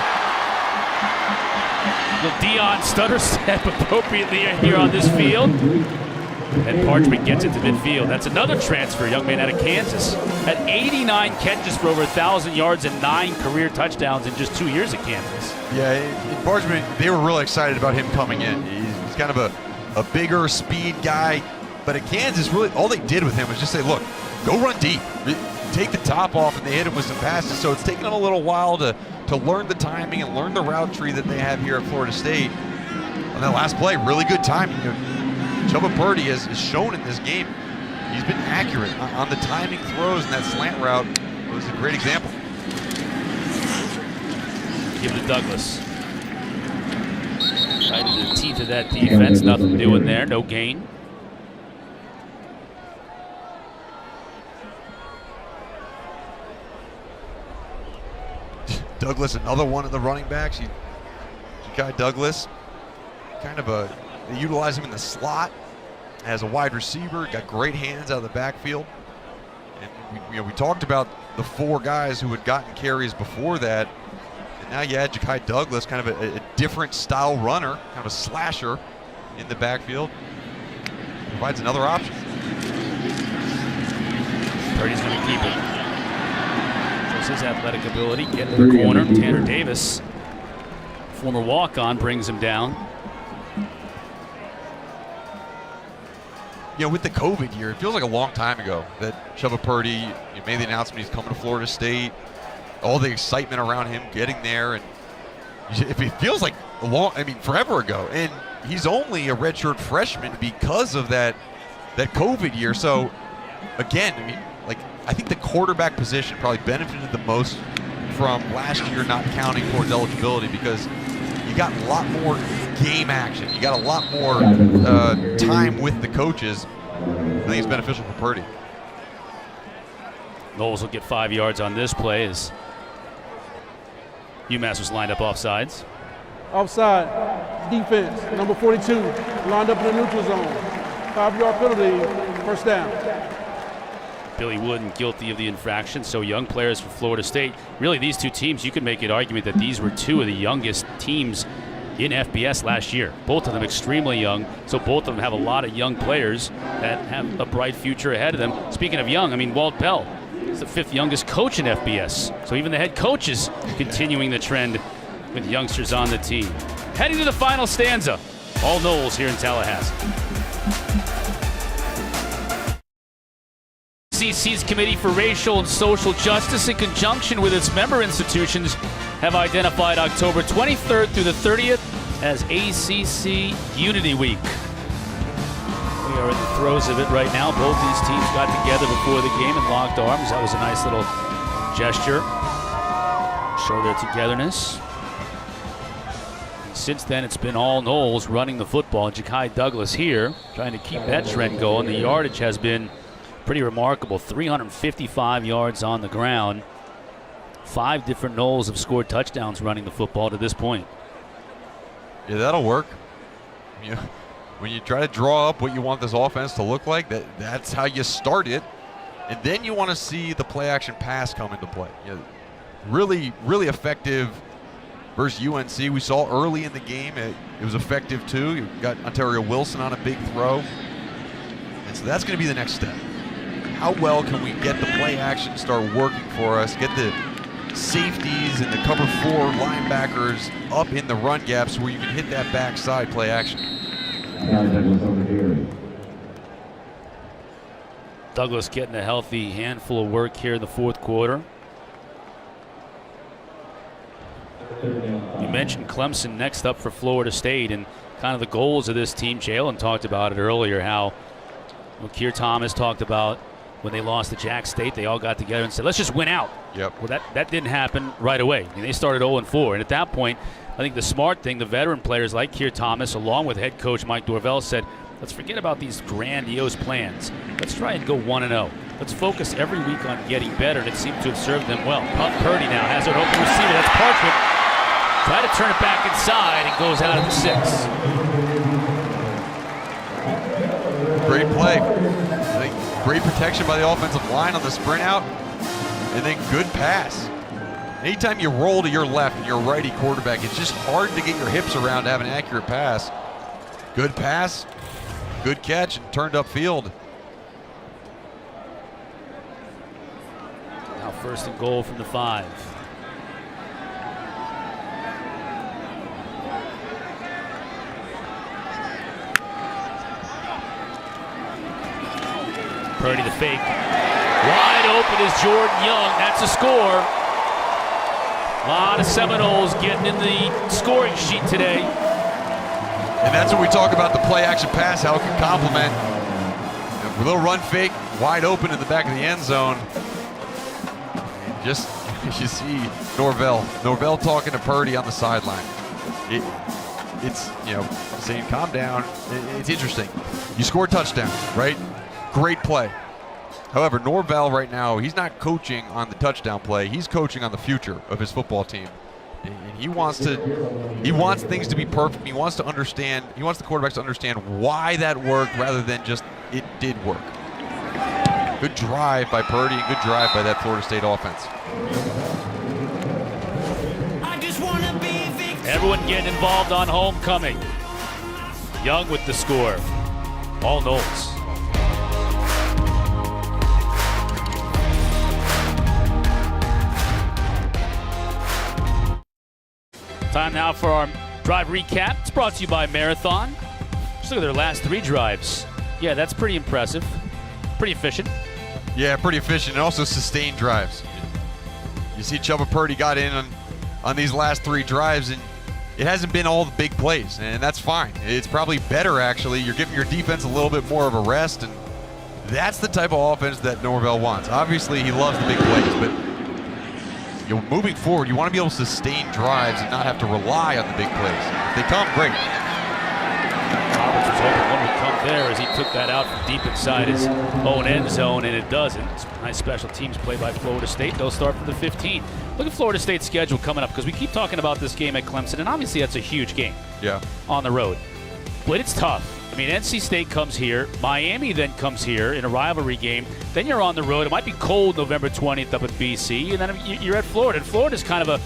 [SPEAKER 1] Little Dion stutter step appropriately here on this field. And Parchment gets it to midfield. That's another transfer, young man out of Kansas. Had 89 catches for over 1,000 yards and 9 career touchdowns in just 2 years at Kansas.
[SPEAKER 2] Yeah, Parchment, they were really excited about him coming in. He's kind of a bigger speed guy. But at Kansas, really, all they did with him was just say, look, go run deep. Take the top off, and they hit him with some passes. So it's taken them a little while to learn the timing and learn the route tree that they have here at Florida State. On that last play, really good timing. Chubba Purdy has shown in this game, he's been accurate on the timing throws, and that slant route was a great example.
[SPEAKER 1] Give it to Douglas. Right into the teeth of that defense. Nothing doing there. No gain.
[SPEAKER 2] Douglas, another one of the running backs. Guy Douglas, they utilize him in the slot as a wide receiver. Got great hands out of the backfield. And we talked about the 4 guys who had gotten carries before that. And now you add Ja'Kai Douglas, kind of a different style runner, kind of a slasher in the backfield. Provides another option.
[SPEAKER 1] Purdy's going to keep it. Shows his athletic ability. Get in the corner. Tanner Davis, former walk-on, brings him down.
[SPEAKER 2] With the COVID year, it feels like a long time ago that Chubba Purdy made the announcement he's coming to Florida State. All the excitement around him getting there, and it feels like forever ago. And he's only a redshirt freshman because of that COVID year. So again, I think the quarterback position probably benefited the most from last year not counting towards eligibility, because you got a lot more game action. You got a lot more time with the coaches. I think it's beneficial for Purdy.
[SPEAKER 1] Knowles will get 5 yards on this play as UMass was lined up offsides.
[SPEAKER 4] Offside, defense, number 42, lined up in the neutral zone. 5-yard penalty, first down.
[SPEAKER 1] Billy Wooden guilty of the infraction. So young players for Florida State. Really, these two teams, you could make an argument that these were 2 of the youngest teams in FBS last year. Both of them extremely young, so both of them have a lot of young players that have a bright future ahead of them. Speaking of young, Walt Bell is the 5th youngest coach in FBS. So even the head coach is continuing the trend with youngsters on the team. Heading to the final stanza. All Knowles here in Tallahassee. SEC's Committee for Racial and Social Justice, in conjunction with its member institutions, have identified October 23rd through the 30th as ACC Unity Week. We are in the throes of it right now. Both these teams got together before the game and locked arms. That was a nice little gesture. Show their togetherness. And since then, it's been all Knowles running the football. Ja'Kai Douglas here, trying to keep that trend going. The yardage has been pretty remarkable. 355 yards on the ground. 5 different Knowles have scored touchdowns running the football to this point.
[SPEAKER 2] Yeah, that'll work. When you try to draw up what you want this offense to look like, that's how you start it. And then you want to see the play-action pass come into play. Really, really effective versus UNC. We saw early in the game it was effective too. You got Ontario Wilson on a big throw. And so that's going to be the next step. How well can we get the play action start working for us, get the safeties and the cover 4 linebackers up in the run gaps where you can hit that backside play action.
[SPEAKER 1] Douglas getting a healthy handful of work here in the 4th quarter. You mentioned Clemson next up for Florida State and kind of the goals of this team. Jalen talked about it earlier, how Keir Thomas talked about when they lost to Jack State, they all got together and said, let's just win out.
[SPEAKER 2] Yep.
[SPEAKER 1] Well, that didn't happen right away. They started 0-4. And at that point, I think the smart thing, the veteran players like Keir Thomas, along with head coach Mike Dorvell, said, let's forget about these grandiose plans. Let's try and go 1-0. Let's focus every week on getting better, and it seemed to have served them well. Purdy now has an open receiver. That's Parchment. Try to turn it back inside and goes out at the 6.
[SPEAKER 2] Great play. I think great protection by the offensive line on the sprint out, and then good pass. Anytime you roll to your left and you're a righty quarterback, it's just hard to get your hips around to have an accurate pass. Good pass, good catch, and turned upfield.
[SPEAKER 1] Now 1st and goal from the 5. Purdy the fake. Wide open is Jordan Young. That's a score. A lot of Seminoles getting in the scoring sheet today.
[SPEAKER 2] And that's when we talk about the play-action pass, how it can complement. A little run fake, wide open in the back of the end zone. And just, you see Norvell talking to Purdy on the sideline. It's saying, calm down. It's interesting. You score a touchdown, right? Great play. However, Norvell right now, he's not coaching on the touchdown play. He's coaching on the future of his football team. And he wants things to be perfect. He wants the quarterbacks to understand why that worked rather than just it did work. Good drive by Purdy and good drive by that Florida State offense.
[SPEAKER 1] Everyone getting involved on homecoming. Young with the score. All Knowles. Time now for our drive recap. It's brought to you by Marathon. Just look at their last 3 drives. Yeah, that's pretty impressive. Pretty efficient.
[SPEAKER 2] Yeah, pretty efficient and also sustained drives. You see Chubba Purdy got in on these last 3 drives, and it hasn't been all the big plays, and that's fine. It's probably better, actually. You're giving your defense a little bit more of a rest, and that's the type of offense that Norvell wants. Obviously, he loves the big plays, but moving forward, you want to be able to sustain drives and not have to rely on the big plays. If they come, great.
[SPEAKER 1] Roberts was hoping one would come there as he took that out from deep inside his own end zone, and it doesn't. It's nice special teams play by Florida State. They'll start from the 15. Look at Florida State's schedule coming up, because we keep talking about this game at Clemson, and obviously that's a huge game on the road. But it's tough. I mean, NC State comes here. Miami then comes here in a rivalry game. Then you're on the road. It might be cold November 20th up at BC, and then you're at Florida. And Florida's kind of a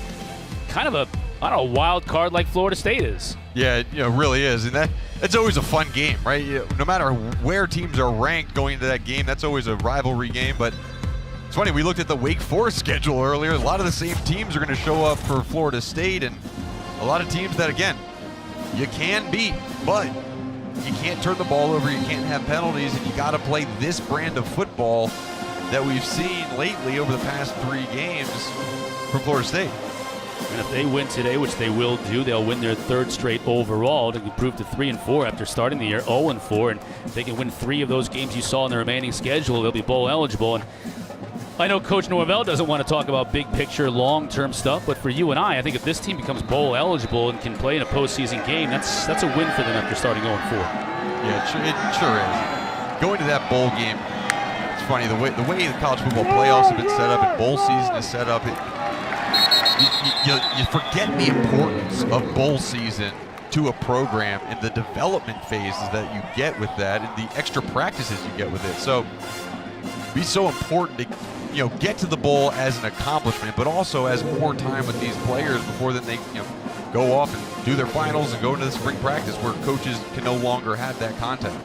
[SPEAKER 1] I don't know, wild card like Florida State is.
[SPEAKER 2] Yeah, it really is, and that's always a fun game, right? No matter where teams are ranked going into that game, that's always a rivalry game. But it's funny, we looked at the Wake Forest schedule earlier. A lot of the same teams are going to show up for Florida State, and a lot of teams that, again, you can beat, but you can't turn the ball over, you can't have penalties, and you got to play this brand of football that we've seen lately over the past 3 games from Florida State.
[SPEAKER 1] And if they win today, which they will do, they'll win their 3rd straight overall to improve to 3-4 after starting the year 0-4. And if they can win 3 of those games you saw in the remaining schedule, they'll be bowl eligible. And I know Coach Norvell doesn't want to talk about big picture, long-term stuff, but for you and I think if this team becomes bowl eligible and can play in a postseason game, that's a win for them after starting 0-4.
[SPEAKER 2] Yeah, it sure is. Going to that bowl game, it's funny, the way the college football playoffs have been set up and bowl season is set up, you forget the importance of bowl season to a program and the development phases that you get with that and the extra practices you get with it. So it'd be so important to get to the bowl as an accomplishment, but also as more time with these players before then they go off and do their finals and go into the spring practice where coaches can no longer have that contact.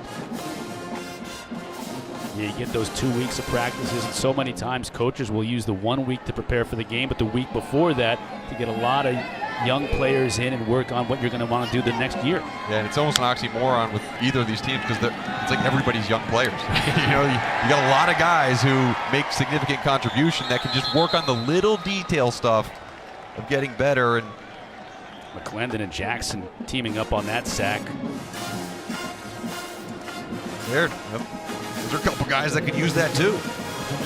[SPEAKER 1] Yeah, you get those 2 weeks of practices, and so many times coaches will use the 1 week to prepare for the game, but the week before that to get a lot of young players in and work on what you're going to want to do the next year.
[SPEAKER 2] Yeah, and it's almost an oxymoron with either of these teams because it's like everybody's young players. you got a lot of guys who make significant contribution that can just work on the little detail stuff of getting better. And
[SPEAKER 1] McClendon and Jackson teaming up on that sack.
[SPEAKER 2] There, yep. There's a couple guys that could use that too.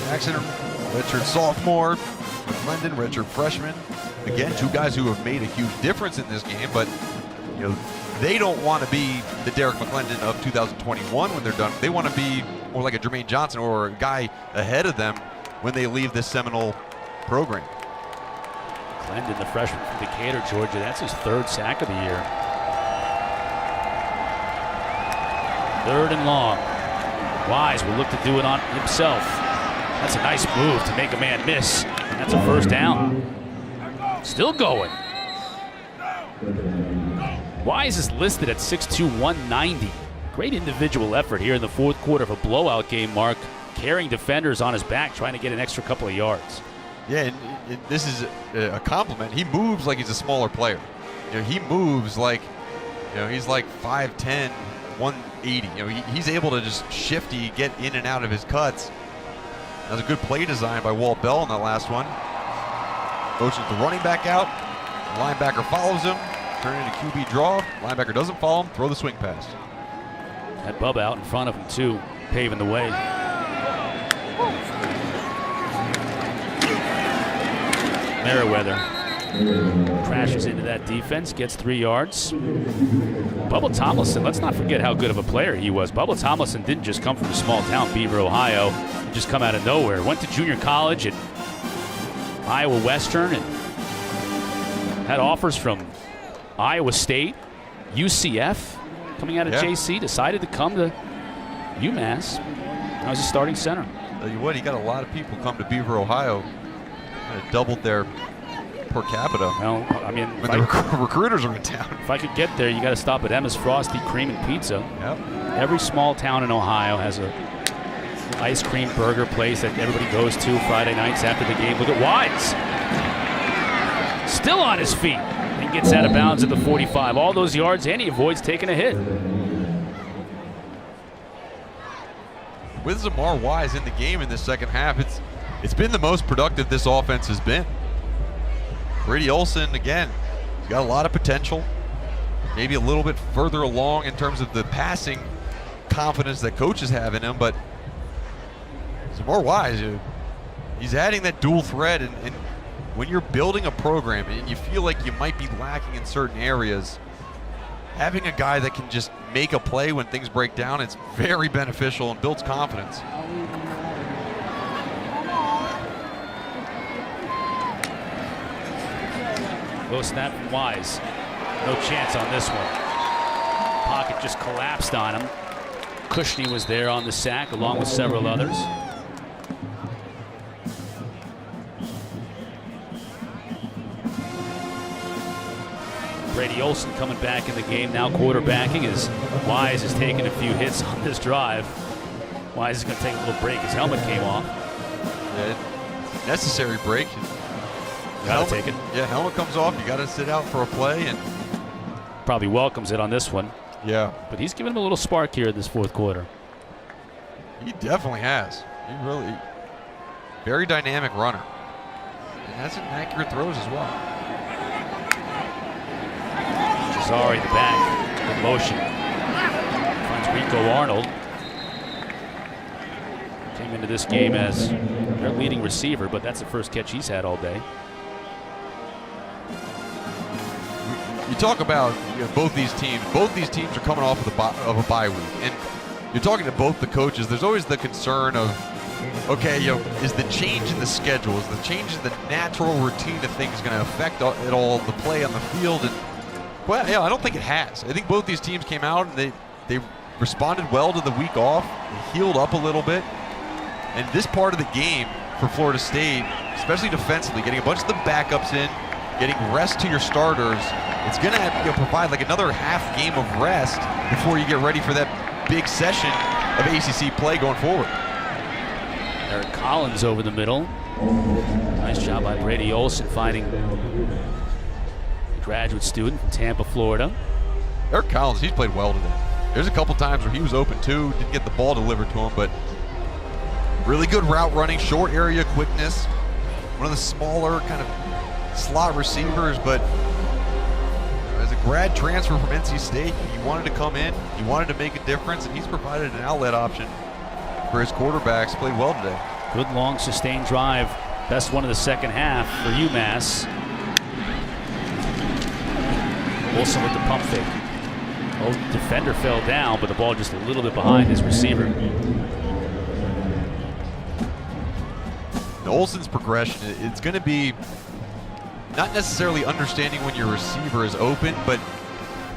[SPEAKER 2] Jackson, redshirt sophomore, McClendon, redshirt freshman. Again, 2 guys who have made a huge difference in this game, but they don't want to be the Derek McClendon of 2021 when they're done. They want to be more like a Jermaine Johnson or a guy ahead of them when they leave this Seminole program.
[SPEAKER 1] McClendon, the freshman from Decatur, Georgia, that's his 3rd sack of the year. 3rd and long. Wise will look to do it on himself. That's a nice move to make a man miss. And that's a 1st down. Still going. Wise is listed at 6'2", 190. Great individual effort here in the 4th quarter of a blowout game, Mark. Carrying defenders on his back, trying to get an extra couple of yards.
[SPEAKER 2] Yeah, and this is a compliment. He moves like he's a smaller player. He moves like, he's like 5'10", 180. He's able to just shifty, get in and out of his cuts. That was a good play design by Walt Bell in that last one. Motions the running back out. The linebacker follows him. Turn into QB draw. Linebacker doesn't follow him. Throw the swing pass.
[SPEAKER 1] Had Bubba out in front of him too, paving the way. Merriweather crashes into that defense, gets 3 yards. Bubba Tomlinson, let's not forget how good of a player he was. Bubba Tomlinson didn't just come from a small town, Beaver, Ohio, and just come out of nowhere. Went to junior college at Iowa Western and had offers from Iowa State, UCF, coming out of JC, decided to come to UMass. Now he's a starting center.
[SPEAKER 2] Tell you what, he got a lot of people come to Beaver, Ohio. Kind of doubled their per capita.
[SPEAKER 1] Well, I mean,
[SPEAKER 2] when the recruiters are in town.
[SPEAKER 1] If I could get there, you got to stop at Emma's Frosty Cream and Pizza.
[SPEAKER 2] Yep.
[SPEAKER 1] Every small town in Ohio has a ice cream burger place that everybody goes to Friday nights after the game. Look at Wise. Still on his feet. And gets out of bounds at the 45. All those yards, and he avoids taking a hit.
[SPEAKER 2] With Zamar Wise in the game in this second half, it's been the most productive this offense has been. Brady Olson, again, he's got a lot of potential. Maybe a little bit further along in terms of the passing confidence that coaches have in him, but Zamar Wise, he's adding that dual threat, and when you're building a program and you feel like you might be lacking in certain areas, having a guy that can just make a play when things break down, it's very beneficial and builds confidence.
[SPEAKER 1] Low snap from Wise. No chance on this one. Pocket just collapsed on him. Cushney was there on the sack along with several others. Brady Olson coming back in the game now, quarterbacking as Wise has taken a few hits on this drive. Wise is going to take a little break. His helmet came off.
[SPEAKER 2] Yeah, necessary break.
[SPEAKER 1] Gotta take it.
[SPEAKER 2] Yeah, helmet comes off. You got to sit out for a play, and
[SPEAKER 1] probably welcomes it on this one.
[SPEAKER 2] Yeah,
[SPEAKER 1] but he's given him a little spark here in this fourth quarter.
[SPEAKER 2] He definitely has. He really very dynamic runner, and has some accurate throws as well.
[SPEAKER 1] Cesare the back, good motion. Finds Rico Arnold. Came into this game as their leading receiver, but that's the first catch he's had all day.
[SPEAKER 2] You talk about both these teams. Both these teams are coming off of a bye week, and you're talking to both the coaches. There's always the concern of, okay, is the change in the schedule, is the change in the natural routine of things going to affect it all, the play on the field? And well, yeah, I don't think it has. I think both these teams came out and they responded well to the week off. They healed up a little bit. And this part of the game for Florida State, especially defensively, getting a bunch of the backups in, getting rest to your starters, it's going to provide like another half game of rest before you get ready for that big session of ACC play going forward.
[SPEAKER 1] Eric Collins over the middle. Nice job by Brady Olson finding graduate student from Tampa, Florida.
[SPEAKER 2] Eric Collins, he's played well today. There's a couple times where he was open too, didn't get the ball delivered to him, but really good route running, short area quickness. One of the smaller kind of slot receivers, but as a grad transfer from NC State, he wanted to come in, he wanted to make a difference, and he's provided an outlet option for his quarterbacks. Played well today.
[SPEAKER 1] Good long sustained drive. Best one of the second half for UMass. Wilson with the pump fake. Oh, defender fell down, but the ball just a little bit behind his receiver.
[SPEAKER 2] Olson's progression, it's going to be not necessarily understanding when your receiver is open, but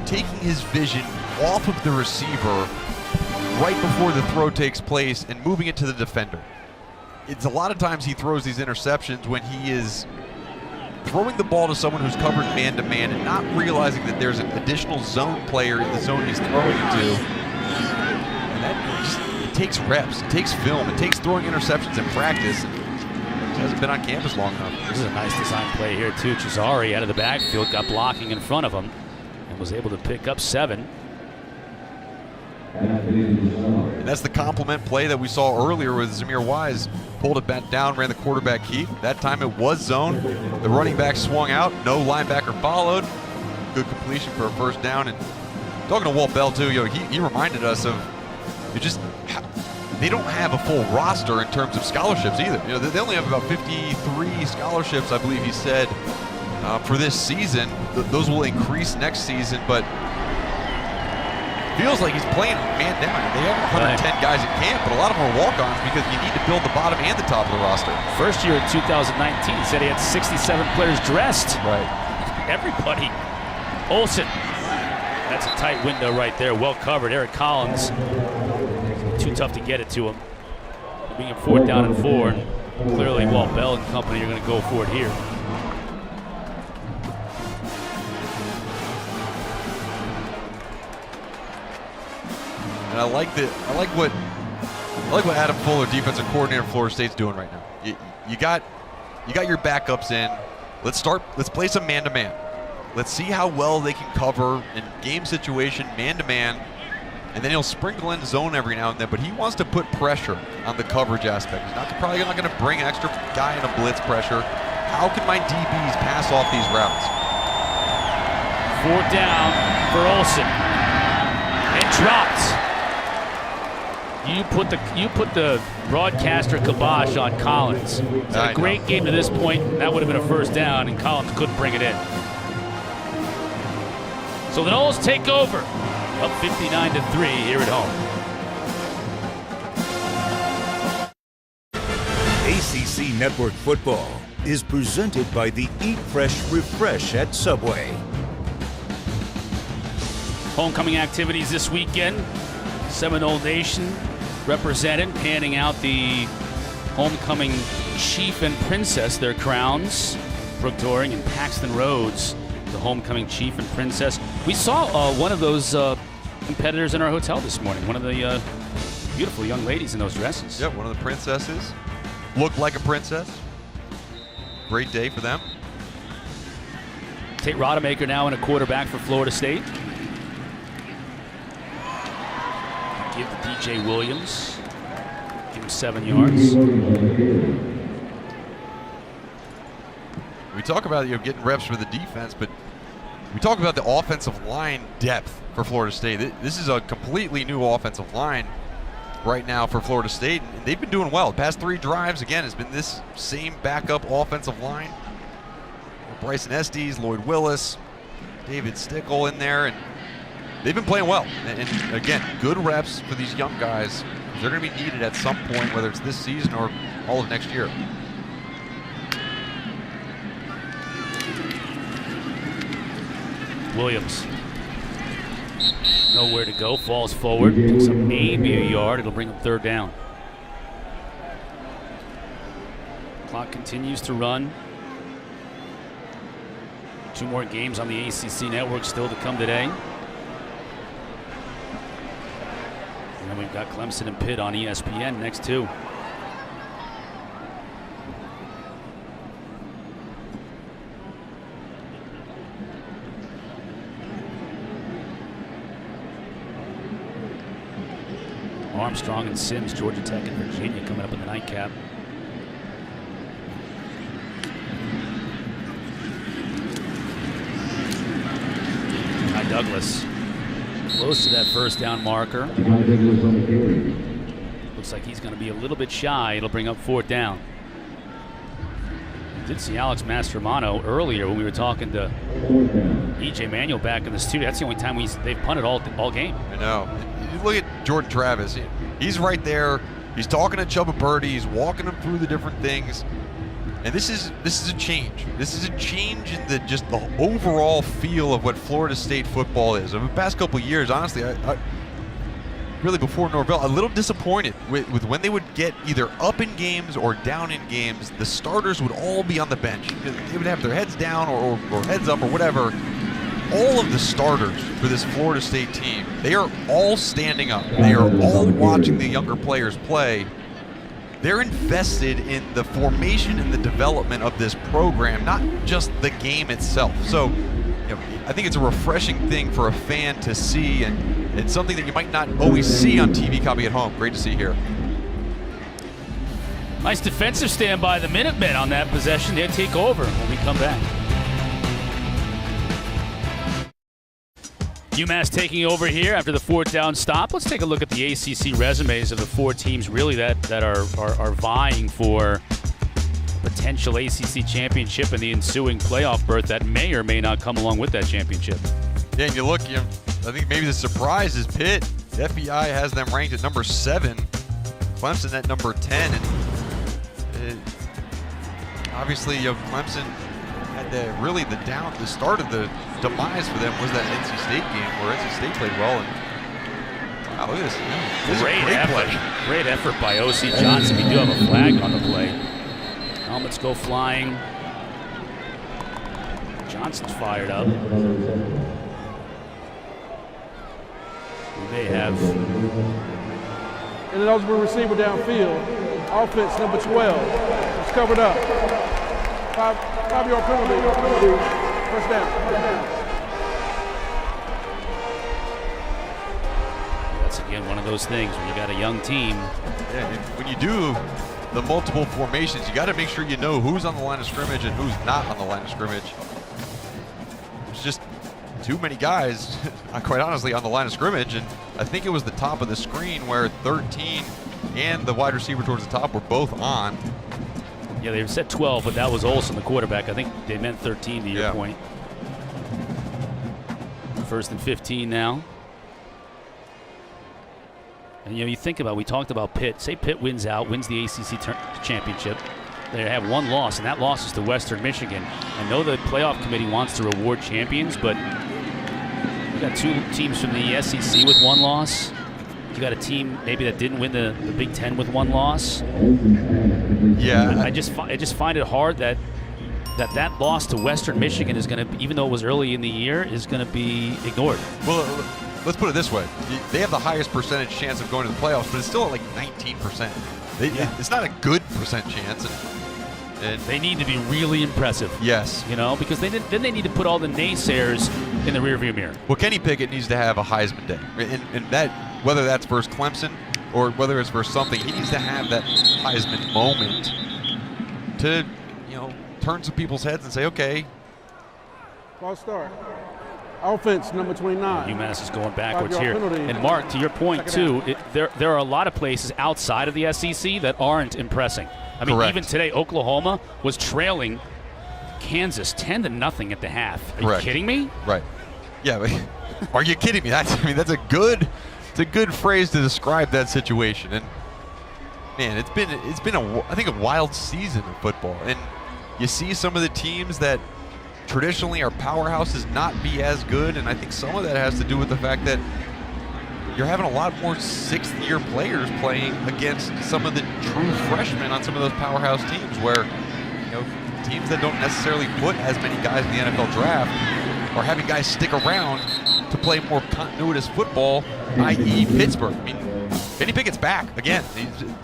[SPEAKER 2] taking his vision off of the receiver right before the throw takes place and moving it to the defender. It's a lot of times he throws these interceptions when he is throwing the ball to someone who's covered man-to-man and not realizing that there's an additional zone player in the zone he's throwing into. And that it takes reps, it takes film, it takes throwing interceptions in practice. He hasn't been on campus long enough.
[SPEAKER 1] This is a nice design play here too. Cesare out of the backfield, got blocking in front of him and was able to pick up 7.
[SPEAKER 2] And that's the complement play that we saw earlier with Zamir Wise. Pulled it back down, ran the quarterback keep. That time it was zone. The running back swung out. No linebacker followed. Good completion for a first down. And talking to Walt Bell too, he reminded us of they don't have a full roster in terms of scholarships either. They only have about 53 scholarships, I believe he said, for this season. Those will increase next season, but feels like he's playing man down. They have 110 guys at camp, but a lot of them are walk-ons because you need to build the bottom and the top of the roster.
[SPEAKER 1] First year in 2019, he said he had 67 players dressed.
[SPEAKER 2] Right.
[SPEAKER 1] Everybody. Olson. That's a tight window right there. Well covered. Eric Collins. Too tough to get it to him. being a 4th down and 4. Clearly, Walt Bell and company are going to go for it here.
[SPEAKER 2] And I like what Adam Fuller, defensive coordinator of Florida State's doing right now. You got your backups in. Let's play some man-to-man. Let's see how well they can cover in game situation, man-to-man, and then he'll sprinkle in zone every now and then, but he wants to put pressure on the coverage aspect. He's probably not going to bring an extra guy in a blitz pressure. How can my DBs pass off these routes?
[SPEAKER 1] 4th down for Olsen. It dropped. You put the broadcaster kibosh on Collins. It's a great game to this point. That would have been a 1st down, and Collins couldn't bring it in. So the Noles take over, up 59-3 here at home.
[SPEAKER 5] ACC Network Football is presented by the Eat Fresh Refresh at Subway.
[SPEAKER 1] Homecoming activities this weekend. Seminole Nation represented, handing out the homecoming chief and princess their crowns. Brooke Doring and Paxton Rhodes, the homecoming chief and princess. We saw one of those competitors in our hotel this morning. One of the beautiful young ladies in those dresses.
[SPEAKER 2] Yeah, one of the princesses. Looked like a princess. Great day for them.
[SPEAKER 1] Tate Rodemaker now in a quarterback for Florida State. Give to DJ Williams. Give him 7 yards.
[SPEAKER 2] We talk about getting reps for the defense, but we talk about the offensive line depth for Florida State. This is a completely new offensive line right now for Florida State, and they've been doing well. The past 3 drives, again, has been this same backup offensive line. Bryson Estes, Lloyd Willis, David Stickle in there, and they've been playing well. And again, good reps for these young guys. They're going to be needed at some point, whether it's this season or all of next year.
[SPEAKER 1] Williams. Nowhere to go, falls forward, picks up maybe a yard. It'll bring up 3rd down. Clock continues to run. 2 more games on the ACC network still to come today. And then we've got Clemson and Pitt on ESPN next too. Armstrong and Sims, Georgia Tech and Virginia coming up in the nightcap. Ty Douglas close to that 1st down marker. Looks like he's going to be a little bit shy. It'll bring up 4th down. I did see Alex Mastromano earlier when we were talking to E.J. Manuel back in the studio. That's the only time they've punted all game.
[SPEAKER 2] I know. You look at Jordan Travis. He's right there. He's talking to Chubba Purdy. He's walking him through the different things. And this is a change. This is a change in the overall feel of what Florida State football is. Over the past couple of years, honestly, I really before Norvell, a little disappointed with when they would get either up in games or down in games. The starters would all be on the bench. They would have their heads down or heads up or whatever. All of the starters for this Florida State team, they are all standing up. They are all watching the younger players play. They're invested in the formation and the development of this program, not just the game itself. So, I think it's a refreshing thing for a fan to see, and it's something that you might not always see on TV copy at home. Great to see here.
[SPEAKER 1] Nice defensive stand by the Minutemen on that possession. They'll take over when we come back. UMass taking over here after the 4th down stop. Let's take a look at the ACC resumes of the 4 teams really that are vying for potential ACC championship and the ensuing playoff berth that may or may not come along with that championship.
[SPEAKER 2] Yeah, and you look, I think maybe the surprise is Pitt. The FBI has them ranked at number 7, Clemson at number 10, and obviously Clemson had the start of the demise for them was that NC State game where NC State played well, and Oh, look at this. This is a
[SPEAKER 1] Great
[SPEAKER 2] great
[SPEAKER 1] effort.
[SPEAKER 2] play.
[SPEAKER 1] Great effort by O.C. Johnson. We do have a flag on the play. Helmets go flying. Johnson's fired up. We may have.
[SPEAKER 4] And an eligible receiver downfield. Offense number 12. It's covered up. 5-yard penalty. First down.
[SPEAKER 1] That's again one of those things when you got a young team.
[SPEAKER 2] Yeah, when you do the multiple formations, you got to make sure you know who's on the line of scrimmage and who's not on the line of scrimmage. There's just too many guys, quite honestly, on the line of scrimmage, and I think it was the top of the screen where 13 and the wide receiver towards the top were both on.
[SPEAKER 1] Yeah, they said 12, but that was Olsen, the quarterback. I think they meant 13 to your point. First and 15 now. And you know, you think about, we talked about Pitt. Say Pitt wins the ACC championship. They have one loss, and that loss is to Western Michigan. I know the playoff committee wants to reward champions, but you got two teams from the SEC with one loss. You got a team maybe that didn't win the Big Ten with one loss.
[SPEAKER 2] Yeah,
[SPEAKER 1] I just find it hard that loss to Western Michigan is going to, even though it was early in the year, is going to be ignored.
[SPEAKER 2] Well, let's put it this way. They have the highest percentage chance of going to the playoffs, but it's still at like 19%. It's not a good percent chance. And
[SPEAKER 1] they need to be really impressive.
[SPEAKER 2] Yes.
[SPEAKER 1] You know, because then they need to put all the naysayers in the rearview mirror.
[SPEAKER 2] Well, Kenny Pickett needs to have a Heisman day. And that, whether that's versus Clemson or whether it's versus something, he needs to have that Heisman moment to, you know, turn some people's heads and say, okay.
[SPEAKER 4] False start. Offense number 29.
[SPEAKER 1] UMass is going backwards here.
[SPEAKER 4] Penalty.
[SPEAKER 1] And Mark, to your point too, there are a lot of places outside of the SEC that aren't impressing. I mean,
[SPEAKER 2] Correct.
[SPEAKER 1] even today, Oklahoma was trailing Kansas 10-0 at the half. Are
[SPEAKER 2] Correct.
[SPEAKER 1] you kidding me?
[SPEAKER 2] Right. Yeah. But are you kidding me? That's a good phrase to describe that situation. And man, it's been I think a wild season of football. And you see some of the teams that traditionally are powerhouses not be as good, and I think some of that has to do with the fact that you're having a lot more sixth-year players playing against some of the true freshmen on some of those powerhouse teams, where, you know, teams that don't necessarily put as many guys in the NFL draft are having guys stick around to play more continuous football, i.e. Pittsburgh. I mean, Kenny Pickett's back again.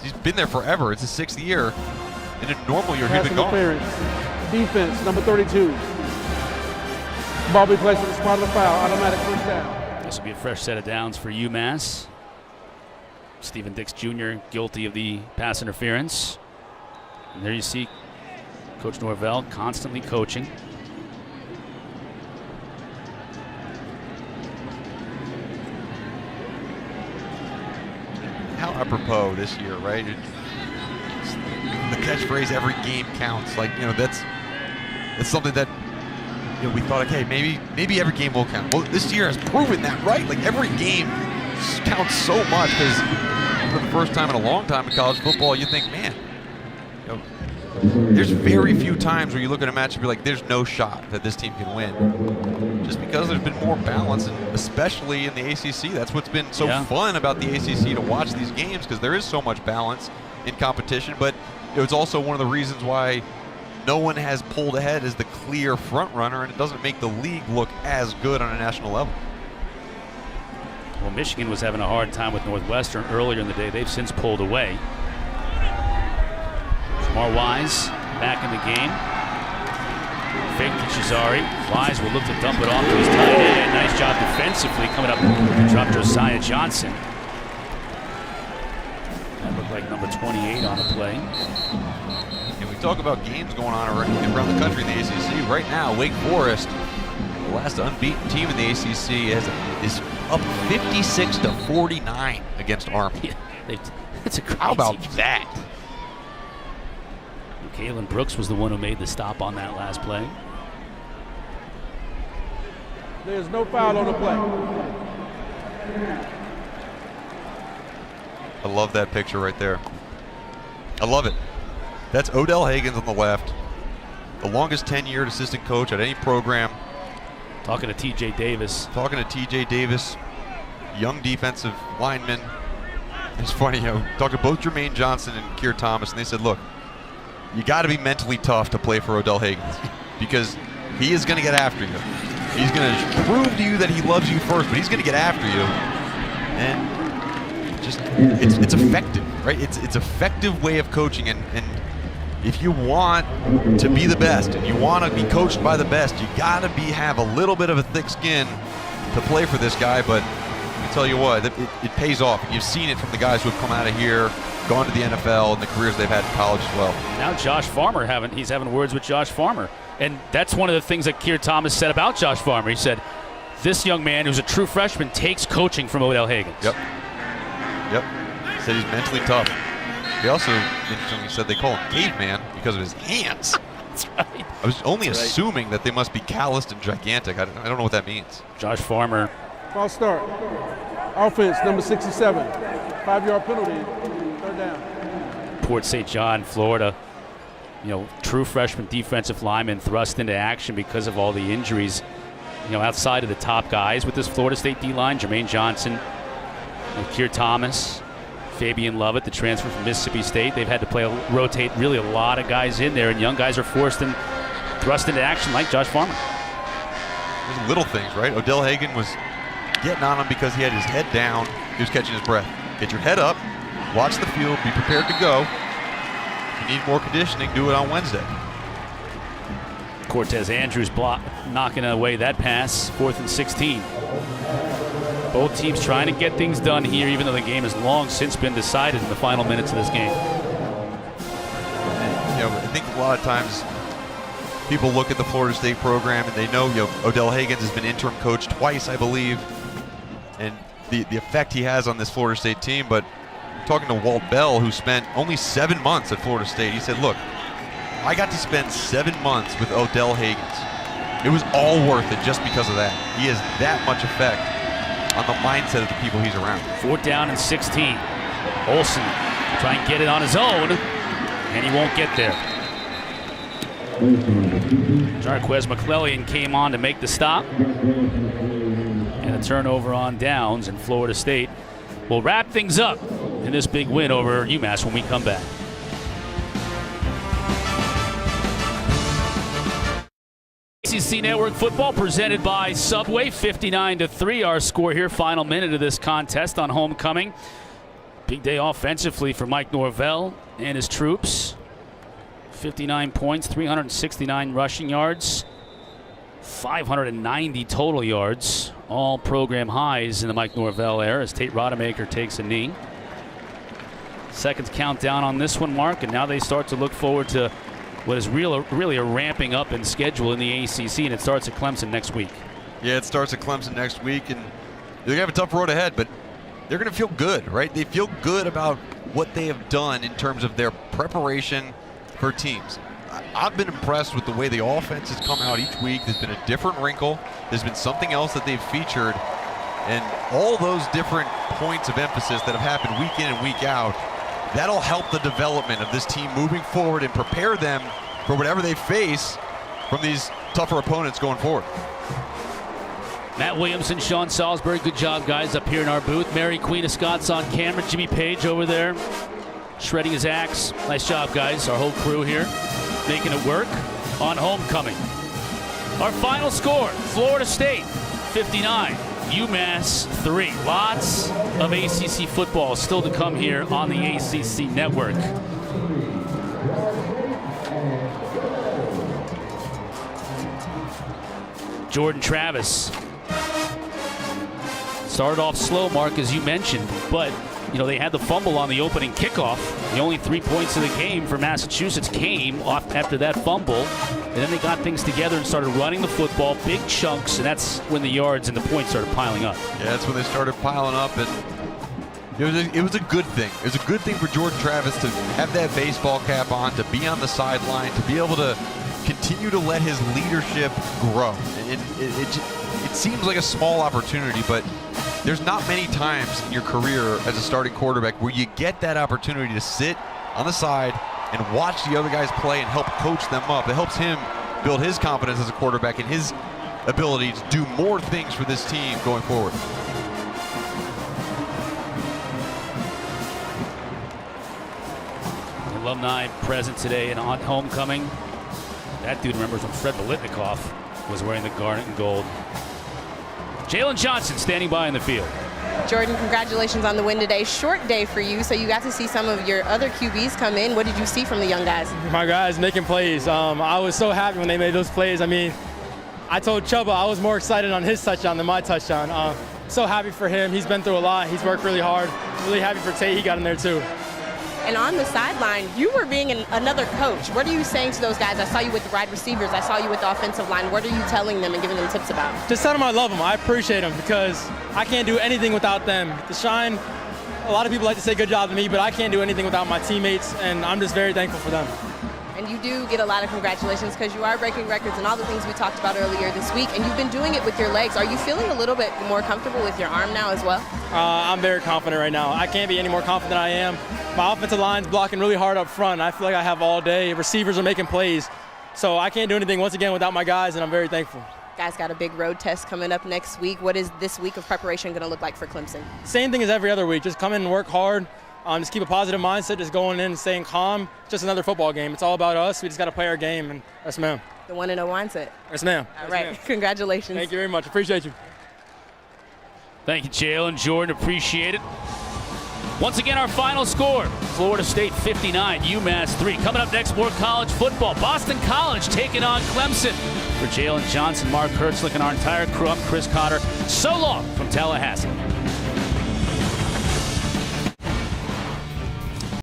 [SPEAKER 2] He's been there forever. It's his sixth year. In a normal year, he'd been gone.
[SPEAKER 4] Defense number 32. Ball be placed at the spot of the foul. Automatic first down.
[SPEAKER 1] This will be a fresh set of downs for UMass. Stephen Dix Jr. guilty of the pass interference. And there you see Coach Norvell constantly coaching.
[SPEAKER 2] How apropos this year, right? The catchphrase "every game counts." Like, you know, that's something that, you know, we thought, okay, maybe every game will count. Well, this year has proven that, right? Like, every game counts so much, because for the first time in a long time in college football, you think, man, you know, there's very few times where you look at a match and be like, there's no shot that this team can win. Just because there's been more balance, and especially in the ACC. That's what's been so fun about the ACC, to watch these games, because there is so much balance in competition. But it was also one of the reasons why no one has pulled ahead as the clear front runner, and it doesn't make the league look as good on a national level.
[SPEAKER 1] Well, Michigan was having a hard time with Northwestern earlier in the day. They've since pulled away. Jamar Wise back in the game. Fake to Cesare. Wise will look to dump it off to his tight end. Nice job defensively coming up to drop Josiah Johnson. That looked like number 28 on the play.
[SPEAKER 2] And we talk about games going on around the country in the ACC. Right now, Wake Forest, the last unbeaten team in the ACC, is up 56-49 against Army.
[SPEAKER 1] That's a crazy.
[SPEAKER 2] How about that?
[SPEAKER 1] Kalen Brooks was the one who made the stop on that last play.
[SPEAKER 4] There's no foul on the play.
[SPEAKER 2] I love that picture right there. I love it. That's Odell Haggins on the left, the longest tenured assistant coach at any program.
[SPEAKER 1] Talking to TJ Davis.
[SPEAKER 2] young defensive linemen. It's funny, talked to both Jermaine Johnson and Keir Thomas, and they said, look, you got to be mentally tough to play for Odell Higgins because he is going to get after you. He's going to prove to you that he loves you first, but he's going to get after you. And just, it's effective, right? It's effective way of coaching, and if you want to be the best and you want to be coached by the best, you got to have a little bit of a thick skin to play for this guy, but I tell you what, it pays off. You've seen it from the guys who have come out of here, gone to the NFL, and the careers they've had in college as well.
[SPEAKER 1] Now Josh Farmer he's having words with Josh Farmer. And that's one of the things that Keir Thomas said about Josh Farmer. He said, this young man who's a true freshman takes coaching from Odell Higgins.
[SPEAKER 2] Yep. He said he's mentally tough. He also, interestingly, said they call him caveman because of his hands.
[SPEAKER 1] That's right.
[SPEAKER 2] I was only assuming that they must be calloused and gigantic. I don't know what that means.
[SPEAKER 1] Josh Farmer.
[SPEAKER 4] False start. Offense, number 67. 5-yard penalty, third down.
[SPEAKER 1] Port St. John, Florida. True freshman defensive lineman thrust into action because of all the injuries. Outside of the top guys with this Florida State D-line, Jermaine Johnson, Keir Thomas, Fabian Lovett, the transfer from Mississippi State. They've had to rotate really a lot of guys in there, and young guys are forced and thrust into action like Josh Farmer.
[SPEAKER 2] There's little things, right? Odell Hagan was getting on him because he had his head down. He was catching his breath. Get your head up, watch the field, be prepared to go. If you need more conditioning, do it on Wednesday.
[SPEAKER 1] Cortez Andrews knocking away that pass, 4th and 16. Both teams trying to get things done here, even though the game has long since been decided in the final minutes of this game.
[SPEAKER 2] And, I think a lot of times people look at the Florida State program and they know, Odell Higgins has been interim coach twice, I believe, and the effect he has on this Florida State team. But talking to Walt Bell, who spent only 7 months at Florida State, he said, look, I got to spend 7 months with Odell Higgins. It was all worth it just because of that. He has that much effect on the mindset of the people he's around.
[SPEAKER 1] 4th down and 16. Olsen trying to get it on his own, and he won't get there. Jarquez McClellan came on to make the stop. And a turnover on downs, and Florida State will wrap things up in this big win over UMass when we come back. ACC Network football presented by Subway, 59-3 our score here. Final minute of this contest on homecoming. Big day offensively for Mike Norvell and his troops. 59 points, 369 rushing yards, 590 total yards. All program highs in the Mike Norvell era as Tate Rodemaker takes a knee. Seconds count down on this one, Mark, and now they start to look forward to what is really a ramping up in schedule in the ACC, and it starts at Clemson next week.
[SPEAKER 2] Yeah, it starts at Clemson next week, and they're going to have a tough road ahead, but they're going to feel good, right? They feel good about what they have done in terms of their preparation for teams. I've been impressed with the way the offense has come out each week. There's been a different wrinkle. There's been something else that they've featured, and all those different points of emphasis that have happened week in and week out, that'll help the development of this team moving forward and prepare them for whatever they face from these tougher opponents going forward.
[SPEAKER 1] Matt Williamson, Sean Salisbury, good job, guys, up here in our booth. Mary Queen of Scots on camera. Jimmy Page over there shredding his axe. Nice job, guys. Our whole crew here making it work on homecoming. Our final score, Florida State 59. UMass 3. Lots of ACC football still to come here on the ACC Network. Jordan Travis started off slow, Mark, as you mentioned, but they had the fumble on the opening kickoff. The only 3 points of the game for Massachusetts came off after that fumble. And then they got things together and started running the football, big chunks, and that's when the yards and the points started piling up.
[SPEAKER 2] Yeah, that's when they started piling up, and it was a good thing. It was a good thing for Jordan Travis to have that baseball cap on, to be on the sideline, to be able to continue to let his leadership grow. It seems like a small opportunity, but there's not many times in your career as a starting quarterback where you get that opportunity to sit on the side and watch the other guys play and help coach them up. It helps him build his confidence as a quarterback and his ability to do more things for this team going forward.
[SPEAKER 1] alumni present today and on homecoming. That dude remembers when Fred Biletnikoff was wearing the garnet and gold. Jalen Johnson standing by in the field.
[SPEAKER 3] Jordan, congratulations on the win today. Short day for you, so you got to see some of your other QBs come in. What did you see from the young guys?
[SPEAKER 8] My guys making plays. I was so happy when they made those plays. I mean, I told Chubba I was more excited on his touchdown than my touchdown. So happy for him. He's been through a lot. He's worked really hard. Really happy for Tate. He got in there too.
[SPEAKER 3] And on the sideline, you were being another coach. What are you saying to those guys? I saw you with the wide receivers. I saw you with the offensive line. What are you telling them and giving them tips about?
[SPEAKER 8] Just tell them I love them. I appreciate them because I can't do anything without them. The Shine, a lot of people like to say good job to me, but I can't do anything without my teammates, and I'm just very thankful for them.
[SPEAKER 3] And you do get a lot of congratulations because you are breaking records and all the things we talked about earlier this week, and you've been doing it with your legs. Are you feeling a little bit more comfortable with your arm now as well?
[SPEAKER 8] I'm very confident right now. I can't be any more confident than I am. My offensive line's blocking really hard up front. I feel like I have all day. Receivers are making plays. So I can't do anything, once again, without my guys, and I'm very thankful.
[SPEAKER 3] Guys got a big road test coming up next week. What is this week of preparation going to look like for Clemson?
[SPEAKER 8] Same thing as every other week. Just come in and work hard. Just keep a positive mindset, just going in and staying calm. Just another football game. It's all about us. We just got to play our game, and yes, ma'am.
[SPEAKER 3] The 1-0 mindset.
[SPEAKER 8] Yes, ma'am.
[SPEAKER 3] All right. Congratulations.
[SPEAKER 8] Thank you very much. Appreciate you.
[SPEAKER 1] Thank you, Jalen. Jordan, appreciate it. Once again, our final score, Florida State 59, UMass 3. Coming up next, more college football. Boston College taking on Clemson. For Jalen Johnson, Mark Hertzlick, and our entire crew, I'm Chris Cotter. So long from Tallahassee.